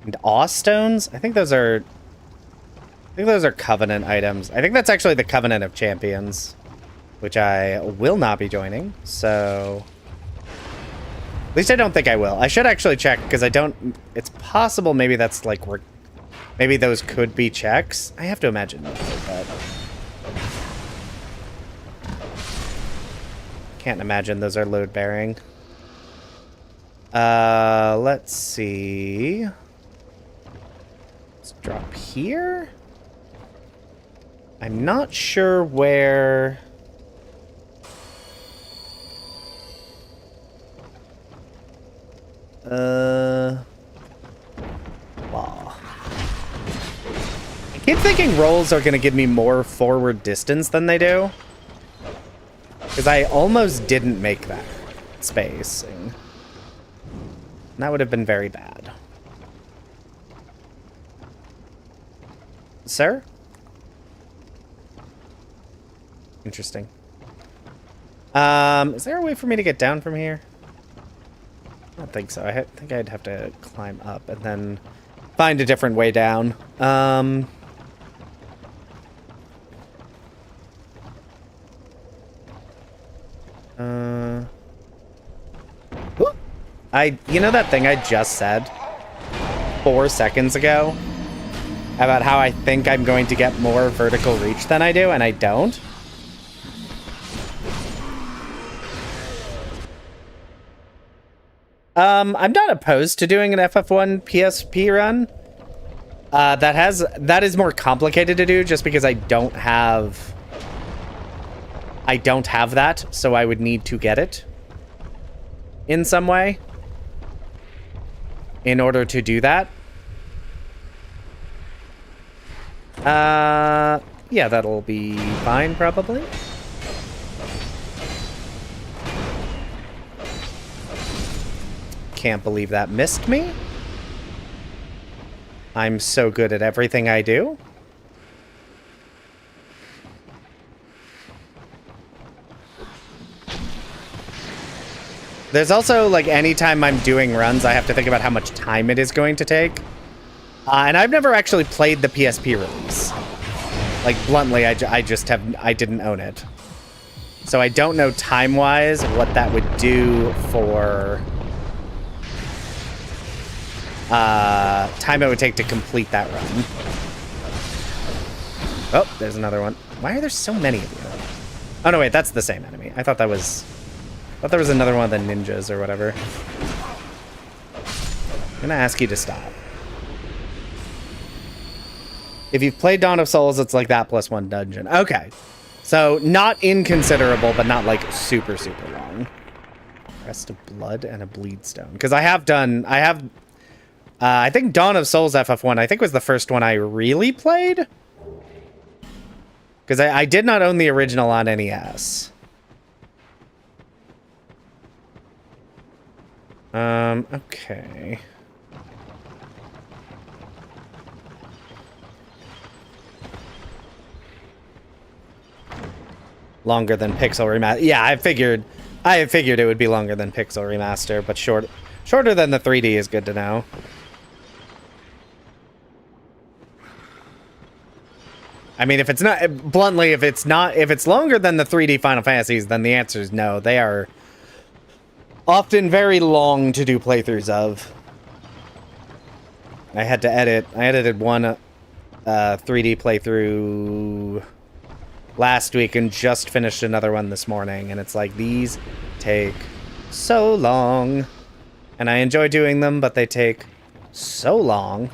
And Awe Stones? I think those are Covenant items. I think that's actually the Covenant of Champions, which I will not be joining, so... At least I don't think I will. I should actually check, because I don't... It's possible maybe that's, like... Maybe those could be checks. I have to imagine that. Can't imagine those are load-bearing. Let's see. Let's drop here. I'm not sure where... Wow. I keep thinking rolls are going to give me more forward distance than they do. Because I almost didn't make that spacing. That would have been very bad. Sir? Interesting. Is there a way for me to get down from here? I don't think so. I think I'd have to climb up and then find a different way down. You know that thing I just said 4 seconds ago about how I think I'm going to get more vertical reach than I do, and I don't? I'm not opposed to doing an FF1 PSP run. That is more complicated to do just because I don't have that, so I would need to get it in some way in order to do that. Yeah, that'll be fine probably. Can't believe that missed me. I'm so good at everything I do. There's also, like, anytime I'm doing runs, I have to think about how much time it is going to take. And I've never actually played the PSP release. Like, bluntly, I didn't own it. So I don't know time-wise what that would do for... time it would take to complete that run. Oh, there's another one. Why are there so many of you? Oh, no, wait, that's the same enemy. I thought there was another one of the ninjas or whatever. I'm gonna ask you to stop. If you've played Dawn of Souls, it's like that plus one dungeon. Okay. So, not inconsiderable, but not, like, super, super long. Rest of Blood and a Bleedstone. Because I think Dawn of Souls FF1, I think was the first one I really played. Because I did not own the original on NES. Okay. Longer than Pixel Remaster. Yeah, I figured it would be longer than Pixel Remaster, but shorter than the 3D is good to know. I mean, if it's longer than the 3D Final Fantasies, then the answer is no. They are often very long to do playthroughs of. I had to edit. I edited one 3D playthrough last week and just finished another one this morning, and it's like, these take so long. And I enjoy doing them, but they take so long.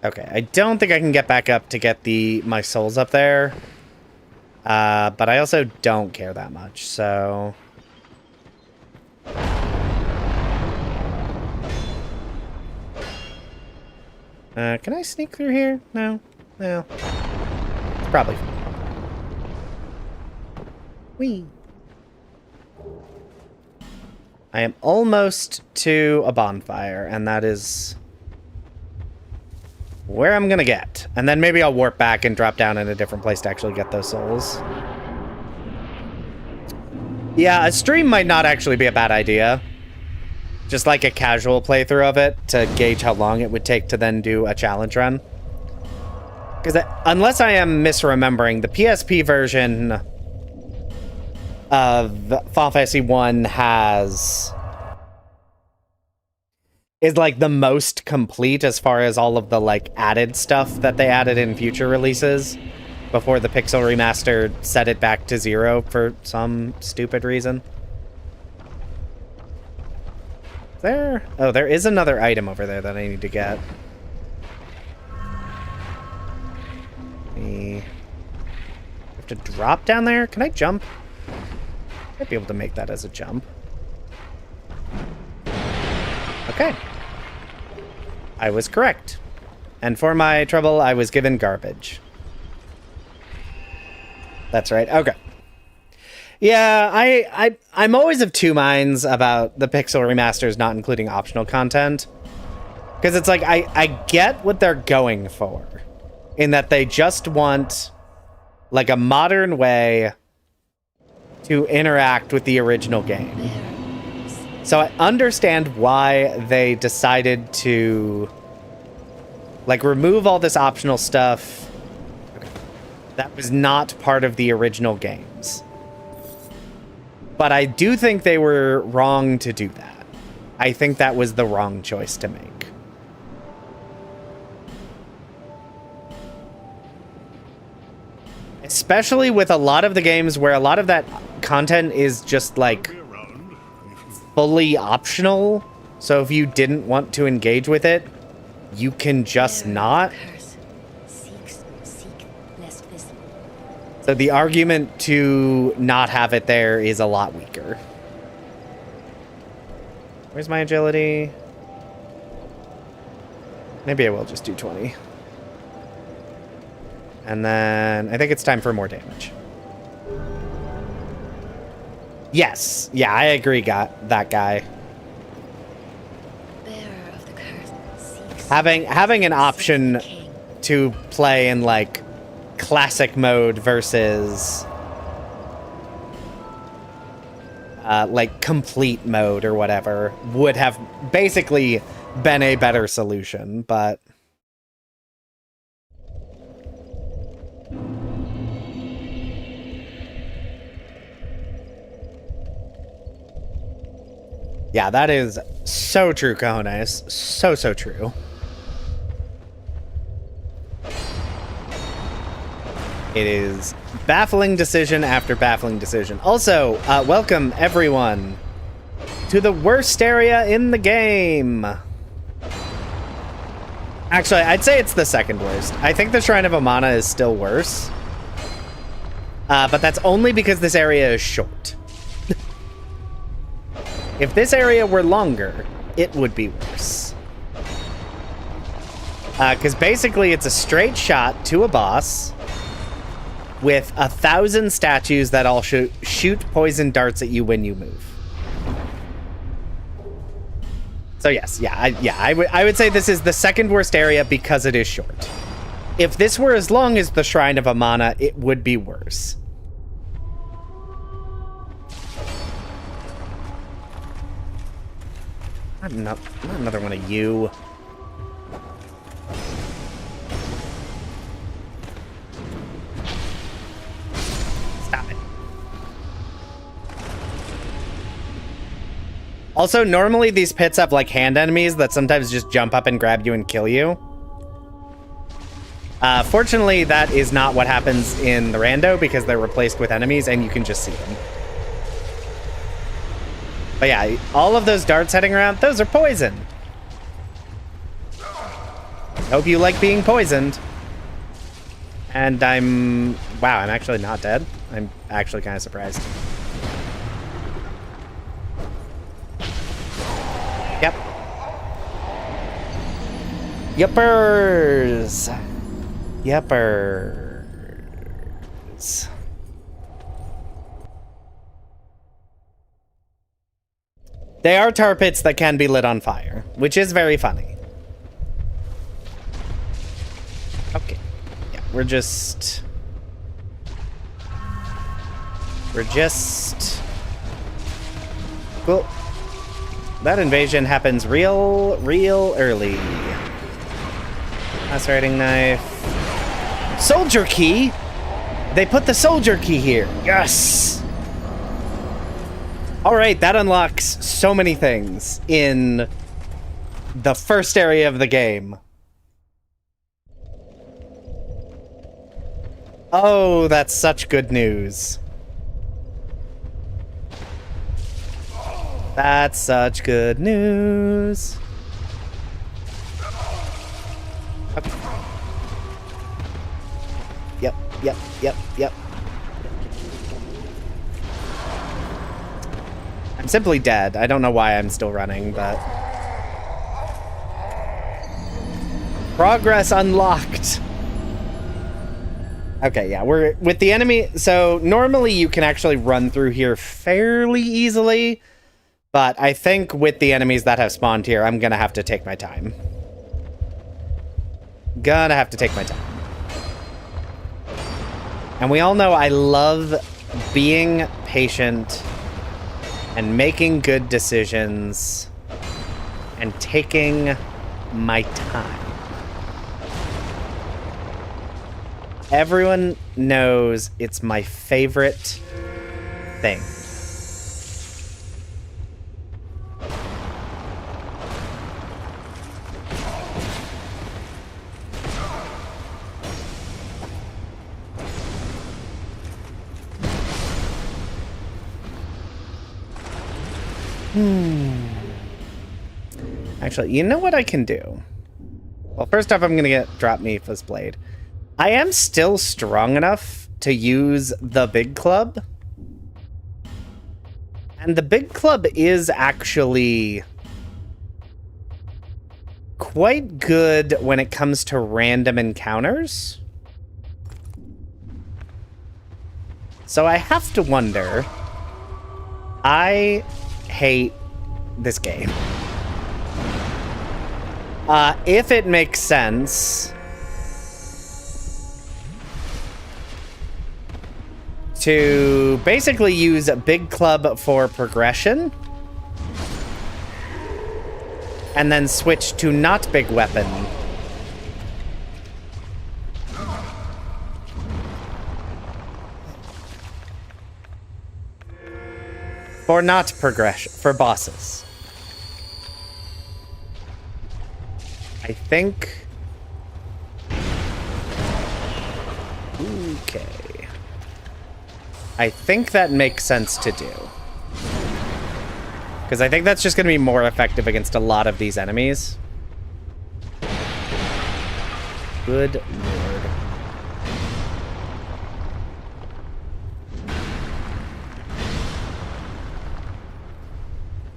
Okay, I don't think I can get back up to get my souls up there. But I also don't care that much, so... can I sneak through here? No? No. It's probably fine. Whee! I am almost to a bonfire, and that is where I'm gonna get. And then maybe I'll warp back and drop down in a different place to actually get those souls. Yeah, a stream might not actually be a bad idea. Just like a casual playthrough of it to gauge how long it would take to then do a challenge run. Because unless I am misremembering, the PSP version of Final Fantasy 1 is like the most complete as far as all of the like added stuff that they added in future releases before the Pixel Remaster set it back to 0 for some stupid reason. Oh, there is another item over there that I need to get. I have to drop down there? Can I jump? I'd be able to make that as a jump. Okay. I was correct. And for my trouble, I was given garbage. That's right. Okay. Yeah, I'm always of two minds about the Pixel remasters not including optional content. Because it's like, I get what they're going for. In that they just want, like, a modern way to interact with the original game. So I understand why they decided to, like, remove all this optional stuff that was not part of the original games. But I do think they were wrong to do that. I think that was the wrong choice to make. Especially with a lot of the games where a lot of that content is just, like, fully optional. So if you didn't want to engage with it, you can just not. So the argument to not have it there is a lot weaker. Where's my agility? Maybe I will just do 20. And then I think it's time for more damage. Yes. Yeah, I agree, that guy. Having an option to play in, like, classic mode versus like complete mode or whatever would have basically been a better solution, but yeah, that is so true, cojones. So true. It is baffling decision after baffling decision. Also, welcome everyone to the worst area in the game. Actually, I'd say it's the second worst. I think the Shrine of Amana is still worse. But that's only because this area is short. If this area were longer, it would be worse. Because basically it's a straight shot to a boss with 1,000 statues that all shoot poison darts at you when you move. So yes, I would say this is the second worst area because it is short. If this were as long as the Shrine of Amana, it would be worse. Not another one of you. Stop it. Also, normally these pits have like hand enemies that sometimes just jump up and grab you and kill you. Fortunately, that is not what happens in the rando because they're replaced with enemies and you can just see them. But yeah, all of those darts heading around, those are poison. Hope you like being poisoned. And wow, I'm actually not dead. I'm actually kind of surprised. Yep. Yuppers. Yuppers. They are tar pits that can be lit on fire, which is very funny. Okay. Yeah, we're just... Cool. That invasion happens real early. Lacerating knife. Soldier key? They put the soldier key here. Yes! Alright, that unlocks so many things in the first area of the game. Oh, that's such good news. That's such good news. Okay. Yep. I'm simply dead. I don't know why I'm still running, but... Progress unlocked. Okay, yeah, we're with the enemy. So normally you can actually run through here fairly easily, but I think with the enemies that have spawned here, I'm gonna have to take my time. Gonna have to take my time. And we all know I love being patient and making good decisions and taking my time. Everyone knows it's my favorite thing. Actually, you know what I can do? Well, first off, I'm gonna drop Mifa's blade. I am still strong enough to use the big club. And the big club is actually quite good when it comes to random encounters. So I have to wonder. I hate this game. If it makes sense to basically use a big club for progression and then switch to not big weapon. For not progression, for bosses. I think... Okay. I think that makes sense to do. Because I think that's just going to be more effective against a lot of these enemies. Good lord.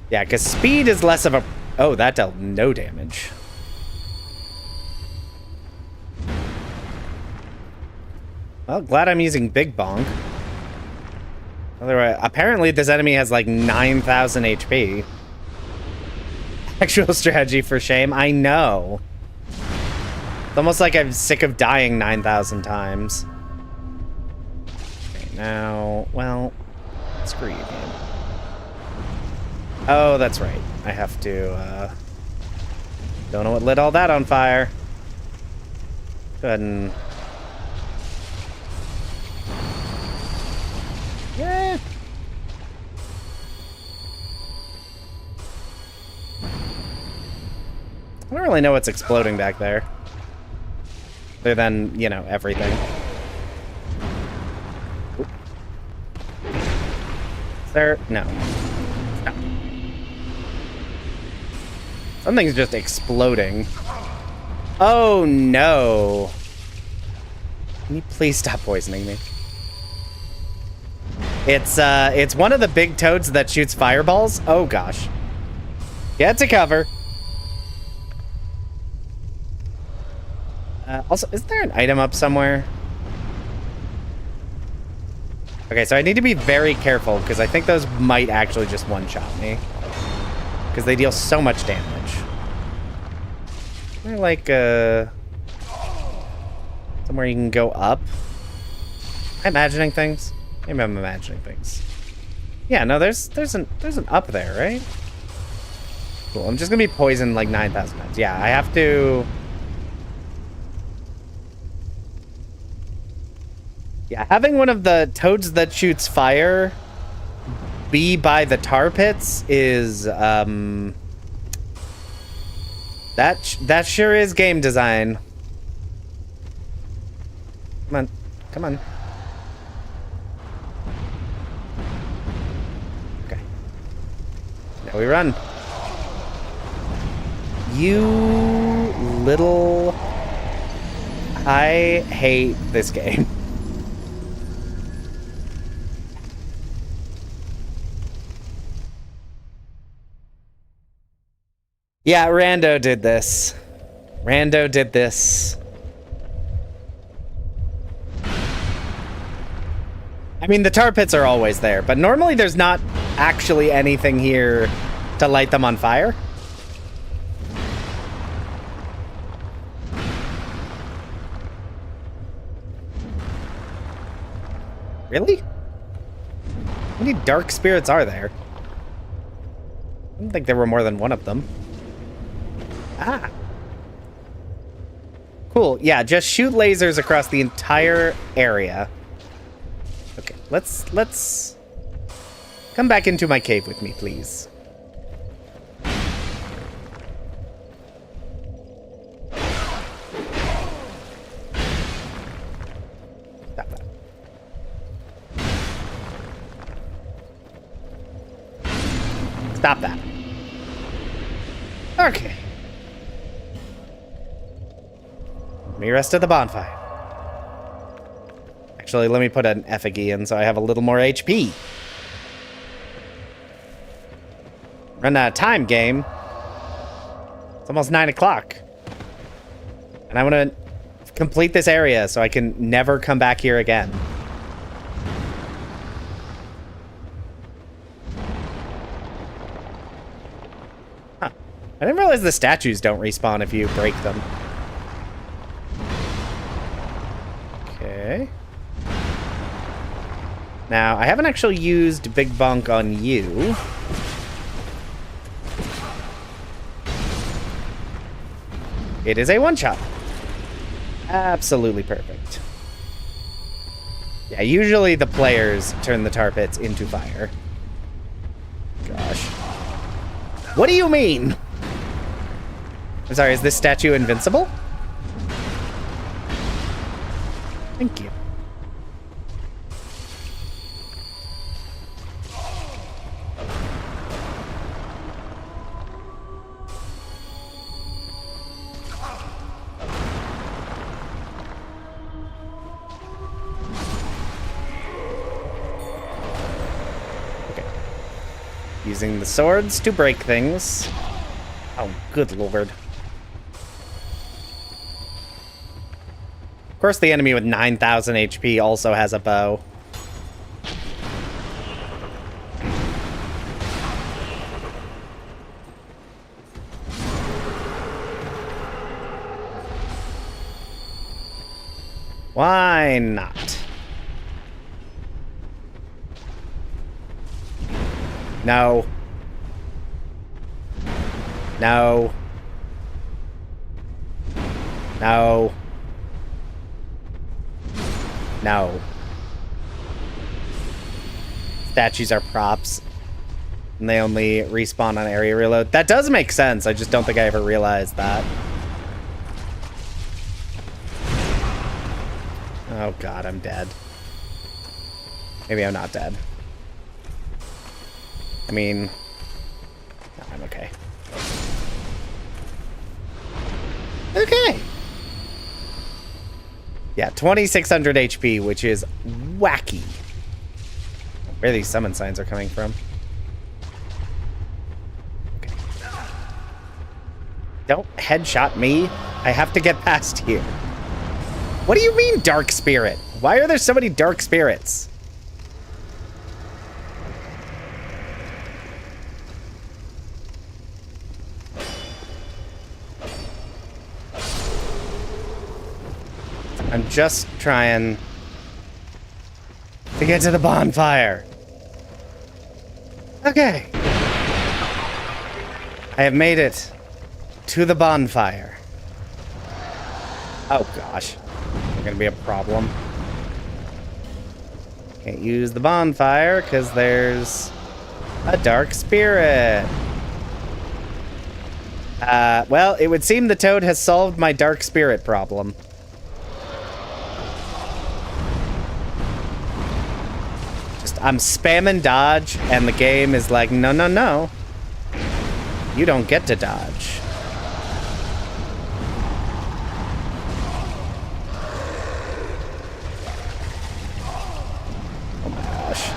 Yeah, because speed is less of a... Oh, that dealt no damage. Well, glad I'm using Big Bonk. Otherwise, apparently this enemy has like 9,000 HP. Actual strategy for shame. I know. It's almost like I'm sick of dying 9,000 times. Okay, now, well, screw you, man. Oh, that's right. I have to, don't know what lit all that on fire. Go ahead and... Yeah. don't really know what's exploding back there. Other than, you know, everything. Oop. Is there? No. No. Something's just exploding. Oh no. Can you please stop poisoning me? It's one of the big toads that shoots fireballs. Oh gosh. Get to cover. Also, is there an item up somewhere? Okay, so I need to be very careful because I think those might actually just one-shot me. Because they deal so much damage. Is there like somewhere you can go up? Am I imagining things? Maybe I'm imagining things. Yeah, no, there's an up there, right? Cool. I'm just gonna be poisoned like 9,000 times. Yeah, I have to. Yeah, having one of the toads that shoots fire be by the tar pits is that sure is game design. Come on. Come on. Okay. Now we run. You little... I hate this game. Yeah, Rando did this. Rando did this. I mean, the tar pits are always there, but normally there's not actually anything here to light them on fire. Really? How many dark spirits are there? I don't think there were more than one of them. Ah. Cool. Yeah, just shoot lasers across the entire area. Okay, let's come back into my cave with me, please. Stop that. Stop that. Okay. Let me rest at the bonfire. Actually, let me put an effigy in so I have a little more HP. Run out of time, game. It's almost 9 o'clock. And I want to complete this area so I can never come back here again. Huh. I didn't realize the statues don't respawn if you break them. Okay. Now, I haven't actually used Big Bonk on you. It is a one-shot. Absolutely perfect. Yeah, usually the players turn the tar pits into fire. Gosh. What do you mean? I'm sorry, is this statue invincible? Thank you. Using the swords to break things. Oh, good lord. Of course, the enemy with 9,000 HP also has a bow. Why not? No. No. No. No. Statues are props. And they only respawn on area reload. That does make sense. I just don't think I ever realized that. Oh god, I'm dead. Maybe I'm not dead. I mean, no, I'm okay. Okay. Yeah, 2600 HP, which is wacky. Where these summon signs are coming from. Okay. Don't headshot me. I have to get past here. What do you mean, dark spirit? Why are there so many dark spirits? I'm just trying to get to the bonfire. Okay. I have made it to the bonfire. Oh gosh. It's gonna be a problem. Can't use the bonfire because there's a dark spirit. Well, it would seem the toad has solved my dark spirit problem. I'm spamming dodge, and the game is like, no, no, no. You don't get to dodge. Oh my gosh.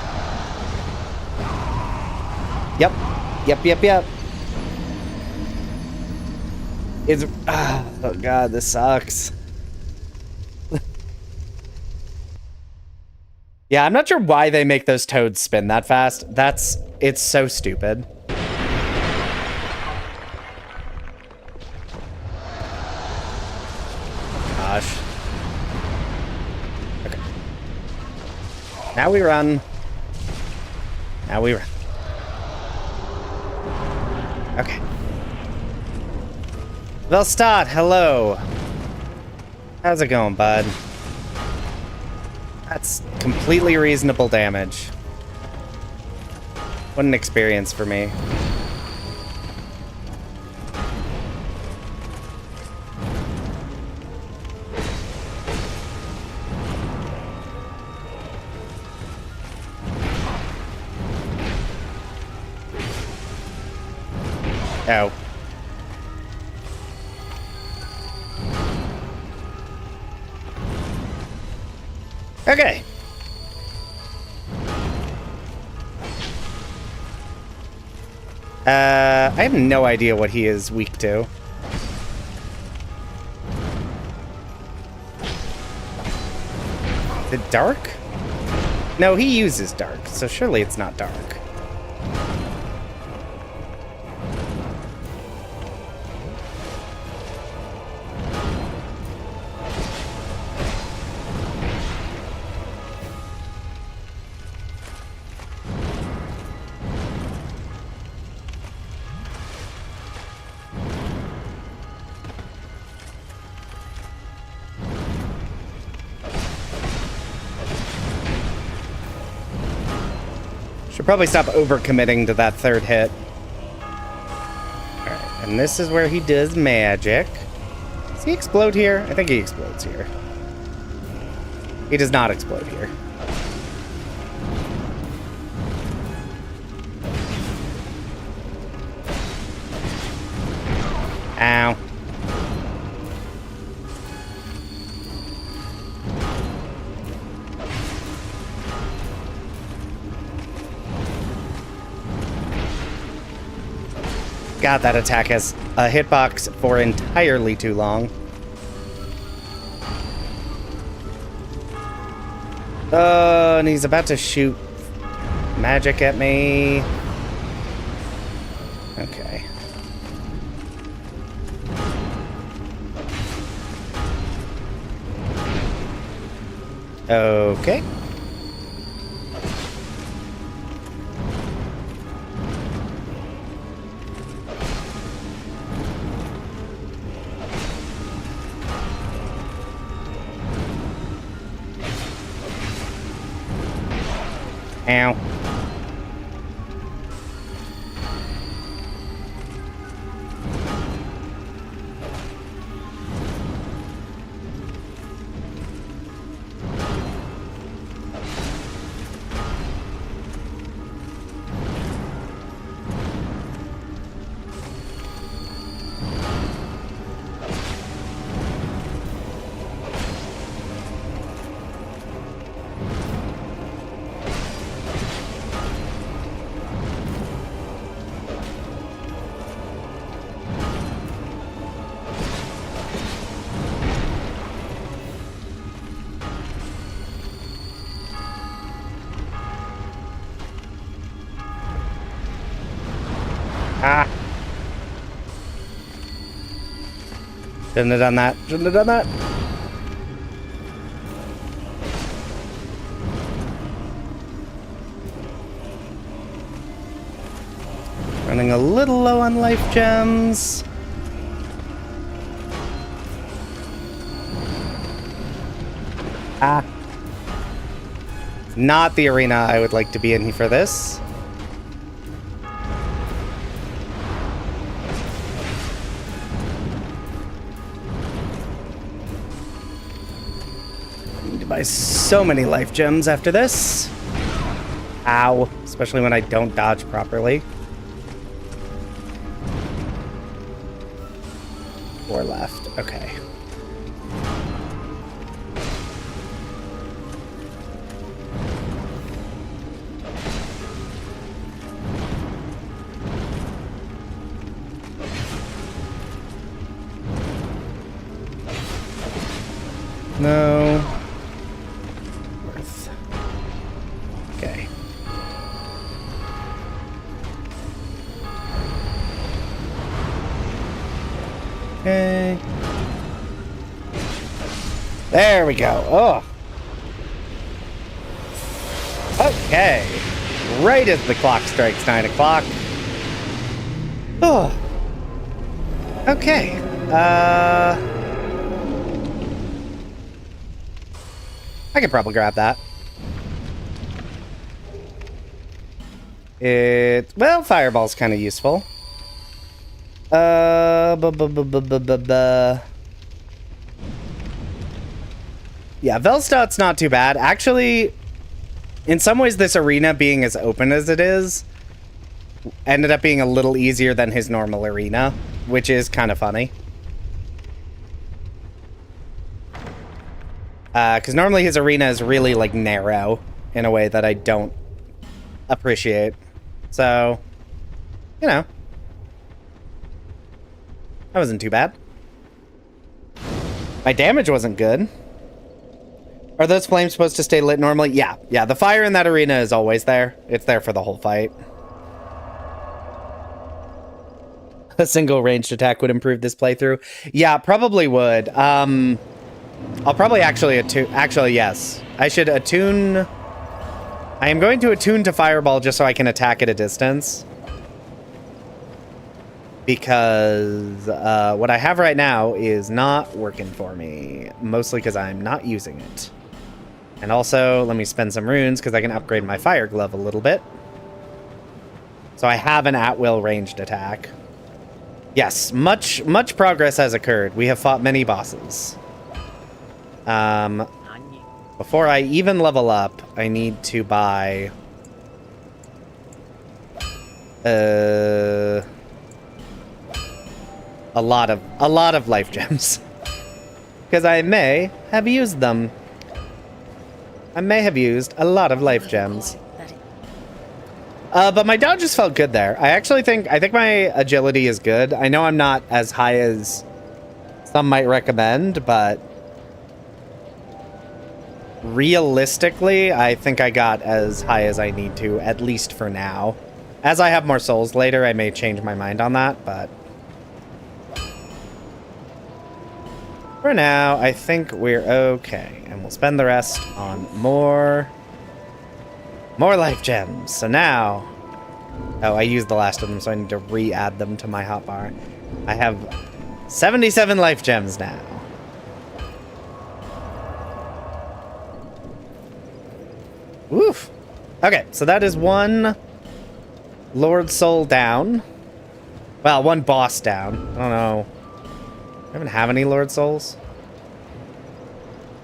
Yep. Yep. It's... oh god, this sucks. Yeah, I'm not sure why they make those toads spin that fast. It's so stupid. Gosh. Okay. Now we run. Now we run. Okay. Velstad, hello. How's it going, bud? That's completely reasonable damage. What an experience for me. Oh. Okay. I have no idea what he is weak to. Is it dark? No, he uses dark, so surely it's not dark. Should probably stop overcommitting to that third hit. Alright, and this is where he does magic. Does he explode here? I think he explodes here. He does not explode here. Ow. God, that attack has a hitbox for entirely too long. Oh, and he's about to shoot magic at me. Okay. Okay. Ow. Ah. Shouldn't have done that. Shouldn't have done that. Running a little low on life gems. Ah. Not the arena I would like to be in for this. Need to buy so many life gems after this. Ow. Especially when I don't dodge properly. 4 left. Okay. No. Worth. Okay. Okay. There we go. Oh. Okay. Right as the clock strikes 9 o'clock. Oh. Okay. I could probably grab that. Well, Fireball's kind of useful. Yeah, Velstad's not too bad. Actually, in some ways, this arena being as open as it is ended up being a little easier than his normal arena, which is kind of funny. Because normally his arena is really, like, narrow in a way that I don't appreciate. So, you know. That wasn't too bad. My damage wasn't good. Are those flames supposed to stay lit normally? Yeah. Yeah, the fire in that arena is always there. It's there for the whole fight. A single ranged attack would improve this playthrough. Yeah, probably would. I'll probably actually attune... Actually, yes. I should attune... I am going to attune to Fireball just so I can attack at a distance. Because what I have right now is not working for me. Mostly because I'm not using it. And also, let me spend some runes because I can upgrade my Fire Glove a little bit. So I have an at-will ranged attack. Yes, much progress has occurred. We have fought many bosses. Before I even level up, I need to buy a lot of life gems. Because I may have used them. I may have used a lot of life gems. But my dodges felt good there. I think my agility is good. I know I'm not as high as some might recommend, but realistically, I think I got as high as I need to, at least for now. As I have more souls later, I may change my mind on that, but for now, I think we're okay. And we'll spend the rest on more life gems. So now... Oh, I used the last of them, so I need to re-add them to my hotbar. I have 77 life gems now. Woof. Okay, so that is one Lord Soul down. Well, one boss down. I don't know. I haven't have any Lord Souls.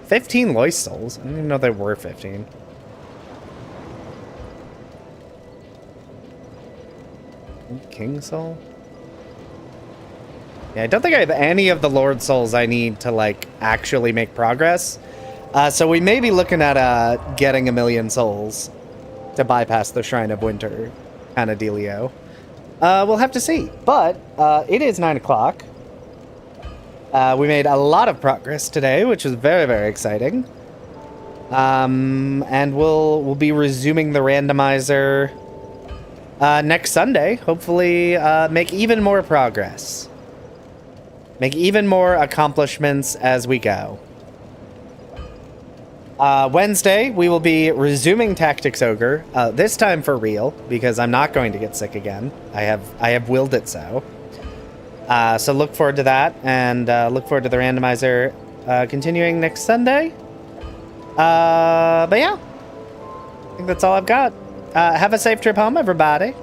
15 Lois Souls. I didn't even know there were 15. King Soul? Yeah, I don't think I have any of the Lord Souls I need to, like, actually make progress. So we may be looking at getting 1,000,000 souls to bypass the Shrine of Winter kind of dealio. We'll have to see. But it is 9 o'clock. We made a lot of progress today, which was very, very exciting. And we'll be resuming the randomizer next Sunday, hopefully make even more progress. Make even more accomplishments as we go. Wednesday, we will be resuming Tactics Ogre, this time for real, because I'm not going to get sick again. I have willed it so. So look forward to that, and look forward to the randomizer continuing next Sunday. But yeah, I think that's all I've got. Have a safe trip home, everybody.